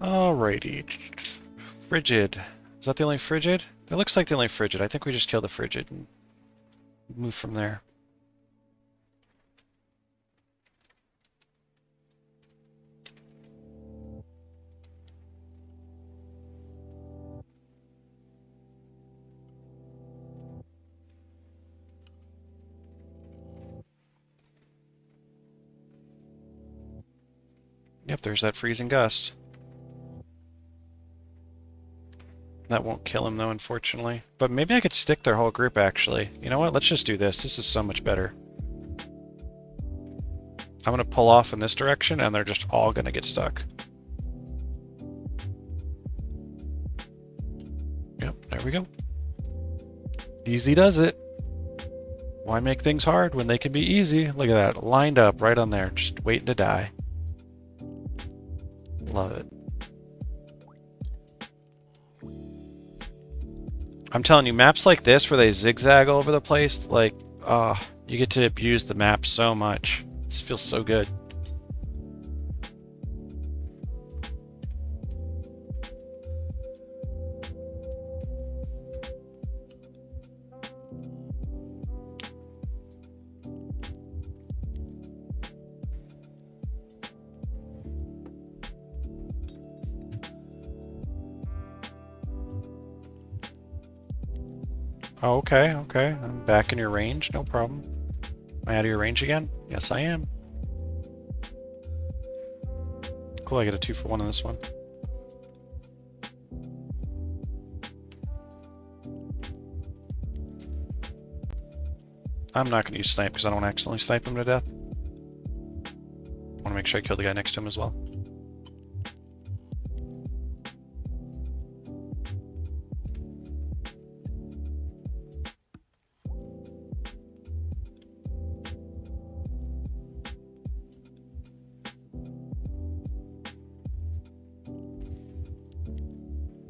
Alrighty. Frigid. Is that the only frigid? It looks like the only frigid. I think we just kill the frigid and move from there. Yep, there's that freezing gust. That won't kill him, though, unfortunately. But maybe I could stick their whole group, actually. You know what? Let's just do this. This is so much better. I'm going to pull off in this direction, and they're just all going to get stuck. Yep, there we go. Easy does it. Why make things hard when they can be easy? Look at that. Lined up right on there. Just waiting to die. Love it. I'm telling you, maps like this where they zigzag all over the place, like, you get to abuse the map so much. This feels so good. Oh, okay, okay. I'm back in your range, no problem. Am I out of your range again? Yes, I am. Cool, I get a 2-for-1 on this one. I'm not going to use snipe because I don't want to accidentally snipe him to death. I want to make sure I kill the guy next to him as well.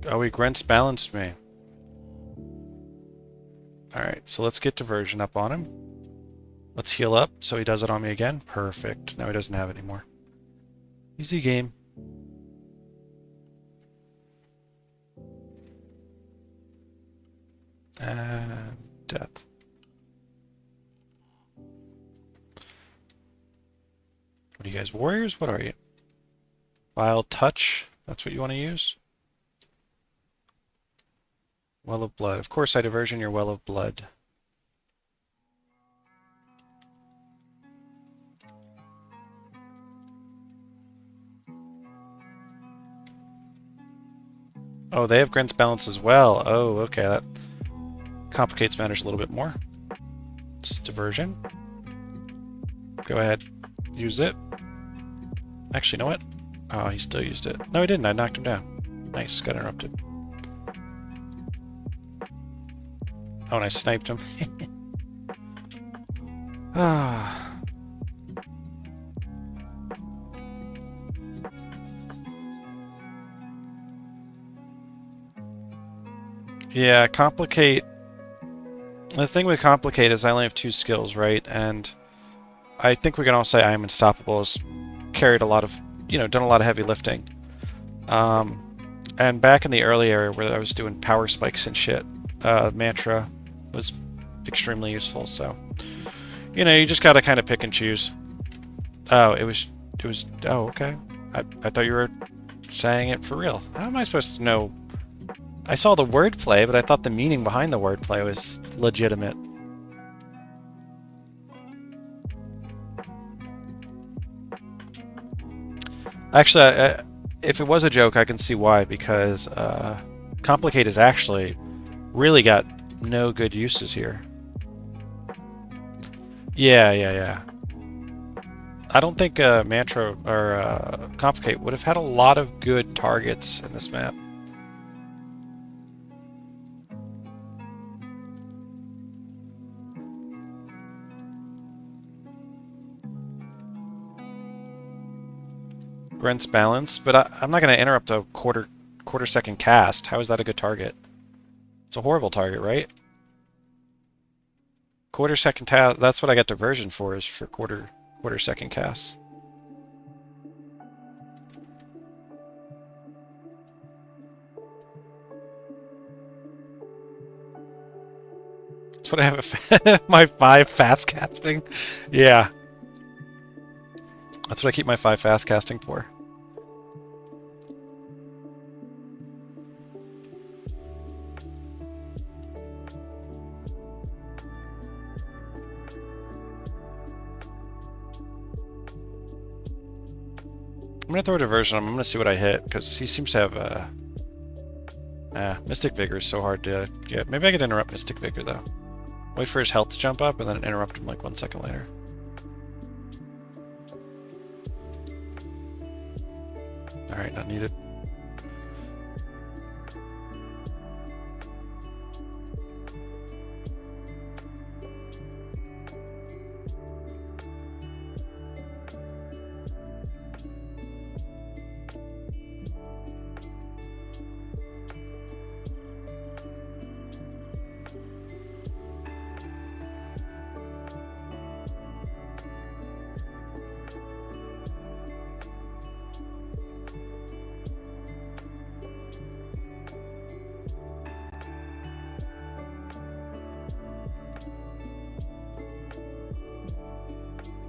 Oh, he Grent's balanced me. Alright, so let's get diversion up on him. Let's heal up so he does it on me again. Perfect. Now he doesn't have it anymore. Easy game. And death. What are you guys, warriors? What are you? Wild touch? That's what you want to use? Well of blood. Of course I diversion your well of blood. Oh, they have Grent's balance as well. Oh, okay. That complicates matters a little bit more. It's diversion. Go ahead. Use it. Actually, you know what? Oh, he still used it. No, he didn't. I knocked him down. Nice. Got interrupted. Oh, and I sniped him. Ah. Yeah, complicate. The thing with complicate is I only have 2 skills, right? And I think we can all say I am unstoppable has carried a lot of, done a lot of heavy lifting. And back in the early area where I was doing power spikes and shit, mantra was extremely useful. So, you just gotta kind of pick and choose. Oh, it was. Oh, okay. I thought you were saying it for real. How am I supposed to know? I saw the wordplay, but I thought the meaning behind the wordplay was legitimate. Actually, if it was a joke, I can see why, because complicate has actually really got no good uses here. Yeah. I don't think Mantra or Complicate would have had a lot of good targets in this map. Grent's balance, but I'm not going to interrupt a quarter second cast. How is that a good target? It's a horrible target, right? Quarter second cast. That's what I got diversion for, is for quarter second casts. That's what I have my 5 fast casting. Yeah. That's what I keep my 5 fast casting for. I'm gonna throw a diversion on him. I'm gonna see what I hit, because he seems to have Mystic Vigor is so hard to get. Maybe I could interrupt Mystic Vigor, though. Wait for his health to jump up, and then interrupt him like 1 second later. Alright, not needed.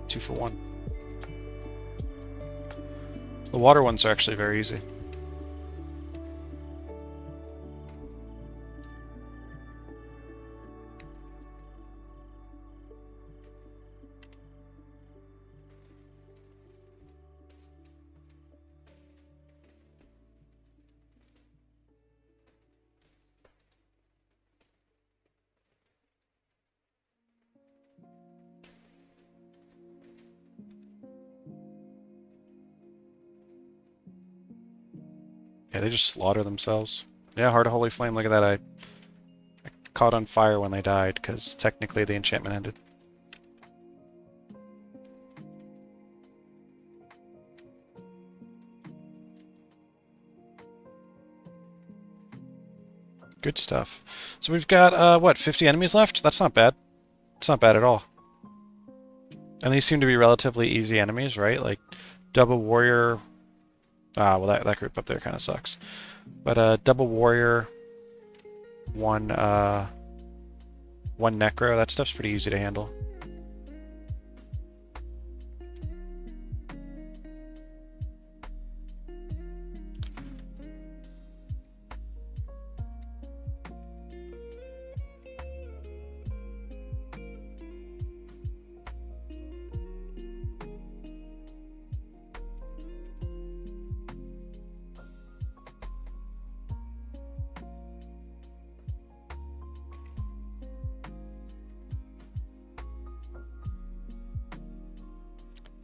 Two for 1. The water ones are actually very easy. Yeah, they just slaughter themselves. Yeah, Heart of Holy Flame, look at that. I caught on fire when they died, because technically the enchantment ended. Good stuff. So we've got, what, 50 enemies left? That's not bad. It's not bad at all. And these seem to be relatively easy enemies, right? Like, Double Warrior... Ah, well, that group up there kind of sucks. But Double Warrior, one Necro, that stuff's pretty easy to handle.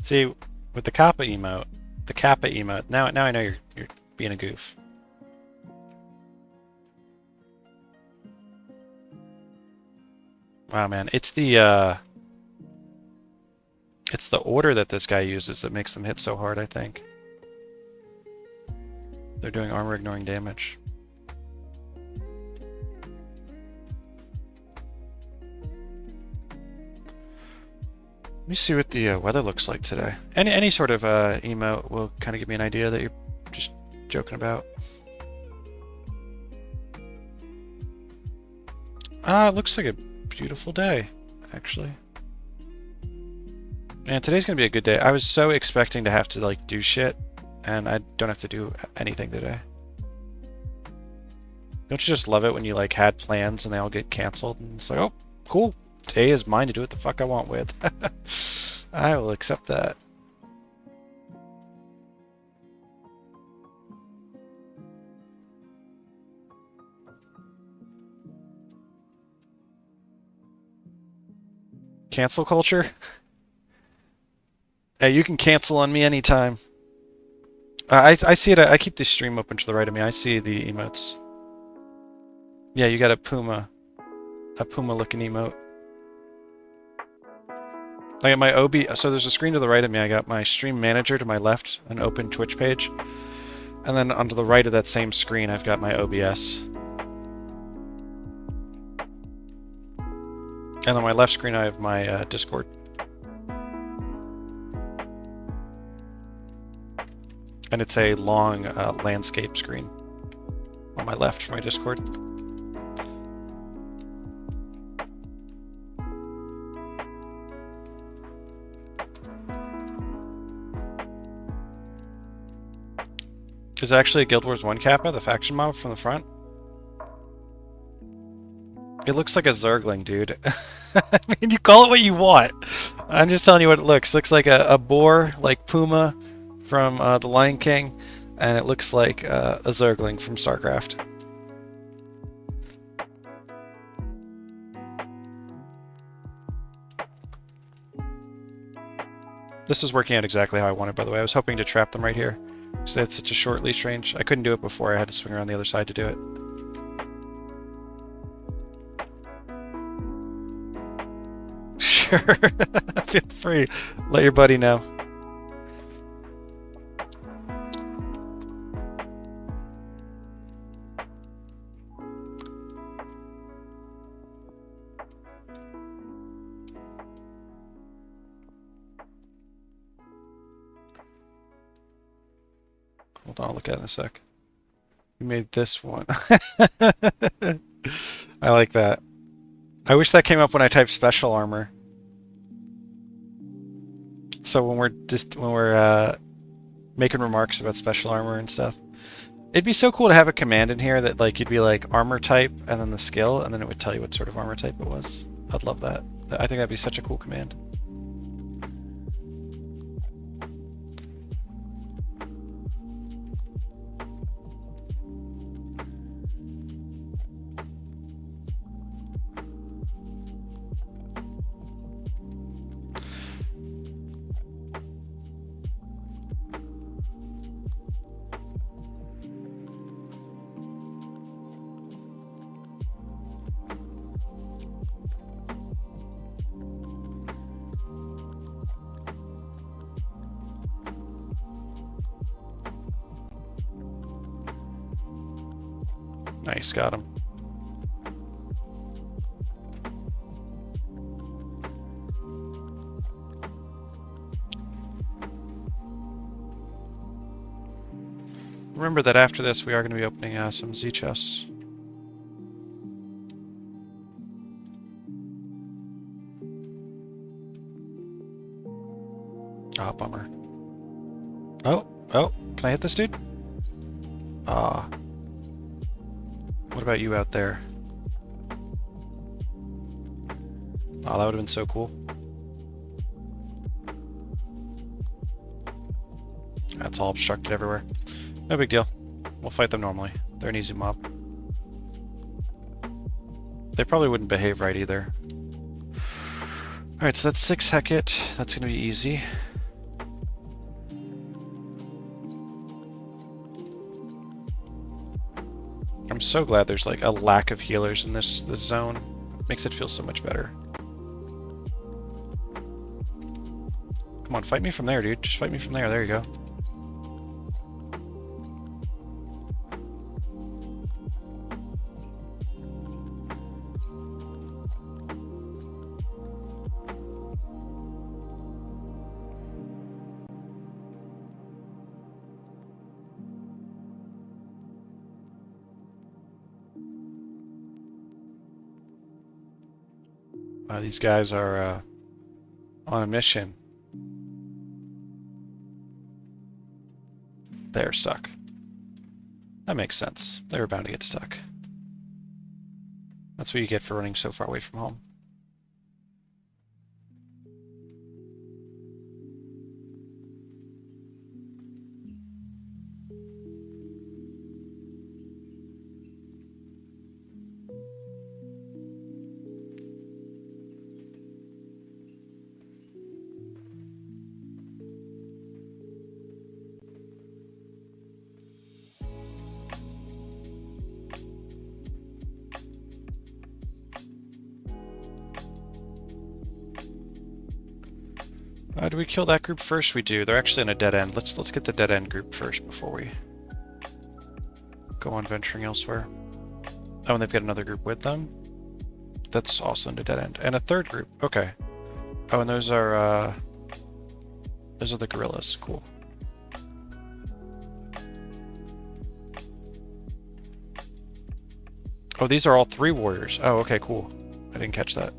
See, with the Kappa emote, now I know you're being a goof. Wow, man, it's the order that this guy uses that makes them hit so hard, I think. They're doing armor ignoring damage. Let me see what the weather looks like today. Any sort of emote will kind of give me an idea that you're just joking about. It looks like a beautiful day, actually. Man, today's gonna be a good day. I was so expecting to have to like do shit, and I don't have to do anything today. Don't you just love it when you like had plans and they all get canceled and it's like, oh, cool. Today is mine to do what the fuck I want with. I will accept that. Cancel culture? Hey, you can cancel on me anytime. I see it. I keep the stream open to the right of me. I see the emotes. Yeah, you got a puma looking emote. I got my OB, so there's a screen to the right of me. I got my stream manager to my left, an open Twitch page. And then onto the right of that same screen, I've got my OBS. And on my left screen, I have my Discord. And it's a long landscape screen on my left for my Discord. Is it actually a Guild Wars 1 Kappa, the faction mob from the front? It looks like a Zergling, dude. I mean, you call it what you want. I'm just telling you what it looks. Looks like a boar, like Puma from The Lion King, and it looks like a Zergling from StarCraft. This is working out exactly how I wanted, by the way. I was hoping to trap them right here, because they had such a short leash range. I couldn't do it before. I had to swing around the other side to do it. Sure. Feel free. Let your buddy know. Hold on, I'll look at it in a sec. We made this one. I like that. I wish that came up when I typed special armor. So when we're making remarks about special armor and stuff, it'd be so cool to have a command in here that like you'd be like armor type and then the skill, and then it would tell you what sort of armor type it was. I'd love that. I think that'd be such a cool command. Nice, got him. Remember that after this we are going to be opening some Z chests. Ah, bummer. Oh, can I hit this dude? Ah. What about you out there? Oh, that would have been so cool. That's all obstructed everywhere. No big deal. We'll fight them normally. They're an easy mob. They probably wouldn't behave right either. Alright, so that's 6 Hecate. That's going to be easy. I'm so glad there's like a lack of healers in this zone. It makes it feel so much better. Come on, fight me from there, dude. Just fight me from there. There you go. These guys are on a mission. They're stuck. That makes sense. They were bound to get stuck. That's what you get for running so far away from home. Do we kill that group first? We do. They're actually in a dead end. Let's get the dead end group first before we go on venturing elsewhere. Oh, and they've got another group with them. That's also in a dead end. And a third group. Okay. Oh, and those are the gorillas. Cool. Oh, these are all 3 warriors. Oh, okay, cool. I didn't catch that.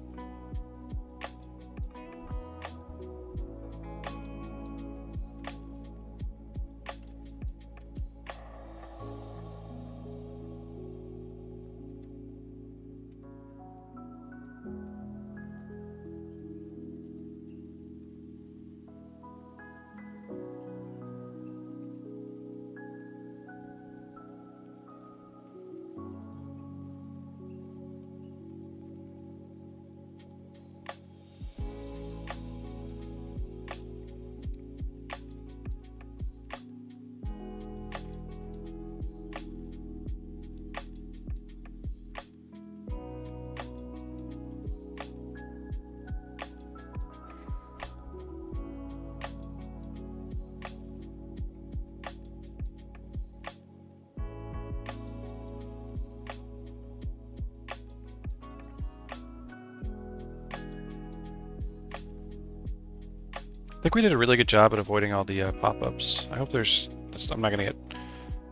think we did a really good job at avoiding all the pop-ups. I hope there's... I'm not going to get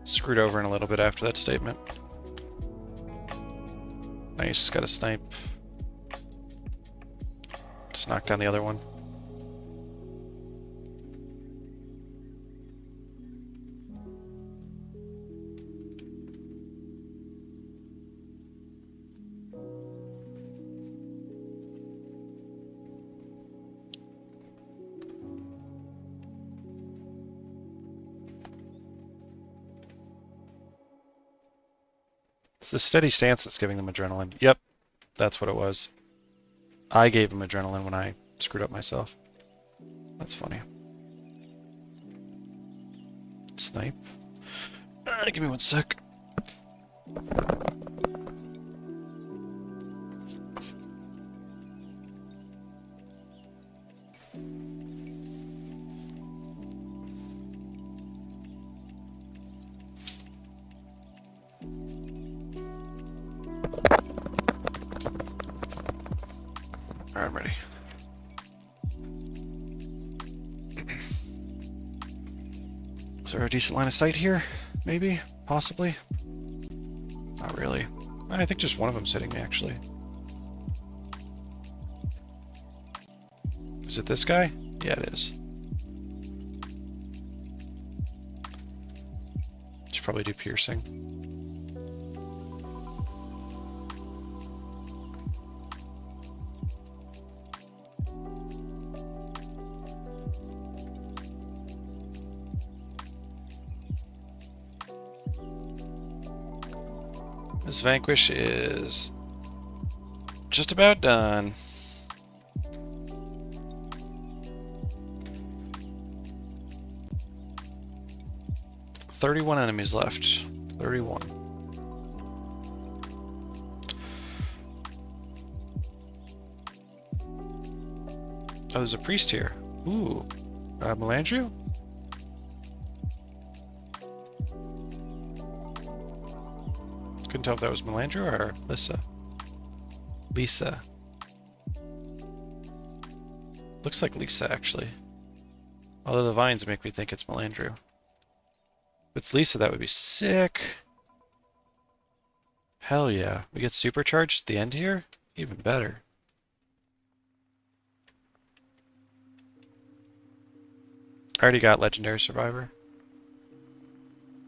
screwed over in a little bit after that statement. Nice, got a snipe. Just knock down the other one. It's the steady stance that's giving them adrenaline. Yep, that's what it was. I gave him adrenaline when I screwed up myself. That's funny. Snipe. Give me 1 sec. Alright, I'm ready. Is there a decent line of sight here? Maybe? Possibly? Not really. I think just one of them's hitting me, actually. Is it this guy? Yeah, it is. Should probably do piercing. This Vanquish is just about done. "31 enemies left. 31. Oh, there's a priest here. Ooh. Melandrew? Couldn't tell if that was Melandrew or Lisa. Lisa. Looks like Lisa, actually. Although the vines make me think it's Melandrew. If it's Lisa, that would be sick. Hell yeah. We get supercharged at the end here? Even better. I already got Legendary Survivor.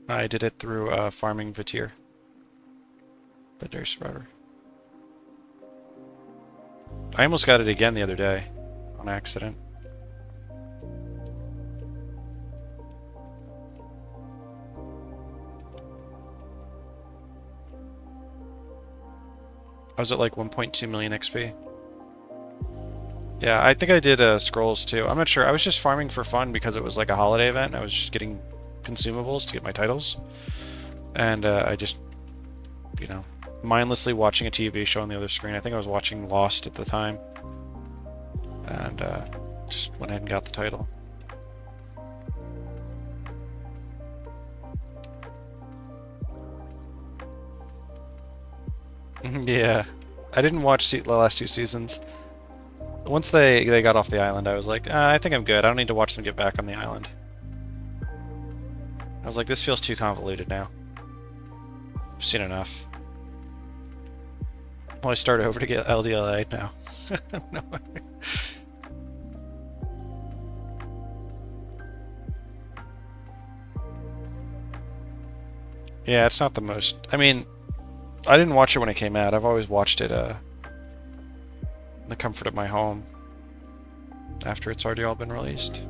I did it through farming Vitir. Legendary Survivor. I almost got it again the other day. On accident. I was at like 1.2 million XP. Yeah, I think I did scrolls too. I'm not sure. I was just farming for fun because it was like a holiday event. I was just getting consumables to get my titles. And I just, you know, mindlessly watching a TV show on the other screen. I think I was watching Lost at the time. And just went ahead and got the title. Yeah. I didn't watch the last 2 seasons. Once they got off the island, I was like, I think I'm good. I don't need to watch them get back on the island. I was like, this feels too convoluted now. I've seen enough. I'll only start over to get LDLA now. No way. Yeah, it's not the most... I mean, I didn't watch it when it came out. I've always watched it in the comfort of my home after it's already all been released.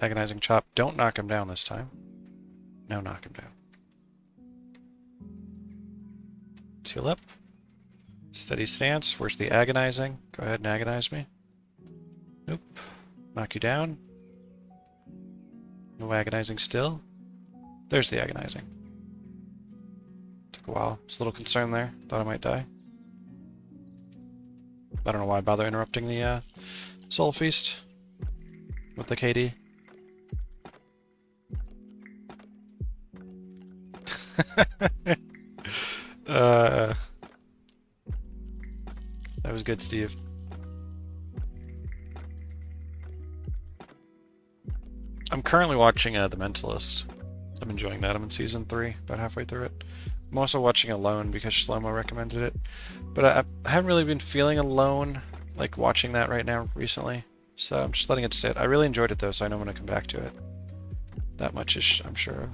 Agonizing Chop. Don't knock him down this time. No, knock him down. Seal up. Steady stance. Where's the agonizing? Go ahead and agonize me. Nope. Knock you down. No agonizing still. There's the agonizing. Took a while. Just a little concerned there. Thought I might die. I don't know why I bother interrupting the Soul Feast with the KD. That was good, Steve. I'm currently watching The Mentalist. I'm enjoying that. I'm in season 3, about halfway through it. I'm also watching Alone because Shlomo recommended it. But I haven't really been feeling alone, like watching that right now recently. So I'm just letting it sit. I really enjoyed it though, so I know I'm going to come back to it. That much is, I'm sure of.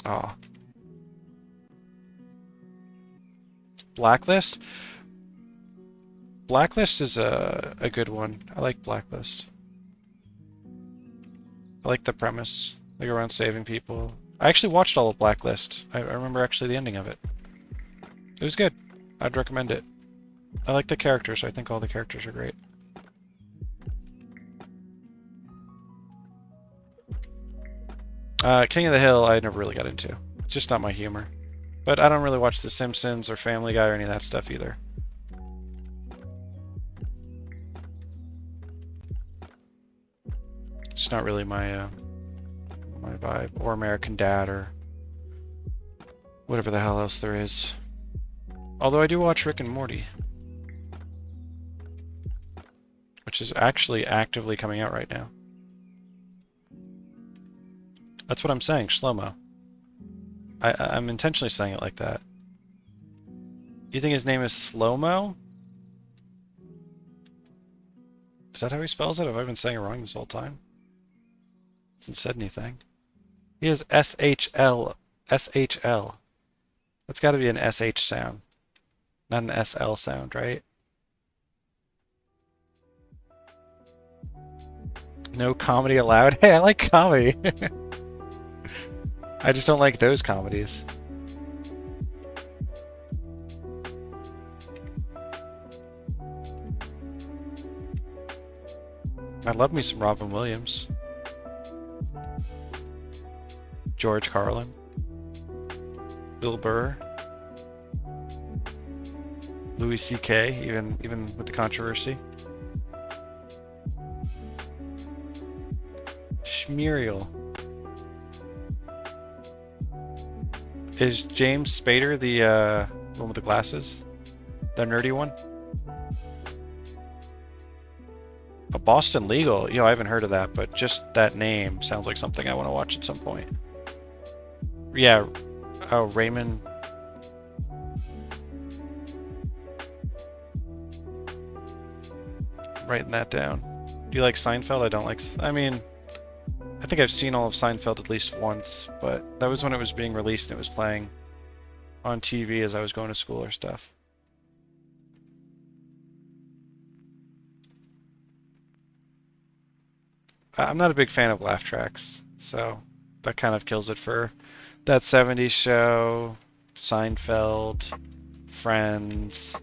Oh. Blacklist? Blacklist is a good one. I like Blacklist. I like the premise. They go around saving people. I actually watched all of Blacklist. I remember actually the ending of it. It was good. I'd recommend it. I like the characters. I think all the characters are great. King of the Hill I never really got into. It's just not my humor. But I don't really watch The Simpsons or Family Guy or any of that stuff either. It's not really my my vibe. Or American Dad or whatever the hell else there is. Although I do watch Rick and Morty. Which is actually actively coming out right now. That's what I'm saying, Shlomo. I'm intentionally saying it like that. You think his name is Slow-Mo? Is that how he spells it? Have I been saying it wrong this whole time? Hasn't said anything. He has S-H-L. S-H-L. That's got to be an S-H sound. Not an S-L sound, right? No comedy allowed? Hey, I like comedy. I just don't like those comedies. I love me some Robin Williams. George Carlin. Bill Burr. Louis C.K., even with the controversy. Schmuriel. Is James Spader the one with the glasses? The nerdy one? A Boston Legal? Yo, I haven't heard of that, but just that name sounds like something I want to watch at some point. Yeah. Oh, Raymond. Writing that down. Do you like Seinfeld? I don't like... I mean... I think I've seen all of Seinfeld at least once, but that was when it was being released and it was playing on TV as I was going to school or stuff. I'm not a big fan of laugh tracks, so that kind of kills it for That 70s Show, Seinfeld, Friends.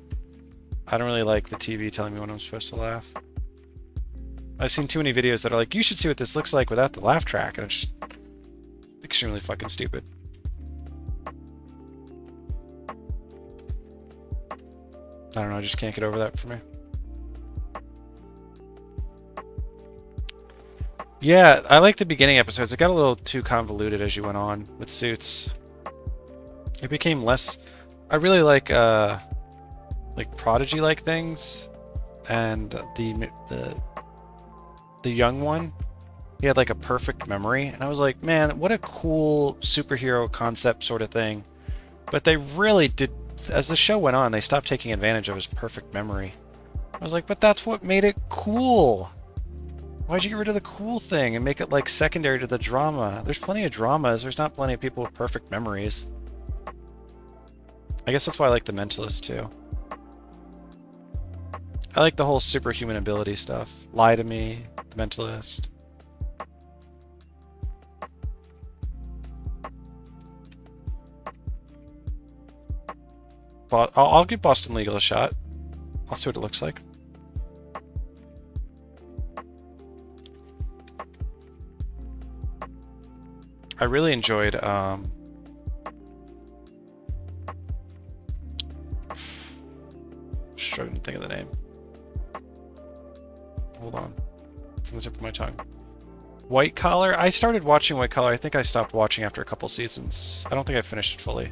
I don't really like the TV telling me when I'm supposed to laugh. I've seen too many videos that are like, you should see what this looks like without the laugh track, and it's just extremely fucking stupid. I don't know, I just can't get over that for me. Yeah, I like the beginning episodes. It got a little too convoluted as you went on with Suits. It became less... I really like Prodigy-like things, and the young one, he had like a perfect memory, and I was like, man, what a cool superhero concept sort of thing. But they really did, as the show went on, they stopped taking advantage of his perfect memory. I was like, but that's what made it cool. Why'd you get rid of the cool thing and make it like secondary to the drama? There's plenty of dramas, there's not plenty of people with perfect memories. I guess that's why I like The Mentalist too. I like the whole superhuman ability stuff. Lie to Me, The Mentalist. I'll give Boston Legal a shot. I'll see what it looks like. I really enjoyed struggling to think of the name. Hold on. It's on the tip of my tongue. White Collar? I started watching White Collar. I think I stopped watching after a couple seasons. I don't think I finished it fully.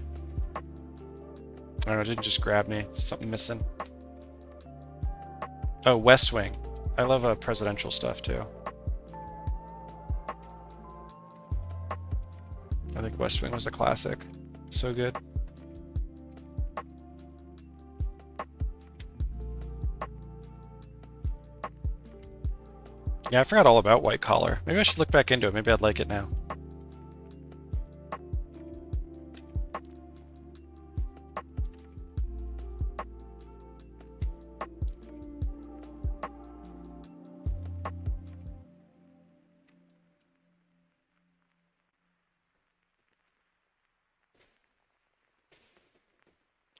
I don't know, it didn't just grab me. Something missing. Oh, West Wing. I love presidential stuff too. I think West Wing was a classic. So good. Yeah, I forgot all about White Collar. Maybe I should look back into it. Maybe I'd like it now.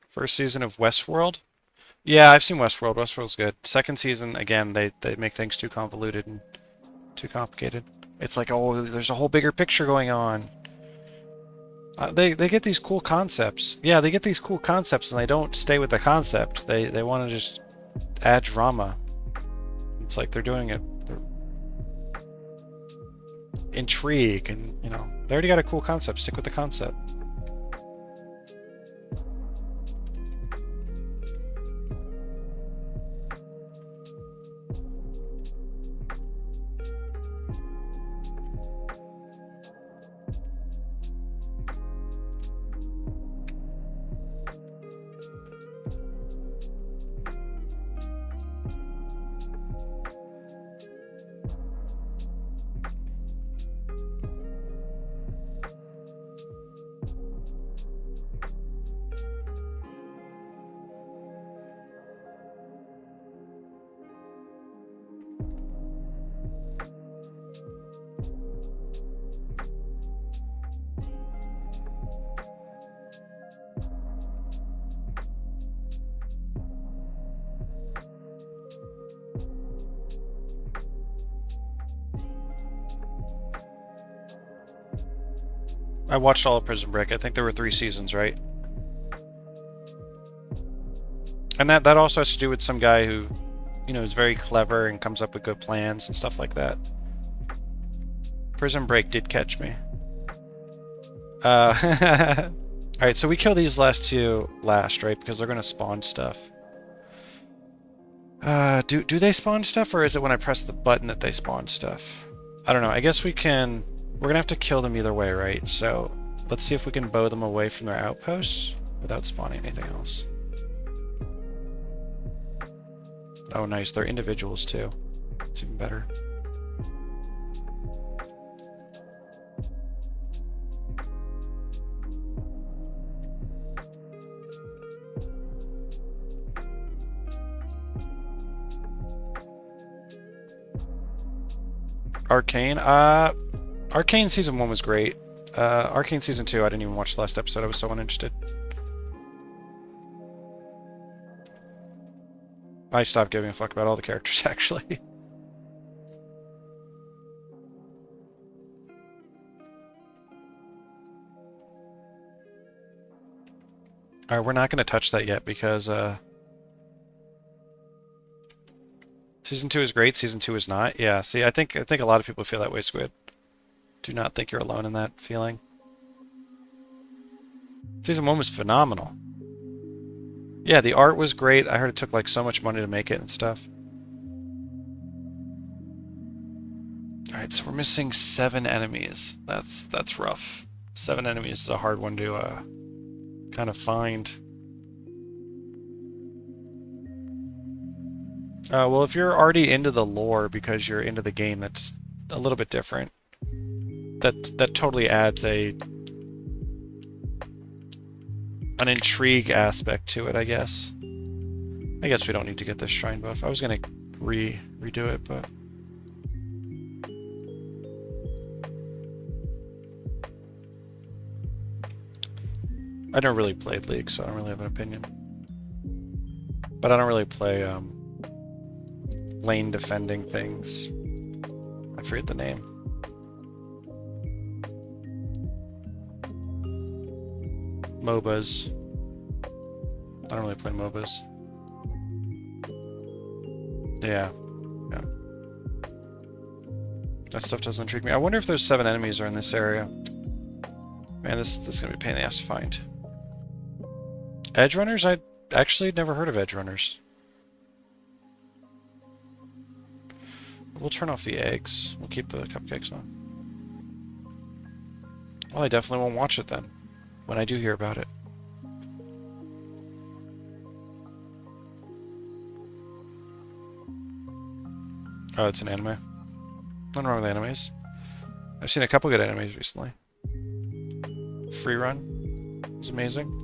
First season of Westworld? Yeah, I've seen Westworld. Westworld's good. Second season, again, they make things too convoluted and too complicated. It's like, oh, there's a whole bigger picture going on. They get these cool concepts. Yeah, they get these cool concepts and they don't stay with the concept. They want to just add drama. It's like they're doing it. Intrigue and, you know, they already got a cool concept. Stick with the concept. I watched all of Prison Break. I think there were 3 seasons, right? And that also has to do with some guy who, you know, is very clever and comes up with good plans and stuff like that. Prison Break did catch me. Alright, so we kill these last 2 last, right? Because they're going to spawn stuff. Do they spawn stuff, or is it when I press the button that they spawn stuff? I don't know. I guess we can... We're going to have to kill them either way, right? So let's see if we can bow them away from their outposts without spawning anything else. Oh, nice. They're individuals, too. It's even better. Arcane? Arcane Season 1 was great. Arcane Season 2, I didn't even watch the last episode. I was so uninterested. I stopped giving a fuck about all the characters, actually. Alright, we're not going to touch that yet because Season 2 is great, Season 2 is not. Yeah, see, I think a lot of people feel that way, Squid. Do not think you're alone in that feeling. Season 1 was phenomenal. Yeah, the art was great. I heard it took like so much money to make it and stuff. Alright, so we're missing 7 enemies. That's rough. 7 enemies is a hard one to kind of find. Well, if you're already into the lore because you're into the game, that's a little bit different. That totally adds an intrigue aspect to it, I guess. I guess we don't need to get this shrine buff. I was gonna redo it, but I never really played League, so I don't really have an opinion. But I don't really play lane defending things. I forget the name. MOBAs. I don't really play MOBAs. Yeah. Yeah. That stuff doesn't intrigue me. I wonder if those 7 enemies are in this area. Man, this is going to be a pain in the ass to find. Edge runners? I actually never heard of edge runners. We'll turn off the eggs. We'll keep the cupcakes on. Well, I definitely won't watch it then, when I do hear about it. Oh, it's an anime. Nothing wrong with animes. I've seen a couple good animes recently. Free Run was amazing.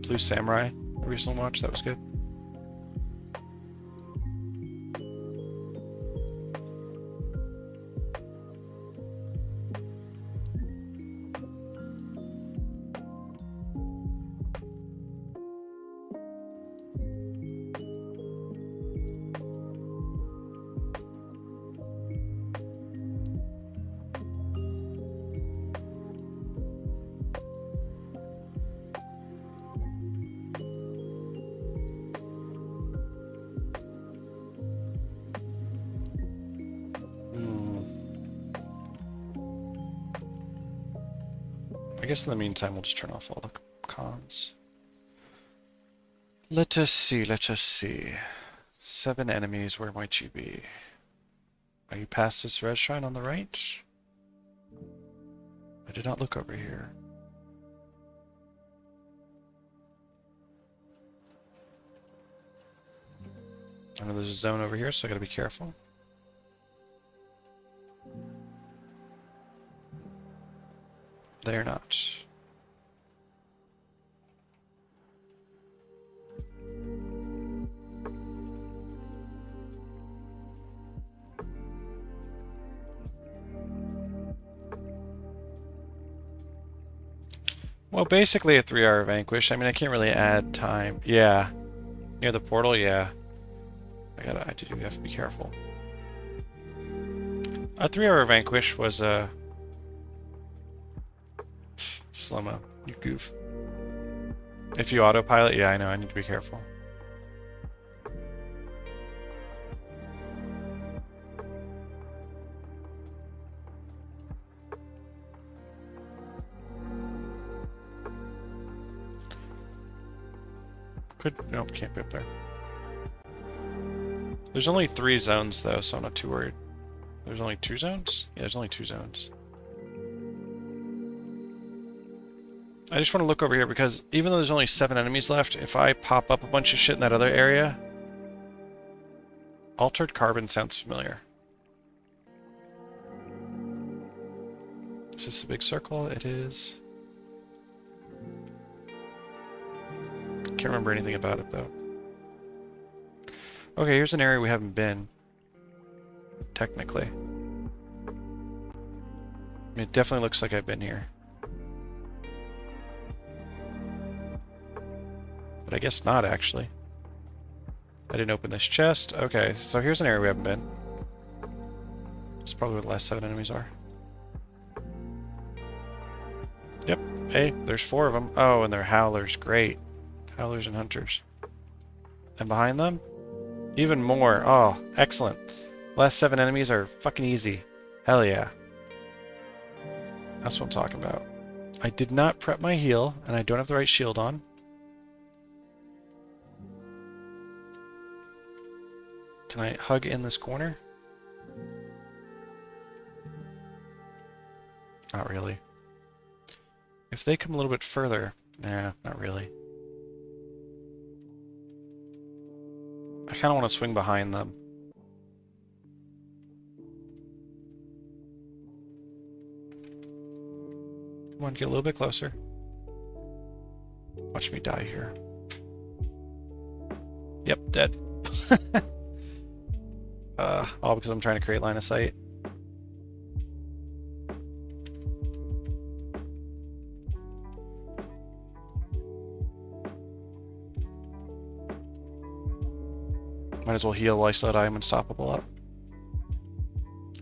Blue Samurai I recently watched, that was good. I guess in the meantime we'll just turn off all the cons. Let us see, let us see. 7 enemies, where might you be? Are you past this red shrine on the right? I did not look over here. I know there's a zone over here, so I gotta be careful. They're not. Well, basically a 3-hour Vanquish. I mean, I can't really add time. Yeah. Near the portal, yeah. I do have to be careful. A 3-hour Vanquish was a... slow-mo. You goof. If you autopilot, yeah, I know, I need to be careful. Nope, can't be up there. There's only 3 zones though, so I'm not too worried. There's only 2 zones? Yeah, there's only 2 zones. I just want to look over here because even though there's only 7 enemies left, if I pop up a bunch of shit in that other area... Altered Carbon sounds familiar. Is this a big circle? It is. Can't remember anything about it though. Okay, here's an area we haven't been. Technically. I mean, it definitely looks like I've been here. But I guess not, actually. I didn't open this chest. Okay, so here's an area we haven't been. It's probably where the last 7 enemies are. Yep. Hey, there's 4 of them. Oh, and they're howlers. Great. Howlers and hunters. And behind them? Even more. Oh, excellent. Last 7 enemies are fucking easy. Hell yeah. That's what I'm talking about. I did not prep my heal, and I don't have the right shield on. Can I hug in this corner? Not really. If they come a little bit further... Nah, not really. I kind of want to swing behind them. Come on, get a little bit closer. Watch me die here. Yep, dead. All because I'm trying to create line of sight. Might as well heal while I still had I am unstoppable up.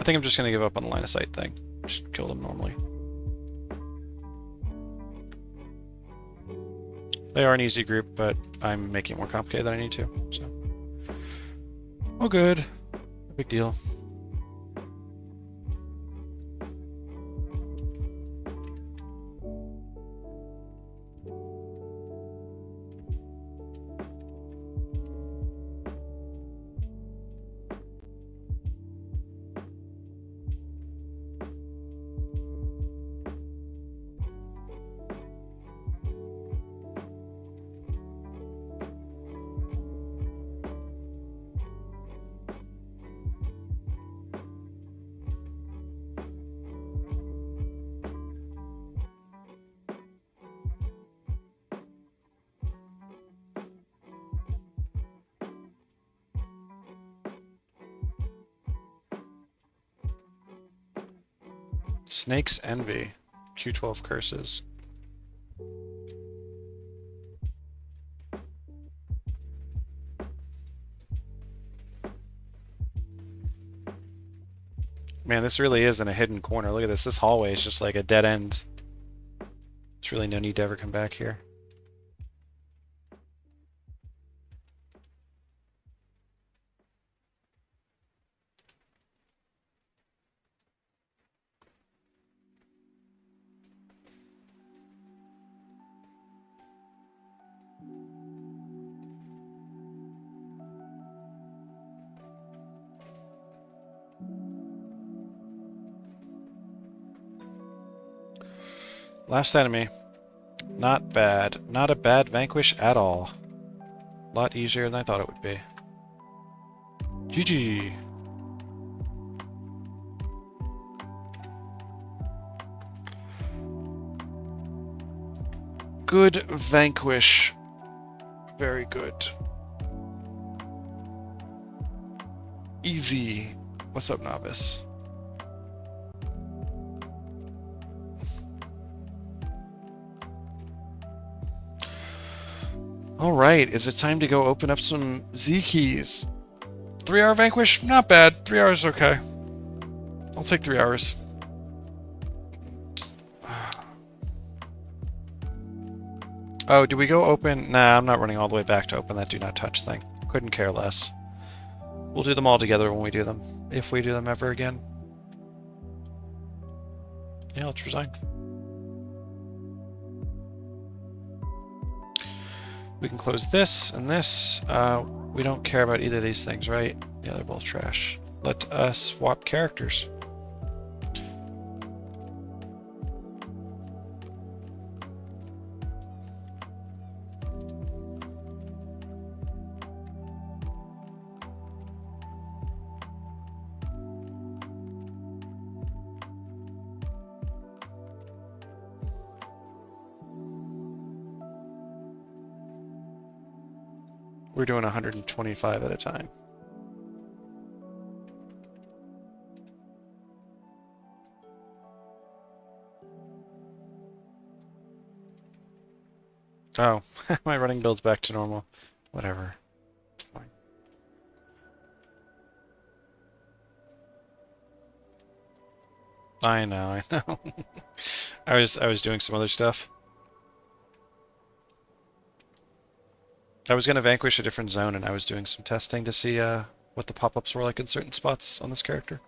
I think I'm just going to give up on the line of sight thing. Just kill them normally. They are an easy group, but I'm making it more complicated than I need to, so. Oh good. No big deal. Snake's Envy. Q12 curses. Man, this really is in a hidden corner. Look at this. This hallway is just like a dead end. There's really no need to ever come back here. Last enemy. Not bad. Not a bad Vanquish at all. A lot easier than I thought it would be. GG. Good Vanquish. Very good. Easy. What's up, novice? Alright, is it time to go open up some Z keys? 3-hour Vanquish? Not bad. 3 hours is okay. I'll take 3 hours. Oh, do we go open? Nah, I'm not running all the way back to open that do not touch thing. Couldn't care less. We'll do them all together when we do them. If we do them ever again. Yeah, let's resign. We can close this and this. We don't care about either of these things, right? Yeah, they're both trash. Let us swap characters. We're doing 125 at a time. Oh, my running build's back to normal. Whatever. It's fine. I know. I was doing some other stuff. I was going to vanquish a different zone, and I was doing some testing to see what the pop-ups were like in certain spots on this character.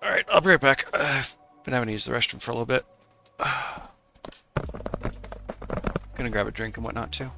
Alright, I'll be right back. I've been having to use the restroom for a little bit. Gonna grab a drink and whatnot, too.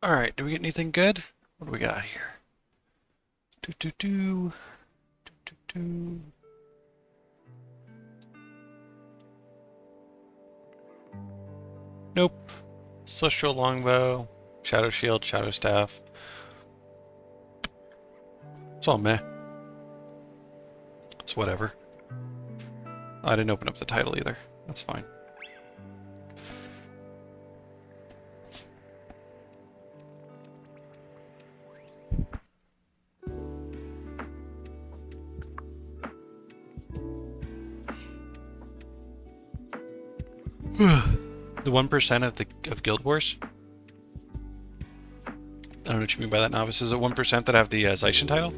Alright, do we get anything good? What do we got here? Do do do. Do do do. Nope. Celestial Longbow, Shadow Shield, Shadow Staff. It's all meh. It's whatever. I didn't open up the title either. That's fine. The 1% of Guild Wars? I don't know what you mean by that, Novice. Is it 1% that have the Zaishen title?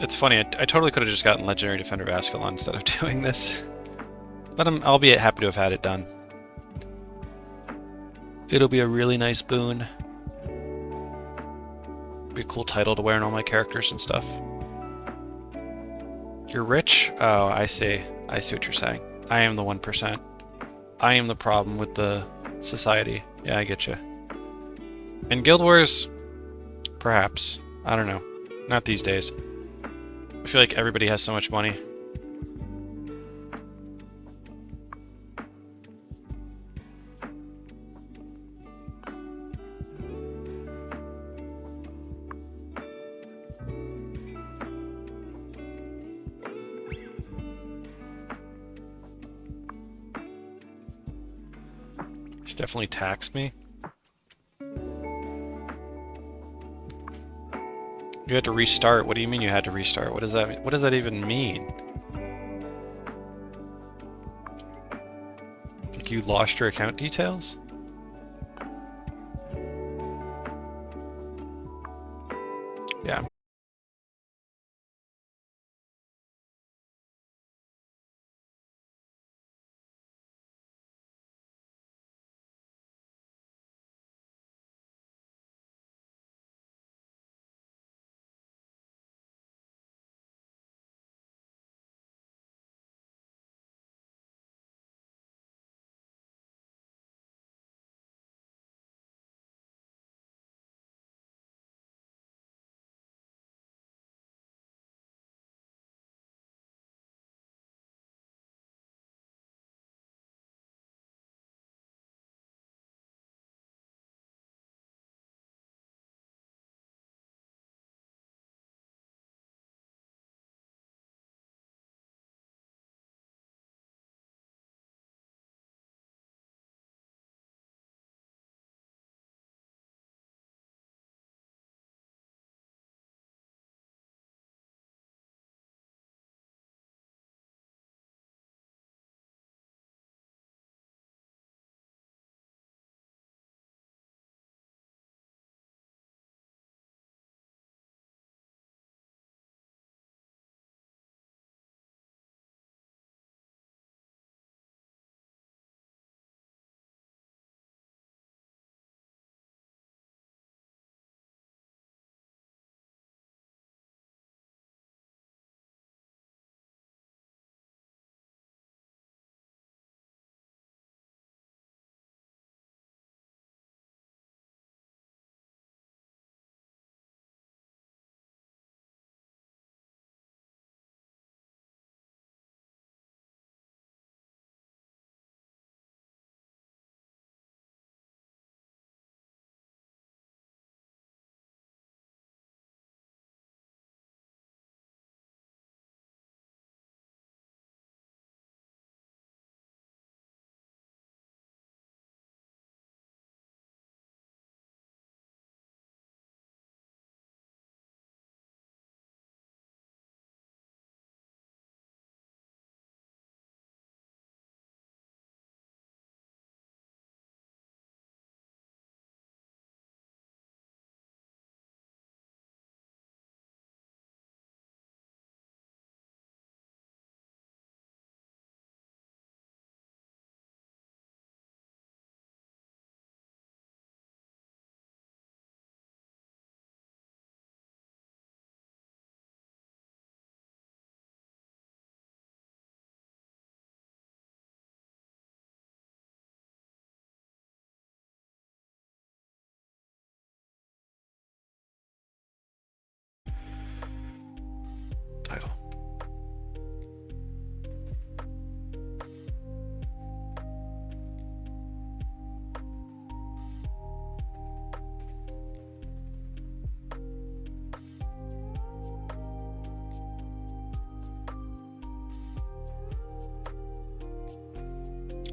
It's funny, I totally could have just gotten Legendary Defender of Ascalon instead of doing this. But I'm albeit happy to have had it done. It'll be a really nice boon. Be a cool title to wear on all my characters and stuff. You're rich? Oh, I see. I see what you're saying. I am the 1%. I am the problem with the society. Yeah, I get you. In Guild Wars, perhaps. I don't know. Not these days. I feel like everybody has so much money. It's definitely taxed me. You had to restart. What do you mean you had to restart? What does that mean? What does that even mean? Like you lost your account details? Yeah.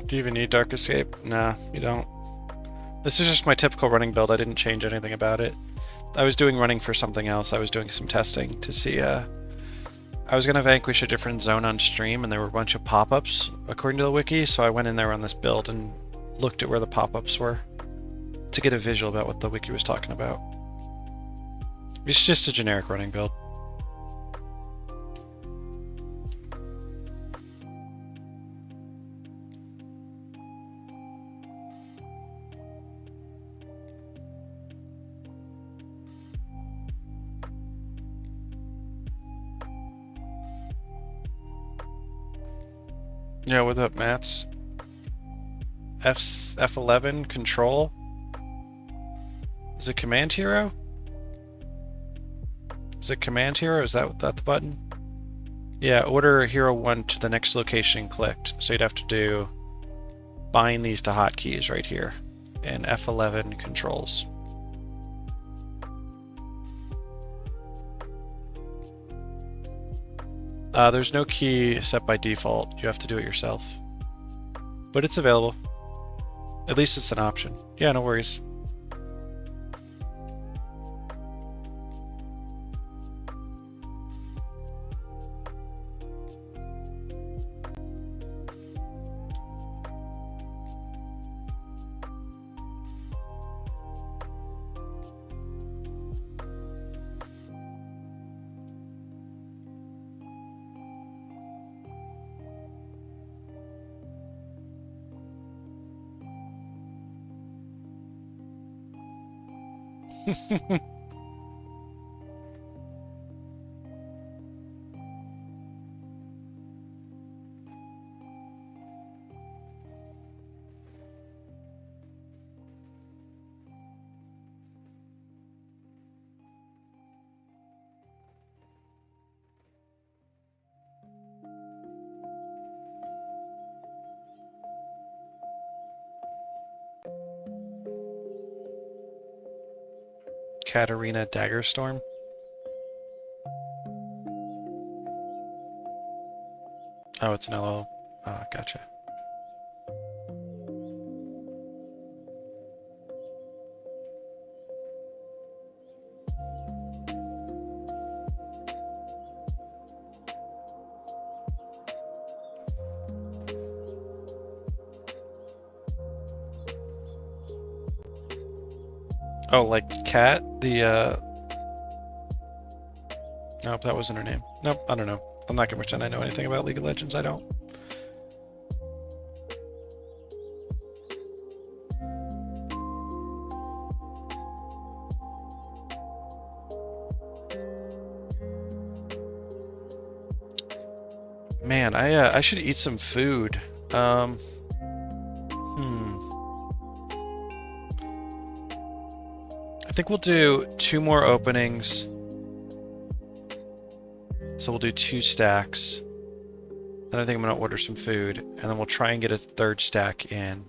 Do you even need Dark Escape? Nah, you don't. This is just my typical running build. I didn't change anything about it. I was doing running for something else. I was doing some testing to see, I was going to vanquish a different zone on stream, and there were a bunch of pop-ups according to the wiki, so I went in there on this build and looked at where the pop-ups were to get a visual about what the wiki was talking about. It's just a generic running build. Yeah, what up, Mats? F11 control? Is it command hero? Is it command hero? Is that the button? Yeah, order hero 1 to the next location clicked. So you'd have to do bind these to hotkeys right here in F11 controls. There's no key set by default. You have to do it yourself. But it's available. At least it's an option. Yeah, no worries. Katarina Daggerstorm. Oh, it's an LL. Oh, gotcha. Oh, like Cat? Nope, that wasn't her name. Nope, I don't know. I'm not gonna pretend I know anything about League of Legends, I don't. Man, I should eat some food. I think we'll do 2 more openings. So we'll do 2 stacks. Then I think I'm gonna order some food, and then we'll try and get a 3rd stack in.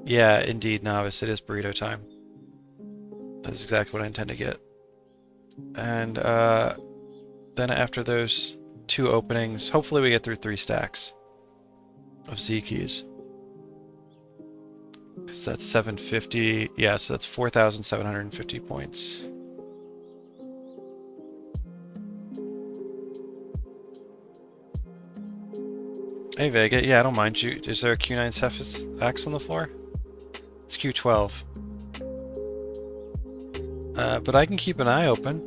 Yeah, indeed, Novice, it is burrito time. That's exactly what I intend to get. And then after those 2 openings, hopefully we get through 3 stacks of Z keys. Because that's 750. Yeah, so that's 4,750 points. Hey Vega, yeah, I don't mind you. Is there a Q9 Cephas Axe on the floor? It's Q12. But I can keep an eye open.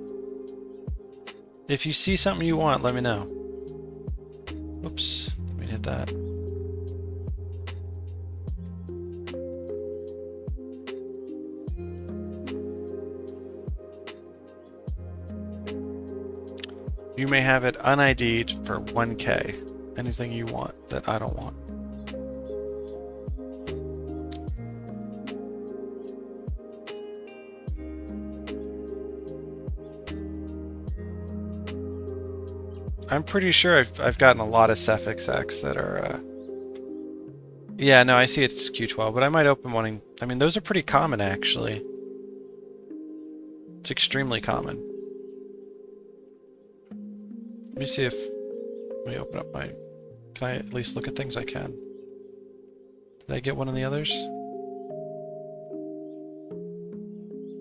If you see something you want, let me know. Oops, let me hit that. You may have it un-ID'd for 1K. Anything you want that I don't want. I'm pretty sure I've gotten a lot of Cephas X that are, yeah, no, I see it's Q12, but I might open one. I mean, those are pretty common, actually. It's extremely common. Let me see if... Let me open up my... Can I at least look at things? I can. Did I get one of the others?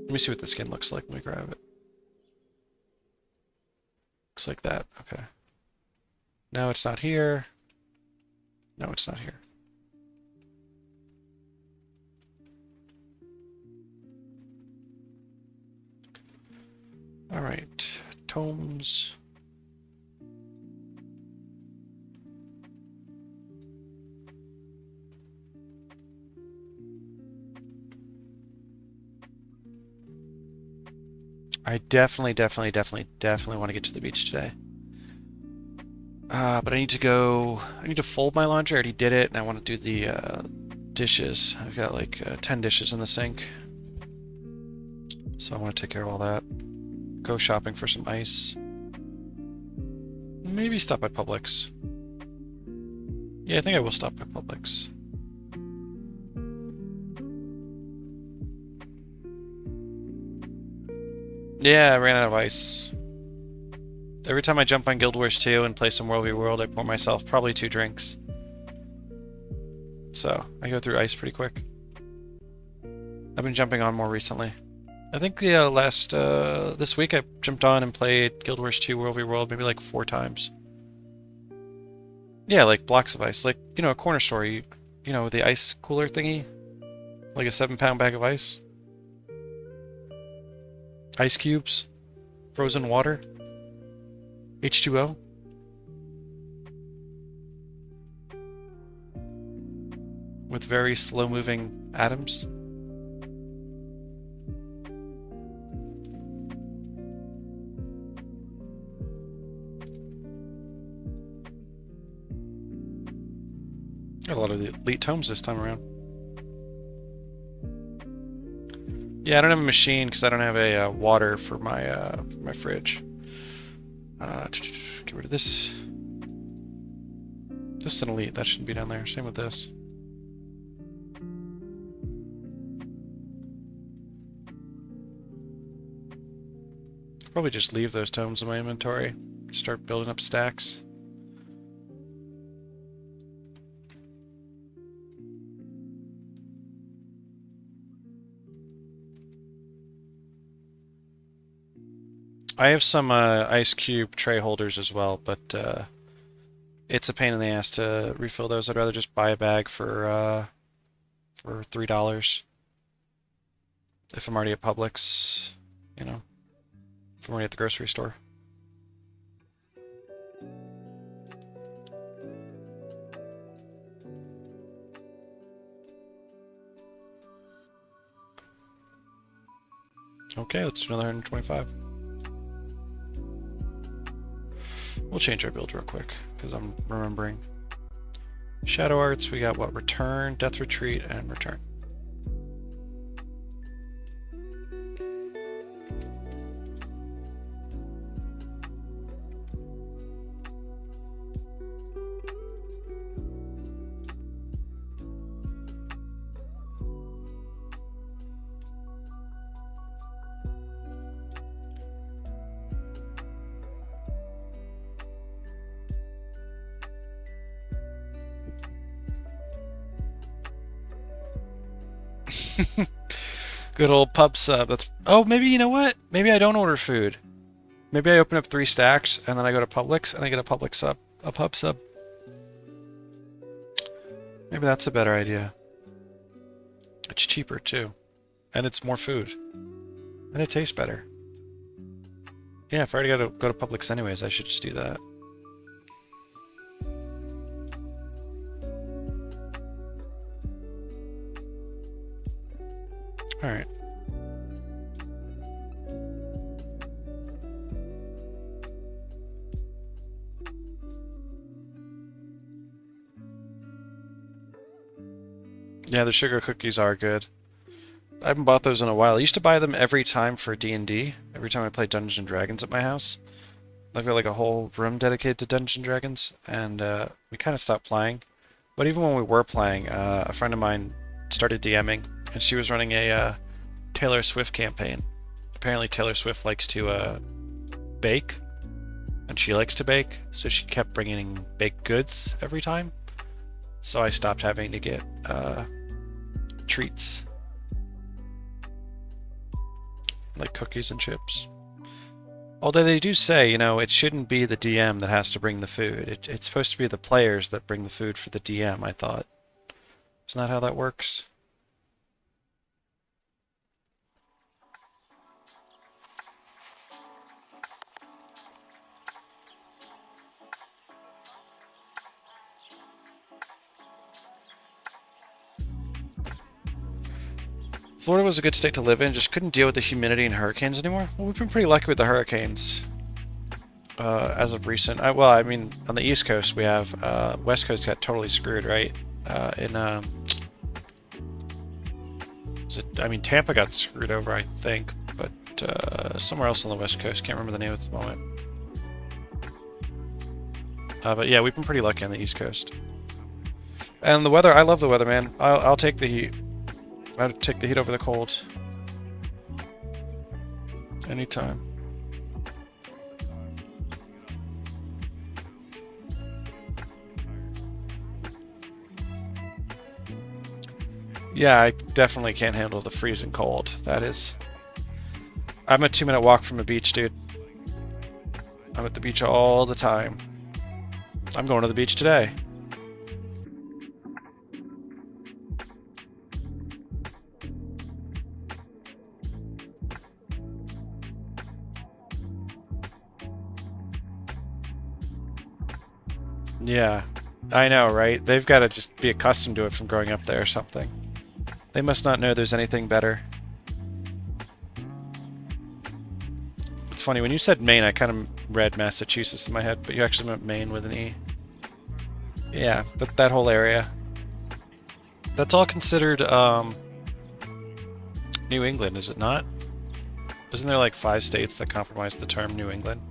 Let me see what the skin looks like. Let me grab it. Looks like that. Okay. No, it's not here. No, it's not here. All right. Tomes. I definitely want to get to the beach today. But I need to fold my laundry. I already did it, and I want to do the dishes. I've got like 10 dishes in the sink. So I want to take care of all that. Go shopping for some ice. Maybe stop by Publix. Yeah, I think I will stop by Publix. Yeah, I ran out of ice. Every time I jump on Guild Wars 2 and play some World v World, I pour myself probably 2 drinks. So, I go through ice pretty quick. I've been jumping on more recently. I think the this week I jumped on and played Guild Wars 2 World v World maybe like 4 times. Yeah, like blocks of ice. Like, you know, a corner store, you know, the ice cooler thingy? Like a 7-pound bag of ice? Ice cubes? Frozen water? H2O? With very slow-moving atoms? Got a lot of the elite tomes this time around. Yeah, I don't have a machine because I don't have a water for my fridge. Get rid of this. This is an elite. That shouldn't be down there. Same with this. Probably just leave those tomes in my inventory. Start building up stacks. I have some ice cube tray holders as well, but it's a pain in the ass to refill those. I'd rather just buy a bag for $3 if I'm already at Publix, you know, if I'm already at the grocery store. Okay, let's do another 125. We'll change our build real quick, because I'm remembering. Shadow Arts, we got what? Return, Death Retreat, and Return. Good old pub sub. That's oh, maybe you know what? Maybe I don't order food. Maybe I open up 3 stacks and then I go to Publix and I get a Publix sub, a pub sub. Maybe that's a better idea. It's cheaper too, and it's more food, and it tastes better. Yeah, if I already got to go to Publix anyways, I should just do that. Alright. Yeah, the sugar cookies are good. I haven't bought those in a while. I used to buy them every time for D&D. Every time I play Dungeons and Dragons at my house. I've got like a whole room dedicated to Dungeons and Dragons, and we kind of stopped playing. But even when we were playing, a friend of mine started DMing, and she was running a Taylor Swift campaign. Apparently Taylor Swift likes to bake, and she likes to bake, so she kept bringing baked goods every time. so I stopped having to get treats like cookies and chips. Although they do say, you know, it shouldn't be the DM that has to bring the food. It's supposed to be the players that bring the food for the DM, I thought. Isn't that how that works? Florida was a good state to live in, just couldn't deal with the humidity and hurricanes anymore. Well, we've been pretty lucky with the hurricanes as of recent. Well, I mean, on the East Coast we have, West Coast got totally screwed, right? I mean, Tampa got screwed over, I think, but somewhere else on the West Coast, can't remember the name at the moment. But yeah, we've been pretty lucky on the East Coast. And the weather, I love the weather, man. I'll take the heat. I'd take the heat over the cold. Anytime. Yeah, I definitely can't handle the freezing cold. That is... I'm a 2-minute walk from a beach, dude. I'm at the beach all the time. I'm going to the beach today. Yeah, I know, right? They've got to just be accustomed to it from growing up there or something. They must not know there's anything better. It's funny, when you said Maine, I kind of read Massachusetts in my head, but you actually meant Maine with an E. Yeah, but that whole area. That's all considered, New England, is it not? Isn't there like 5 states that comprise the term New England?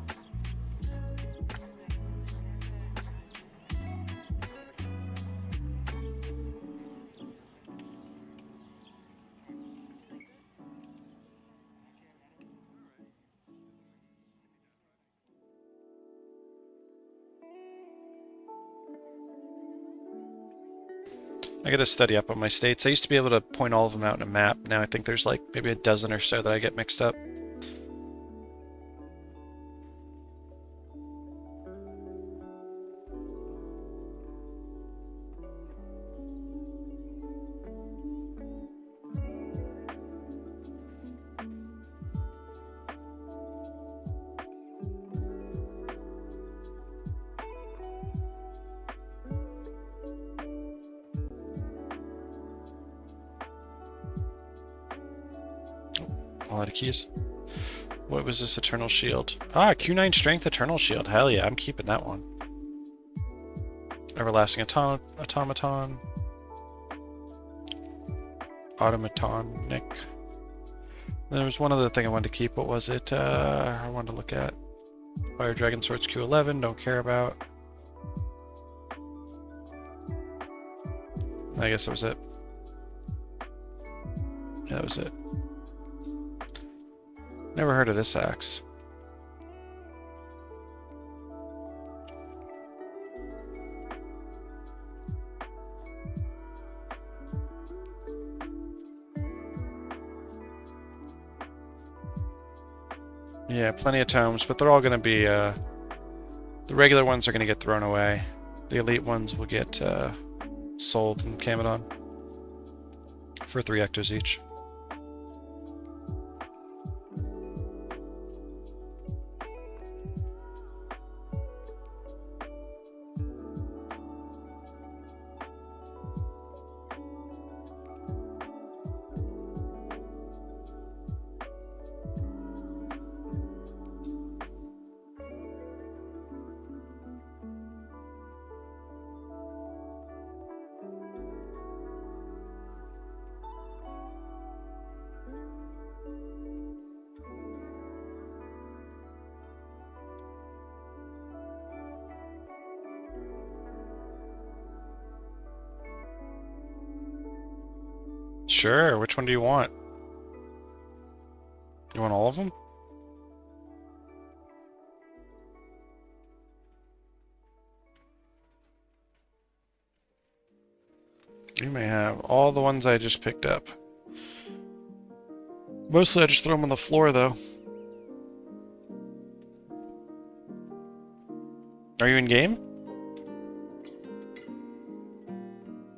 I gotta study up on my states. I used to be able to point all of them out in a map. Now I think there's like maybe a dozen or so that I get mixed up. A lot of keys. What was this Eternal Shield? Ah, Q9 Strength Eternal Shield. Hell yeah, I'm keeping that one. Everlasting Automaton. Automatonic. There was one other thing I wanted to keep. What was it? I wanted to look at. Fire Dragon Swords Q11. Don't care about. I guess that was it. Yeah, that was it. Never heard of this axe. Yeah, plenty of tomes, but they're all going to be, the regular ones are going to get thrown away. The elite ones will get sold in Camadon for 3 hectares each. Sure, which one do you want? You want all of them? You may have all the ones I just picked up. Mostly I just throw them on the floor, though. Are you in game?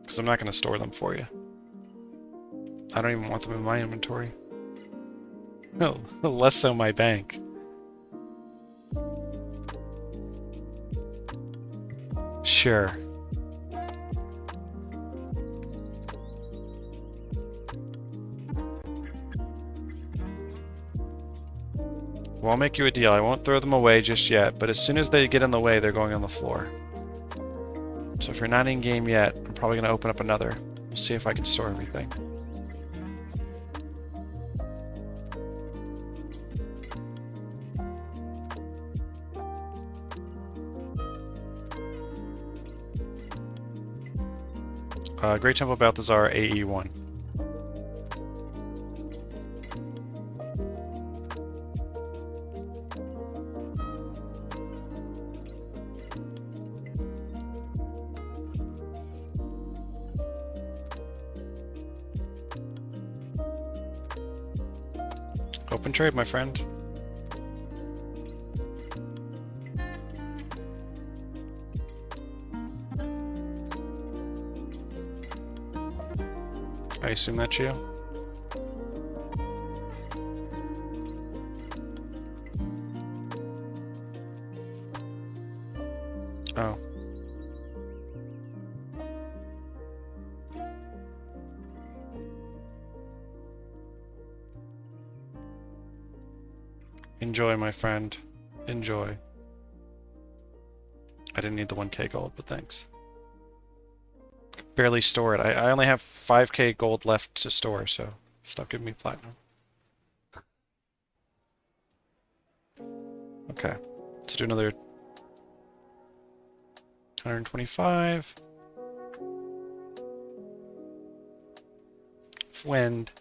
Because I'm not going to store them for you. I don't even want them in my inventory. No, less so my bank. Sure. Well, I'll make you a deal. I won't throw them away just yet, but as soon as they get in the way, they're going on the floor. So if you're not in game yet, I'm probably going to open up another. We'll see if I can store everything. Great Temple Balthazar AE1. Open trade, my friend. I assume that's you. Oh. Enjoy, my friend. Enjoy. I didn't need the 1k gold, but thanks. Barely store it. I only have 5k gold left to store, so stop giving me platinum. Okay, let's do another 125. Wind.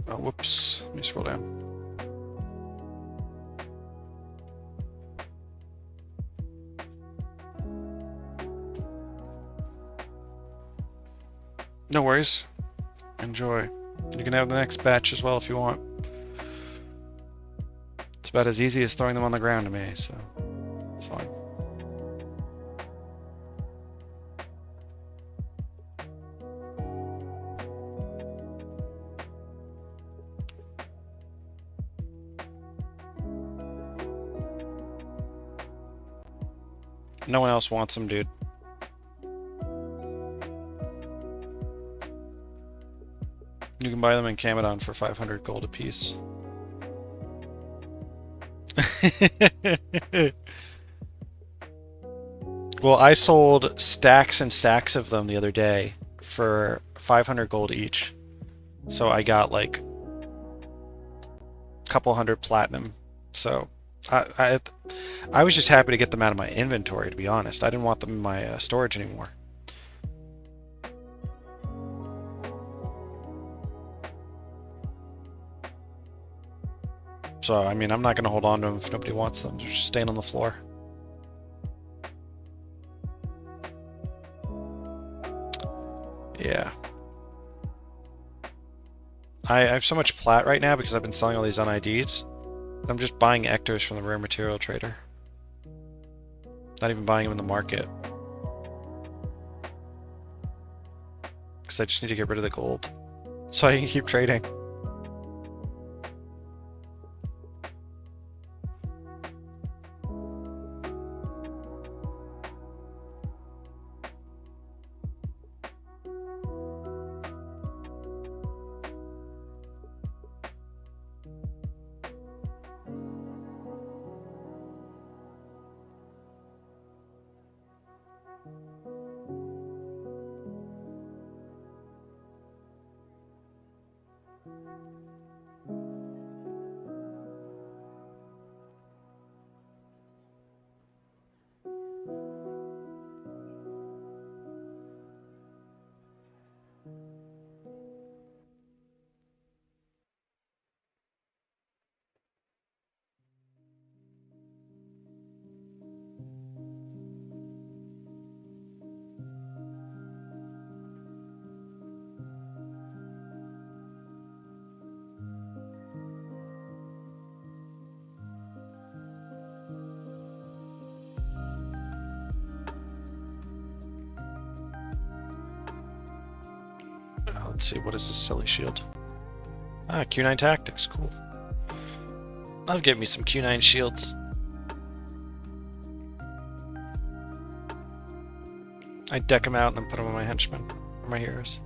Oh, whoops. Let me scroll down. No worries. Enjoy. You can have the next batch as well if you want. It's about as easy as throwing them on the ground to me, so it's fine. No one else wants them, dude. You can buy them in Camadon for 500 gold apiece. Well, I sold stacks and stacks of them the other day for 500 gold each. So I got like a couple hundred platinum. So I was just happy to get them out of my inventory, to be honest. I didn't want them in my storage anymore. So, I mean, I'm not going to hold on to them if nobody wants them. They're just staying on the floor. Yeah. I have so much plat right now because I've been selling all these un-IDs. I'm just buying ectos from the rare material trader. Not even buying them in the market. Because I just need to get rid of the gold. So I can keep trading. Let's see, what is this silly shield? Ah, Q9 tactics, cool. I'll get me some Q9 shields. I deck them out and then put them on my henchmen, or my heroes.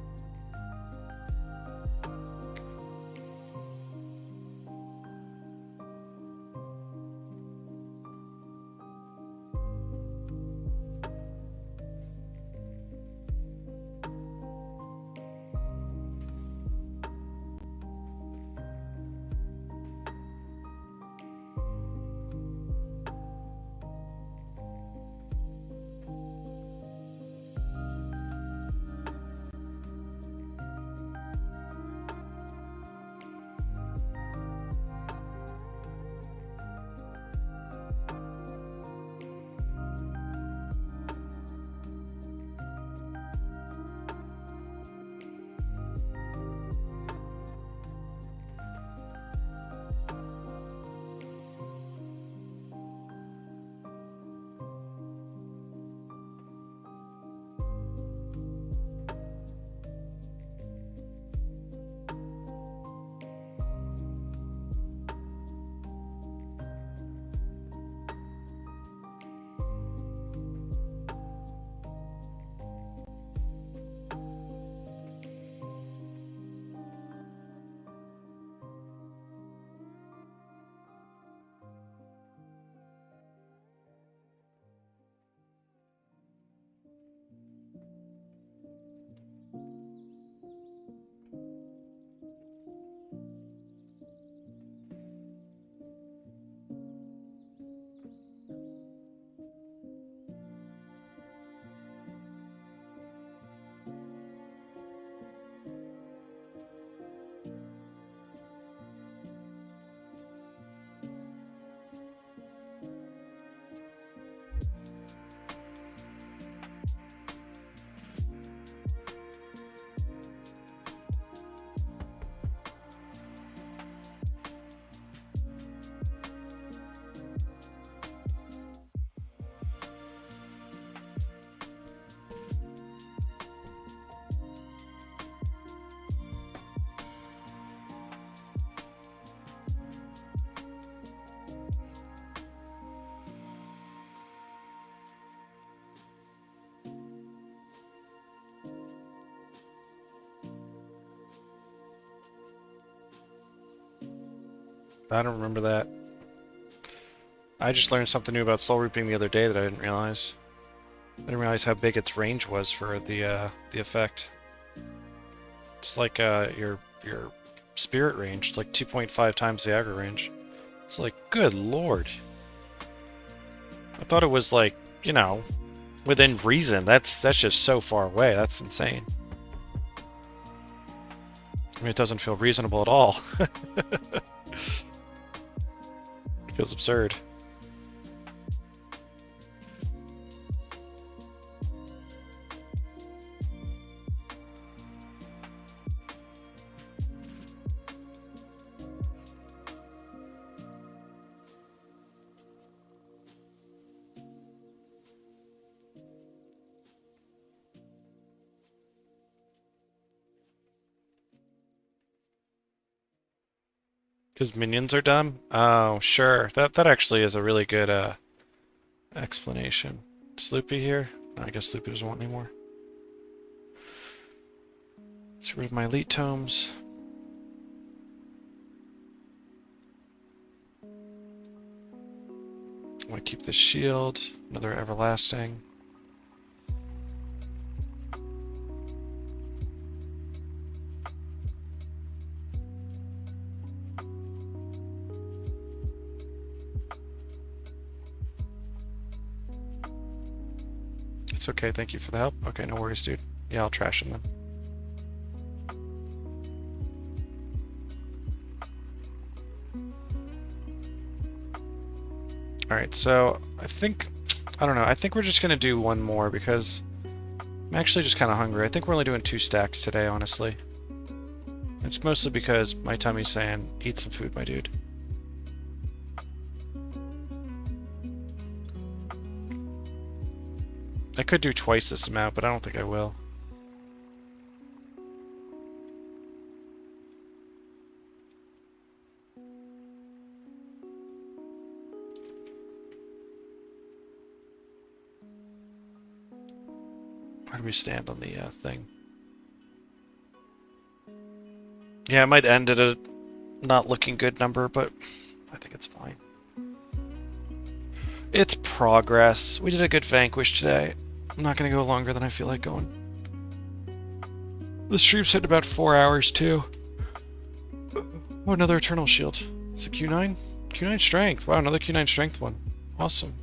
I don't remember that. I just learned something new about soul reaping the other day that I didn't realize. I didn't realize how big its range was for the effect. It's like your spirit range. It's like 2.5 times the aggro range. It's like, good lord. I thought it was like, you know, within reason. That's just so far away. That's insane. I mean, it doesn't feel reasonable at all. It feels absurd. Because minions are dumb? Oh, sure. That actually is a really good explanation. Is Loopy here? No, I guess Loopy doesn't want anymore. Let's get rid of my elite tomes. I want to keep this shield. Another everlasting. It's okay, thank you for the help. Okay, no worries, dude. Yeah, I'll trash him then. Alright, so I don't know, I think we're just gonna do one more because I'm actually just kind of hungry. I think we're only doing 2 stacks today, honestly. It's mostly because my tummy's saying, eat some food, my dude. I could do twice this amount, but I don't think I will. Where do we stand on the thing? Yeah, it might end at a not looking good number, but I think it's fine. It's progress. We did a good Vanquish today. I'm not going to go longer than I feel like going. The stream's hit about 4 hours, too. Oh, another Eternal Shield. It's a Q9? Q9 Strength. Wow, another Q9 Strength one. Awesome.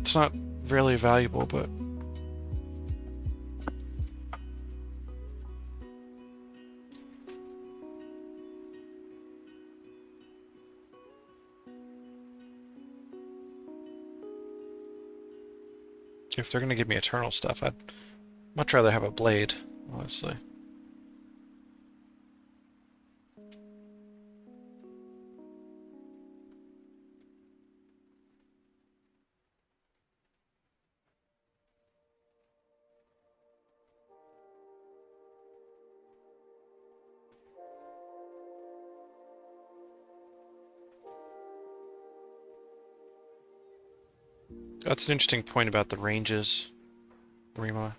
It's not really valuable, but... if they're going to give me Eternal stuff, I'd much rather have a Blade, honestly. That's an interesting point about the ranges, Rima.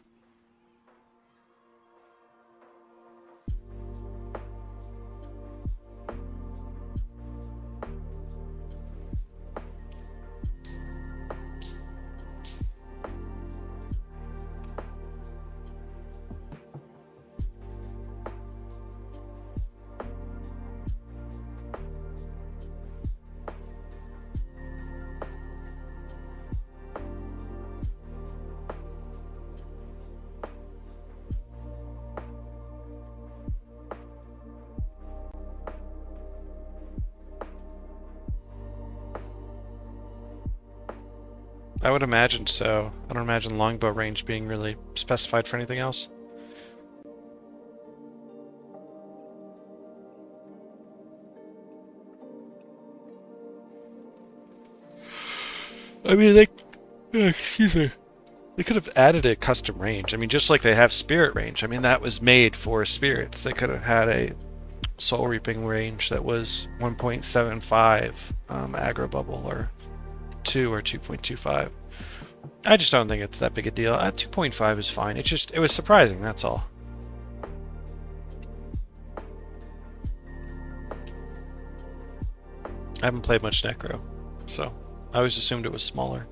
I would imagine so. I don't imagine longbow range being really specified for anything else. I mean, excuse me. They could have added a custom range. I mean, just like they have spirit range. I mean, that was made for spirits. They could have had a soul reaping range that was 1.75 aggro bubble, or 2 or 2.25. I just don't think it's that big a deal. 2.5 is fine. It was surprising, that's all. I haven't played much Necro, so I always assumed it was smaller.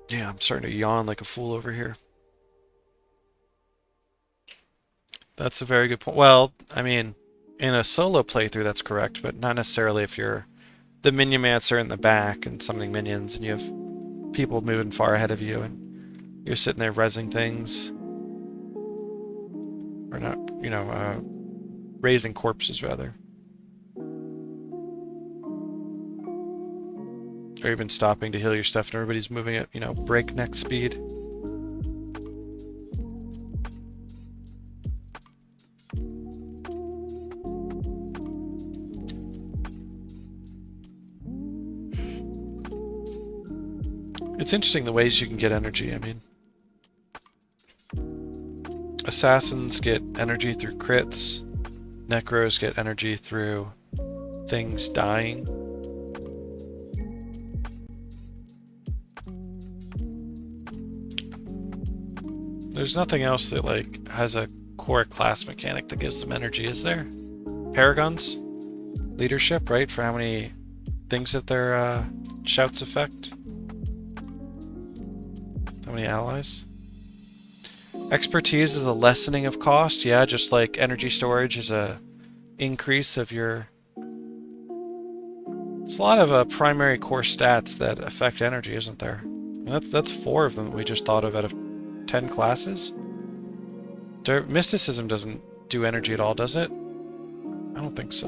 Yeah, I'm starting to yawn like a fool over here. That's a very good point. Well, I mean, in a solo playthrough, that's correct, but not necessarily if you're the Minionmancer in the back and summoning minions and you have people moving far ahead of you and you're sitting there rezzing things. Or not, you know, raising corpses, rather. Or even stopping to heal your stuff and everybody's moving at, you know, breakneck speed. It's interesting the ways you can get energy. I mean, assassins get energy through crits. Necros get energy through things dying. There's nothing else that, like, has a core class mechanic that gives them energy, is there? Paragons? Leadership, right? For how many things that their shouts affect? How many allies? Expertise is a lessening of cost. Yeah, just like energy storage is a increase of your... There's a lot of primary core stats that affect energy, isn't there? And that's 4 of them that we just thought of out of 10 classes. Mysticism doesn't do energy at all, does it? I don't think so.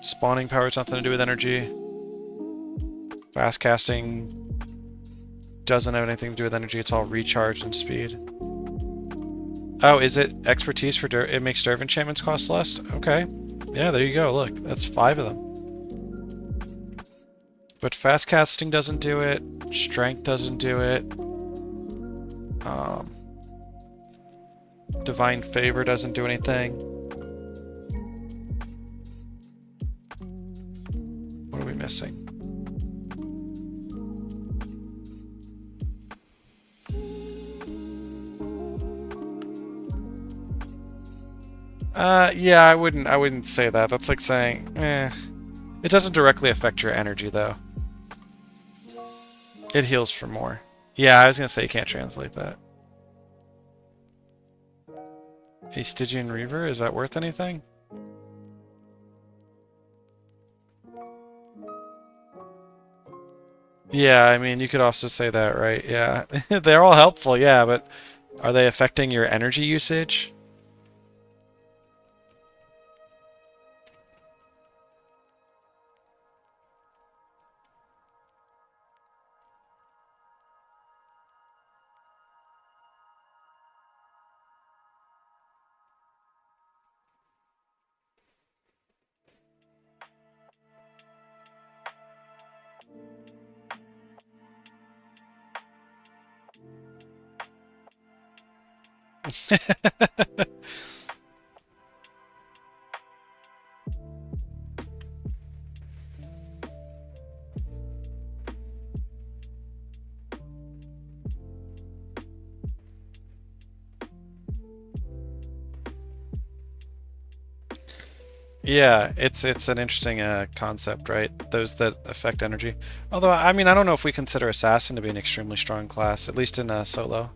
Spawning power has nothing to do with energy. Fast casting doesn't have anything to do with energy. It's all recharge and speed. Oh, is it expertise for it makes Derv enchantments cost less? Okay. Yeah, there you go. Look, that's 5 of them. But fast casting doesn't do it. Strength doesn't do it. Divine Favor doesn't do anything. What are we missing? Yeah, I wouldn't say that. That's like saying, It doesn't directly affect your energy, though. It heals for more. Yeah, I was gonna say you can't translate that. A Stygian Reaver, is that worth anything? Yeah, I mean, you could also say that, right? Yeah. They're all helpful, yeah, but are they affecting your energy usage? Yeah, it's an interesting concept, right? Those that affect energy. Although, I mean, I don't know if we consider Assassin to be an extremely strong class, at least in solo.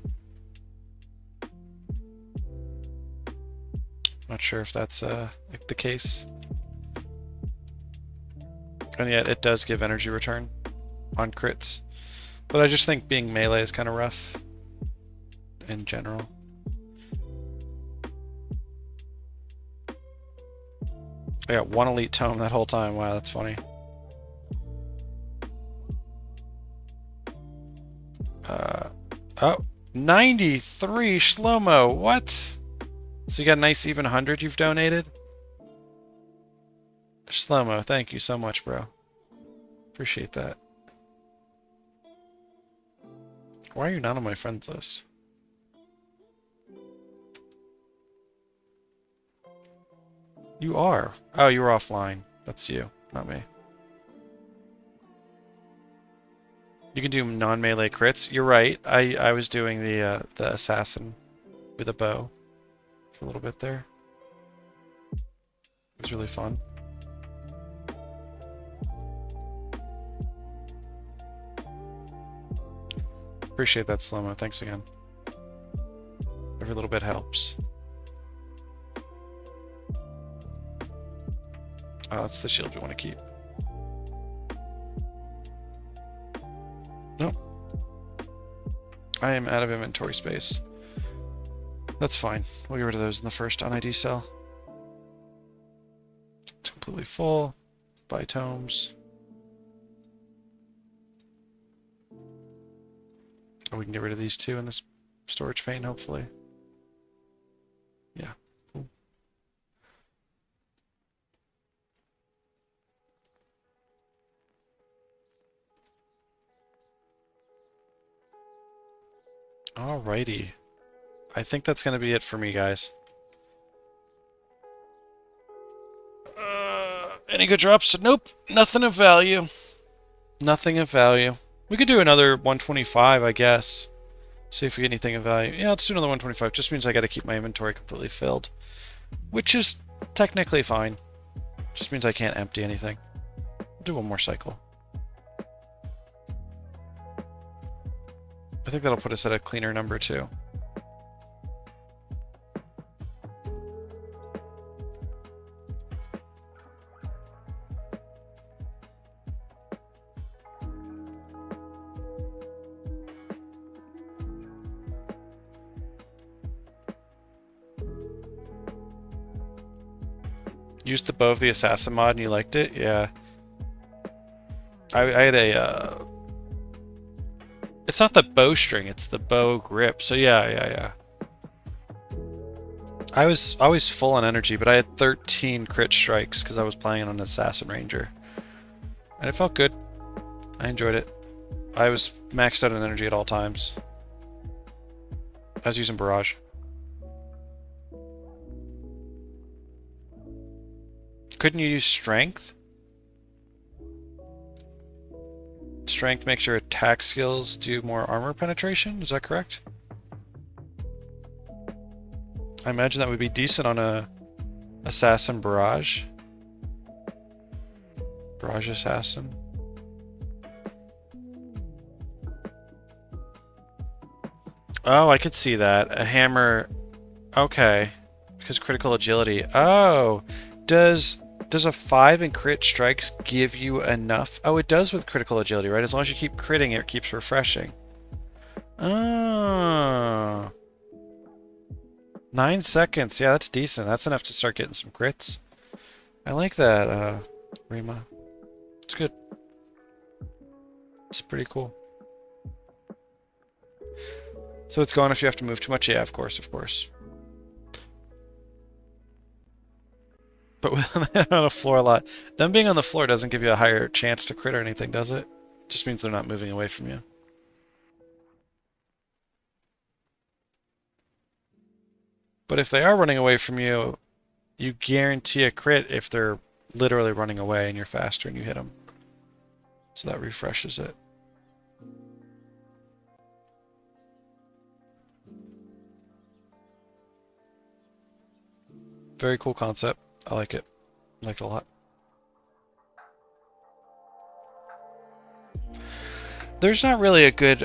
Not sure if that's the case. And yet, it does give energy return on crits. But I just think being melee is kind of rough in general. I got one elite tome that whole time. Wow, that's funny. Oh, 93 Shlomo. What? So you got a nice even 100 you've donated? Shlomo, thank you so much, bro. Appreciate that. Why are you not on my friends list? You are. Oh, you were offline. That's you, not me. You can do non-melee crits. You're right. I was doing the assassin with a bow for a little bit there. It was really fun. Appreciate that, Slow-Mo. Thanks again. Every little bit helps. Oh, that's the shield we want to keep. Nope. I am out of inventory space. That's fine. We'll get rid of those in the first on-ID cell. It's completely full. Buy tomes. Oh, we can get rid of these two in this storage vein, hopefully. Yeah. Cool. Alrighty. I think that's going to be it for me, guys. Any good drops? Nope. Nothing of value. Nothing of value. We could do another 125, I guess. See if we get anything of value. Yeah, let's do another 125. Just means I got to keep my inventory completely filled. Which is technically fine. Just means I can't empty anything. We'll do one more cycle. I think that'll put us at a cleaner number, too. Used the bow of the assassin mod and you liked it? Yeah. I had a it's not the bowstring, it's the bow grip. So yeah. I was always full on energy, but I had 13 crit strikes because I was playing on an assassin ranger. And it felt good. I enjoyed it. I was maxed out on energy at all times. I was using barrage. couldn't you use strength? Strength makes your attack skills do more armor penetration, is that correct? I imagine that would be decent on a assassin barrage. Barrage assassin. Oh, I could see that. A hammer. Okay. Because critical agility. Oh! Does a 5 in crit strikes give you enough? Oh, it does with critical agility, right? As long as you keep critting, it keeps refreshing. Oh. 9 seconds. Yeah, that's decent. That's enough to start getting some crits. I like that, Rima. It's good. It's pretty cool. So it's gone if you have to move too much? Yeah, of course, of course. But with them on the floor a lot. Them being on the floor doesn't give you a higher chance to crit or anything, does it? Just means they're not moving away from you. But if they are running away from you, you guarantee a crit if they're literally running away and you're faster and you hit them. So that refreshes it. Very cool concept. I like it. I like it a lot. There's not really a good,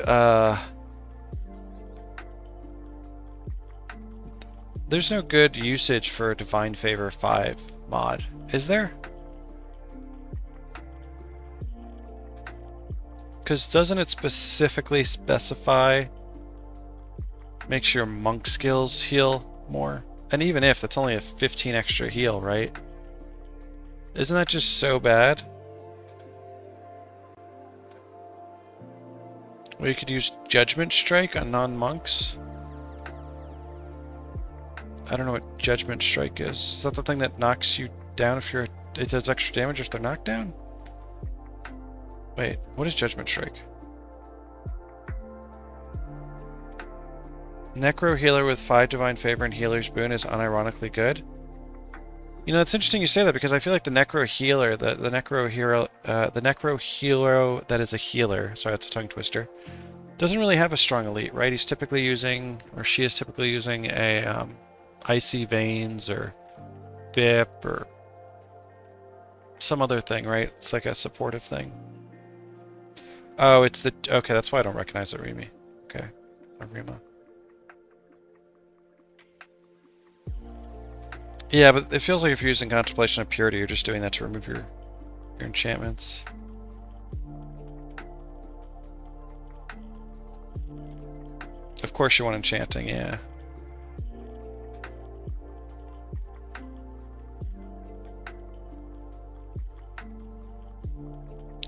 there's no good usage for Divine Favor 5 mod, is there? Because doesn't it specifically specify makes your monk skills heal more? And even if, that's only a 15 extra heal, right? Isn't that just so bad? Well, you could use Judgment Strike on non-monks. I don't know what Judgment Strike is. Is that the thing that knocks you down if you're... It does extra damage if they're knocked down? Wait, what is Judgment Strike? Necro Healer with 5 Divine Favor and Healer's Boon is unironically good. You know, it's interesting you say that because I feel like the Necro Healer, the Necro Hero that is a healer, sorry, that's a tongue twister, doesn't really have a strong elite, right? He's typically using, or she is typically using a Icy Veins or BIP or some other thing, right? It's like a supportive thing. Oh, it's the... Okay, that's why I don't recognize it, Remy. Okay, Rima. Yeah, but it feels like if you're using Contemplation of Purity, you're just doing that to remove your enchantments. Of course you want enchanting, yeah.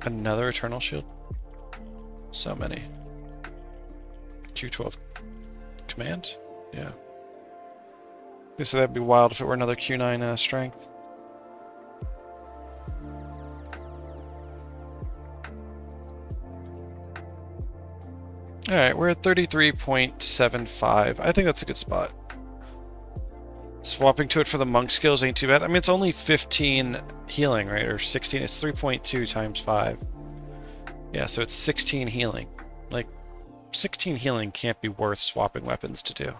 Another Eternal Shield? So many. Q12 command? Yeah. So that'd be wild if it were another Q9 strength. Alright, we're at 33.75. I think that's a good spot. Swapping to it for the monk skills ain't too bad. I mean, it's only 15 healing, right? Or 16. It's 3.2 times 5. Yeah, so it's 16 healing. Like, 16 healing can't be worth swapping weapons to do.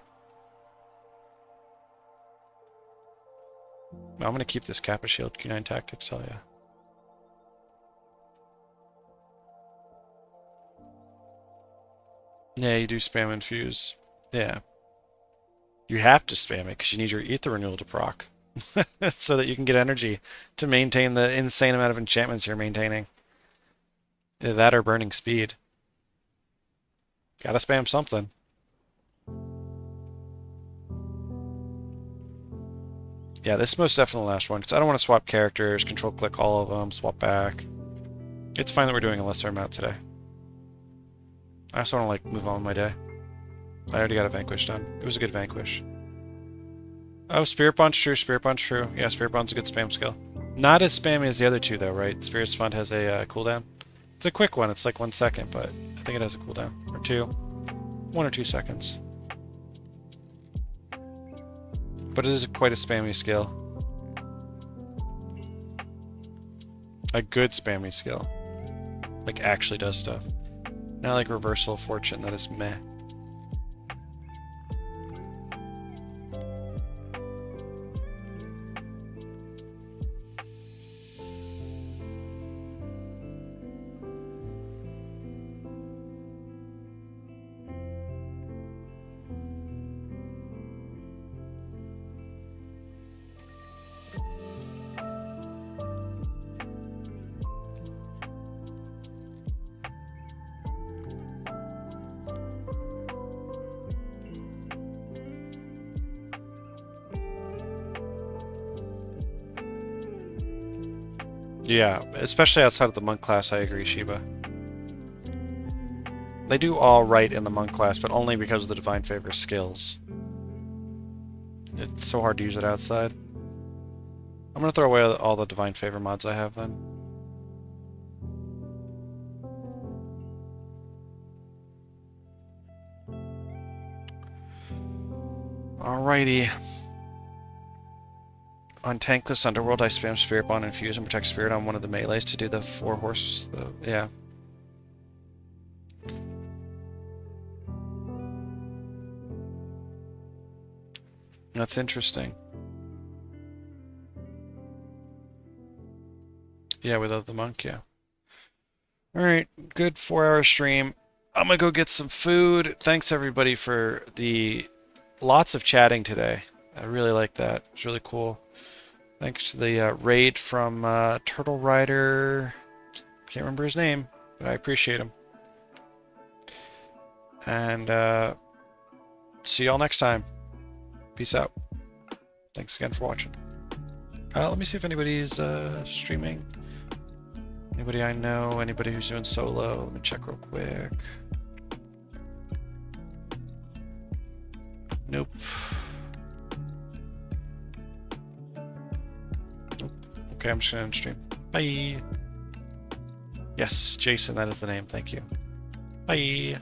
I'm going to keep this Kappa Shield Q9 Tactics, tell ya. Yeah, you do spam infuse. Yeah. You have to spam it because you need your ether renewal to proc. So that you can get energy to maintain the insane amount of enchantments you're maintaining. Either that or burning speed. Gotta spam something. Yeah, this is most definitely the last one, because I don't want to swap characters, control-click all of them, swap back. It's fine that we're doing a lesser amount today. I also want to, like, move on with my day. I already got a Vanquish done. It was a good Vanquish. Oh, Spirit Bond's true, Spirit Bond's true. Yeah, Spirit Bond's a good spam skill. Not as spammy as the other two, though, right? Spirit's Fund has a cooldown. It's a quick one, it's like 1 second, but I think it has a cooldown. Or 2. 1 or 2 seconds. But it is quite a spammy skill. A good spammy skill. Like, actually does stuff. Not like Reversal of Fortune that is meh. Yeah, especially outside of the monk class, I agree, Shiba. They do all right in the monk class, but only because of the Divine Favor skills. It's so hard to use it outside. I'm gonna throw away all the Divine Favor mods I have then. Alrighty. On Tankless Underworld, I spam Spirit Bond, Infuse, and Protect Spirit on one of the melees to do the 4-horse... yeah. That's interesting. Yeah, without the monk, yeah. Alright, good 4-hour stream. I'm gonna go get some food. Thanks everybody for the lots of chatting today. I really like that. It's really cool. Thanks to the raid from Turtle Rider. Can't remember his name, but I appreciate him. And see y'all next time. Peace out. Thanks again for watching. Let me see if anybody's streaming. Anybody I know? Anybody who's doing solo? Let me check real quick. Nope. Nope. Okay, I'm just gonna end stream. Bye. Yes, Jason, that is the name. Thank you. Bye.